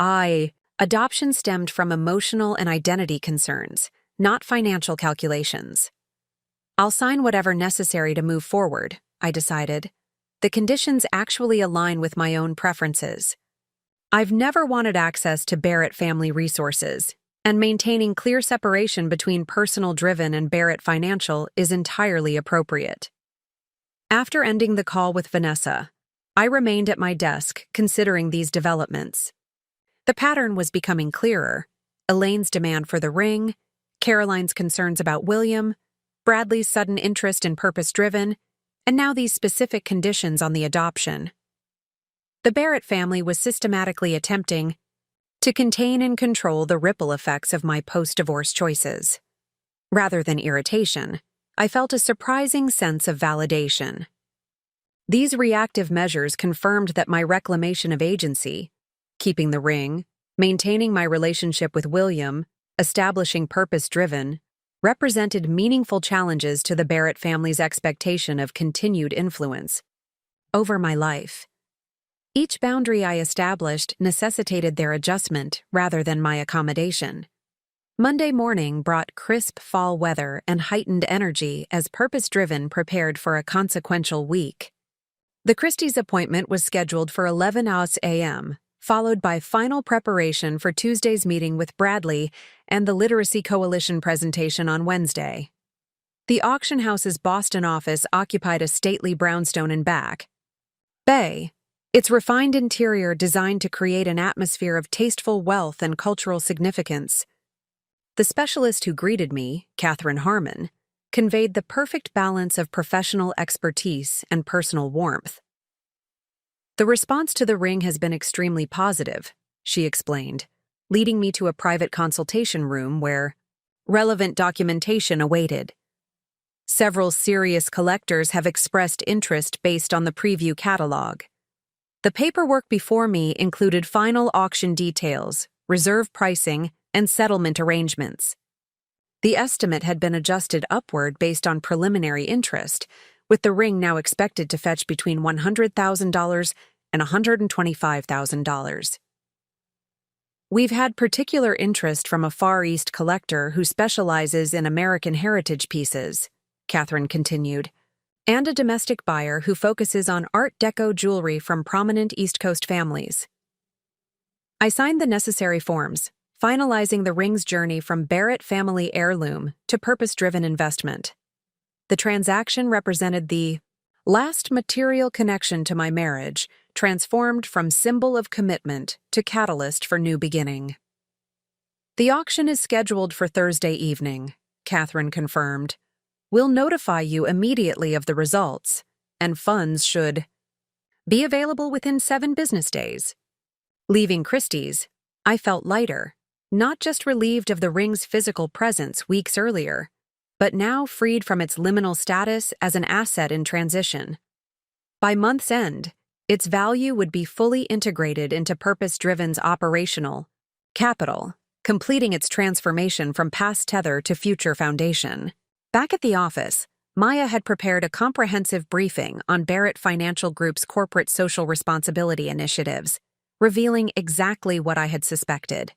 adoption stemmed from emotional and identity concerns, not financial calculations. "I'll sign whatever necessary to move forward," I decided. "The conditions actually align with my own preferences. I've never wanted access to Barrett family resources, and maintaining clear separation between personal-driven and Barrett financial is entirely appropriate." After ending the call with Vanessa, I remained at my desk considering these developments. The pattern was becoming clearer: Elaine's demand for the ring, Caroline's concerns about William, Bradley's sudden interest in Purpose-Driven, and now these specific conditions on the adoption. The Barrett family was systematically attempting to contain and control the ripple effects of my post-divorce choices. Rather than irritation, I felt a surprising sense of validation. These reactive measures confirmed that my reclamation of agency, keeping the ring, maintaining my relationship with William, establishing Purpose-Driven, represented meaningful challenges to the Barrett family's expectation of continued influence over my life. Each boundary I established necessitated their adjustment rather than my accommodation. Monday morning brought crisp fall weather and heightened energy as Purpose-Driven prepared for a consequential week. The Christie's appointment was scheduled for 11 a.m., followed by final preparation for Tuesday's meeting with Bradley and the Literacy Coalition presentation on Wednesday. The auction house's Boston office occupied a stately brownstone and back bay, its refined interior designed to create an atmosphere of tasteful wealth and cultural significance. The specialist who greeted me, Catherine Harmon, conveyed the perfect balance of professional expertise and personal warmth. "The response to the ring has been extremely positive," she explained, leading me to a private consultation room where relevant documentation awaited. Several serious collectors have expressed interest based on the preview catalog. The paperwork before me included final auction details, reserve pricing, and settlement arrangements. The estimate had been adjusted upward based on preliminary interest, with the ring now expected to fetch between $100,000 and $125,000. We've had particular interest from a Far East collector who specializes in American heritage pieces, Catherine continued, and a domestic buyer who focuses on Art Deco jewelry from prominent East Coast families. I signed the necessary forms, finalizing the ring's journey from Barrett family heirloom to purpose-driven investment. The transaction represented the last material connection to my marriage, transformed from symbol of commitment to catalyst for new beginning. The auction is scheduled for Thursday evening, Catherine confirmed. We'll notify you immediately of the results, and funds should be available within 7 business days. Leaving Christie's, I felt lighter, not just relieved of the ring's physical presence weeks earlier, but now freed from its liminal status as an asset in transition. By month's end, its value would be fully integrated into Purpose-Driven's operational capital, completing its transformation from past tether to future foundation. Back at the office, Maya had prepared a comprehensive briefing on Barrett Financial Group's corporate social responsibility initiatives, revealing exactly what I had suspected: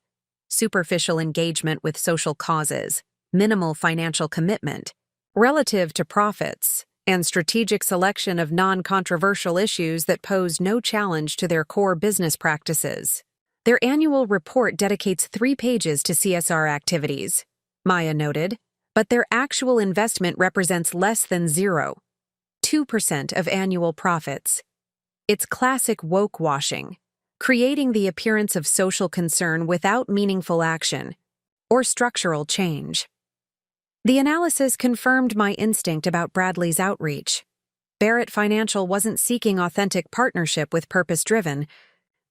superficial engagement with social causes, minimal financial commitment, relative to profits, and strategic selection of non-controversial issues that pose no challenge to their core business practices. Their annual report dedicates 3 pages to CSR activities, Maya noted, but their actual investment represents less than 0.2% of annual profits. It's classic woke washing, creating the appearance of social concern without meaningful action or structural change. The analysis confirmed my instinct about Bradley's outreach. Barrett Financial wasn't seeking authentic partnership with Purpose-Driven.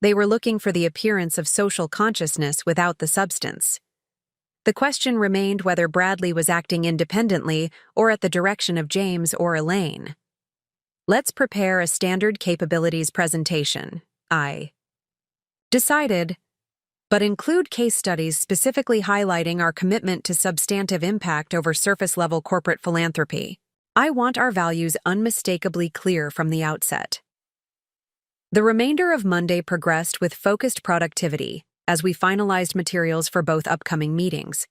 They were looking for the appearance of social consciousness without the substance. The question remained whether Bradley was acting independently or at the direction of James or Elaine. Let's prepare a standard capabilities presentation, I decided, but include case studies specifically highlighting our commitment to substantive impact over surface-level corporate philanthropy. I want our values unmistakably clear from the outset. The remainder of Monday progressed with focused productivity as we finalized materials for both upcoming meetings.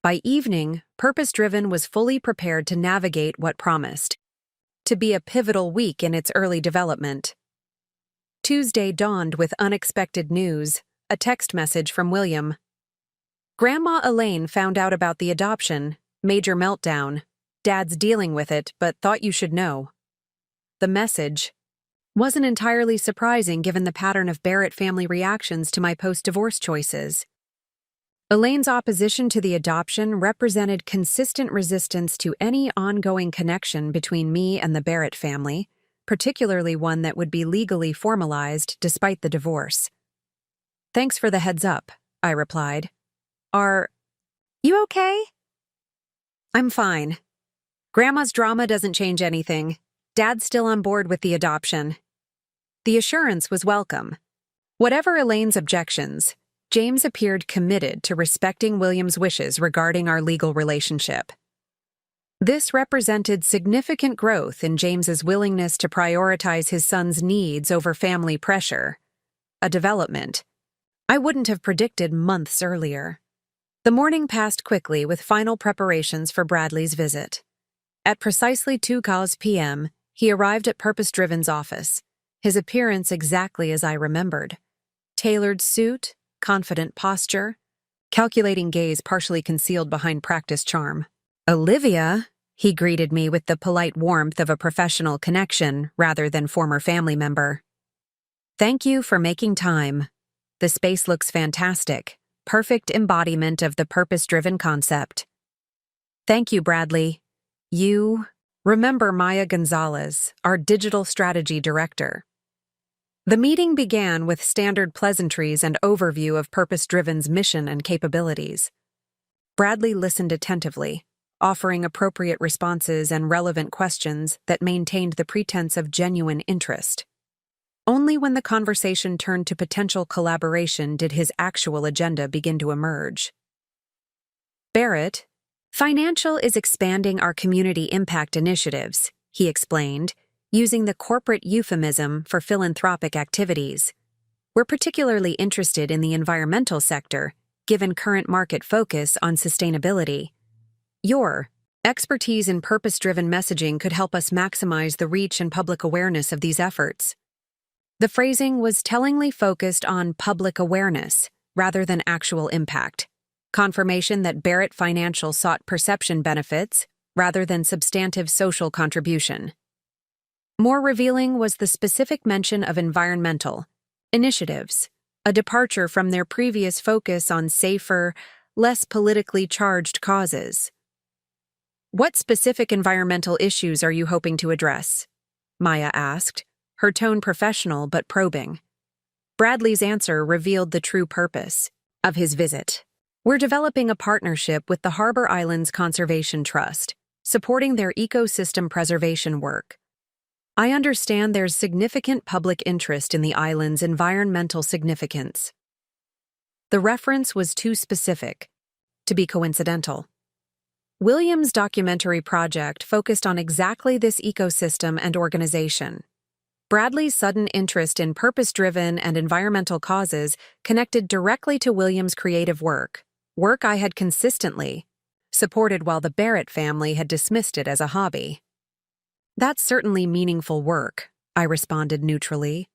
By evening, Purpose-Driven was fully prepared to navigate what promised to be a pivotal week in its early development. Tuesday dawned with unexpected news, a text message from William. Grandma Elaine found out about the adoption, major meltdown. Dad's dealing with it, but thought you should know. The message wasn't entirely surprising given the pattern of Barrett family reactions to my post-divorce choices. Elaine's opposition to the adoption represented consistent resistance to any ongoing connection between me and the Barrett family, particularly one that would be legally formalized despite the divorce. Thanks for the heads up, I replied. Are you okay? I'm fine. Grandma's drama doesn't change anything. Dad's still on board with the adoption. The assurance was welcome. Whatever Elaine's objections, James appeared committed to respecting William's wishes regarding our legal relationship. This represented significant growth in James's willingness to prioritize his son's needs over family pressure, a development I wouldn't have predicted months earlier. The morning passed quickly with final preparations for Bradley's visit. At precisely 2:00 p.m., he arrived at Purpose-Driven's office, his appearance exactly as I remembered. Tailored suit, confident posture, calculating gaze partially concealed behind practiced charm. Olivia, he greeted me with the polite warmth of a professional connection rather than former family member. Thank you for making time. The space looks fantastic, perfect embodiment of the Purpose-Driven concept. Thank you, Bradley. You remember Maya Gonzalez, our digital strategy director. The meeting began with standard pleasantries and overview of Purpose-Driven's mission and capabilities. Bradley listened attentively, offering appropriate responses and relevant questions that maintained the pretense of genuine interest. Only when the conversation turned to potential collaboration did his actual agenda begin to emerge. Barrett, Financial is expanding our community impact initiatives, he explained, using the corporate euphemism for philanthropic activities. We're particularly interested in the environmental sector, given current market focus on sustainability. Your expertise in purpose-driven messaging could help us maximize the reach and public awareness of these efforts. The phrasing was tellingly focused on public awareness rather than actual impact, confirmation that Barrett Financial sought perception benefits rather than substantive social contribution. More revealing was the specific mention of environmental initiatives, a departure from their previous focus on safer, less politically charged causes. What specific environmental issues are you hoping to address? Maya asked, her tone professional but probing. Bradley's answer revealed the true purpose of his visit. We're developing a partnership with the Harbor Islands Conservation Trust, supporting their ecosystem preservation work. I understand there's significant public interest in the island's environmental significance. The reference was too specific to be coincidental. Williams' documentary project focused on exactly this ecosystem and organization. Bradley's sudden interest in purpose-driven and environmental causes connected directly to Williams' creative work I had consistently supported while the Barrett family had dismissed it as a hobby. That's certainly meaningful work, I responded neutrally.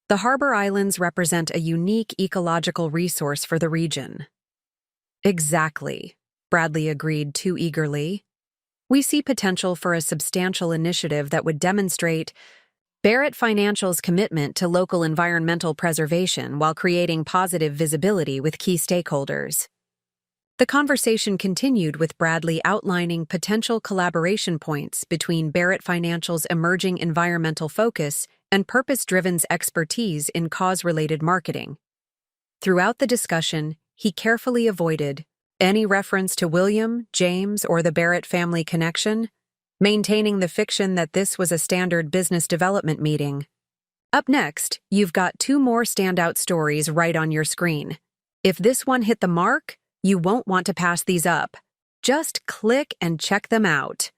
The Harbor Islands represent a unique ecological resource for the region. Exactly, Bradley agreed too eagerly. We see potential for a substantial initiative that would demonstrate Barrett Financial's commitment to local environmental preservation while creating positive visibility with key stakeholders. The conversation continued with Bradley outlining potential collaboration points between Barrett Financial's emerging environmental focus and Purpose-Driven's expertise in cause-related marketing. Throughout the discussion, he carefully avoided any reference to William, James, or the Barrett family connection, maintaining the fiction that this was a standard business development meeting. Up next, you've got 2 more standout stories right on your screen. If this one hit the mark, you won't want to pass these up. Just click and check them out.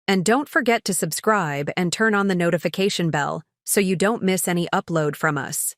And don't forget to subscribe and turn on the notification bell so you don't miss any upload from us.